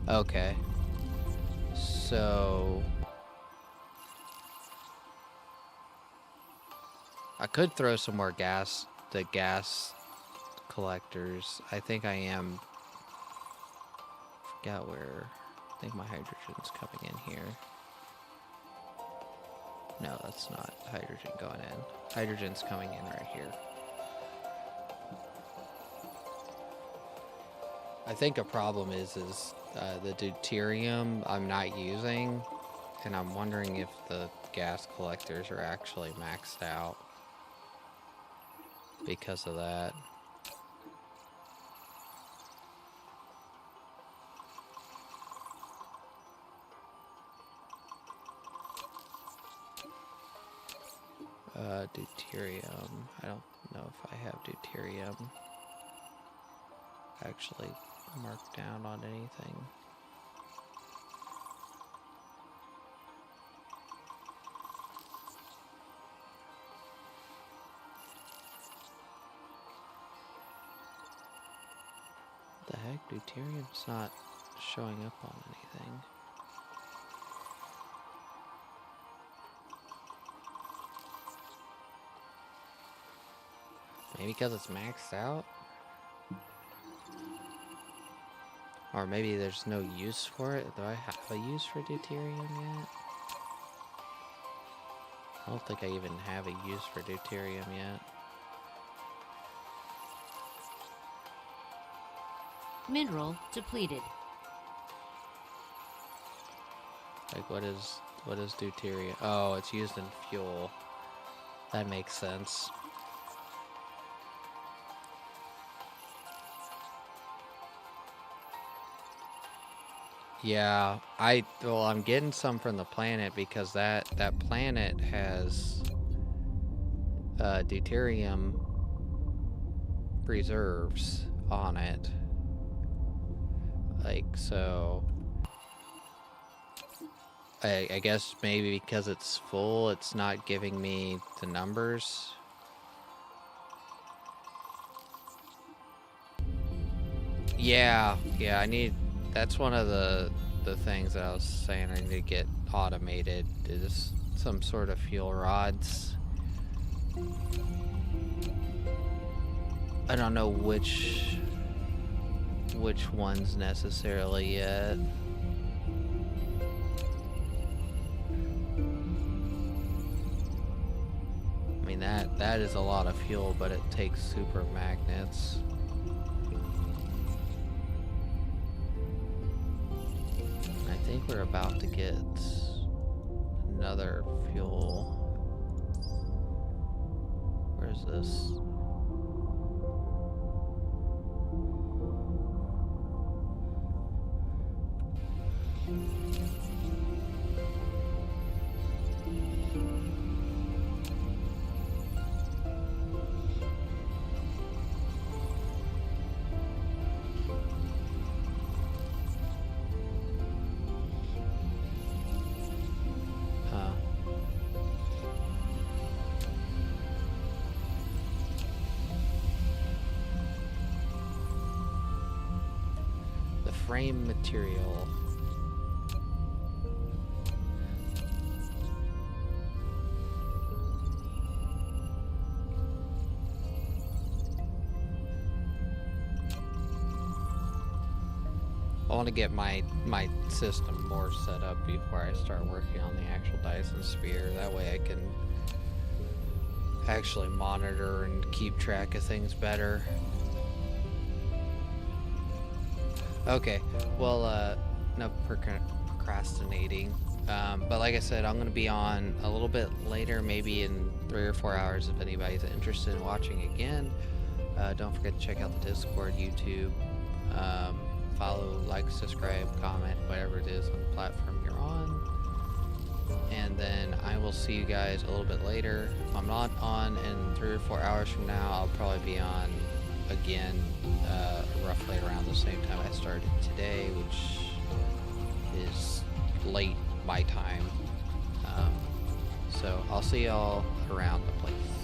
Okay. So I could throw some more gas, the gas collectors. I think I am. Forgot where. I think my hydrogen's coming in here. No, that's not hydrogen going in. Hydrogen's coming in right here. I think a problem is the deuterium I'm not using, and I'm wondering if the gas collectors are actually maxed out because of that. Deuterium. I don't know if I have deuterium actually marked down on anything. What the heck? Deuterium's not showing up on anything. Maybe because it's maxed out? Or maybe there's no use for it. Do I have a use for deuterium yet? I don't think I even have a use for deuterium yet. Mineral depleted. Like what is deuterium? Oh, it's used in fuel. That makes sense. Yeah, I'm getting some from the planet because that planet has deuterium reserves on it. Like, so I guess maybe because it's full, it's not giving me the numbers. Yeah, I need. That's one of the things that I was saying I need to get automated, is some sort of fuel rods I don't know which ones necessarily yet. I mean that is a lot of fuel, but it takes super magnets. I think we're about to get another fuel. Where's this? Frame material. I want to get my system more set up before I start working on the actual Dyson sphere. That way I can actually monitor and keep track of things better. Okay, well, no procrastinating. But like I said, I'm going to be on a little bit later, maybe in 3 or 4 hours if anybody's interested in watching again. Don't forget to check out the Discord, YouTube. Follow, like, subscribe, comment, whatever it is on the platform you're on. And then I will see you guys a little bit later. If I'm not on in 3 or 4 hours from now, I'll probably be on again roughly around the same time I started today, which is late my time. So I'll see y'all around the place.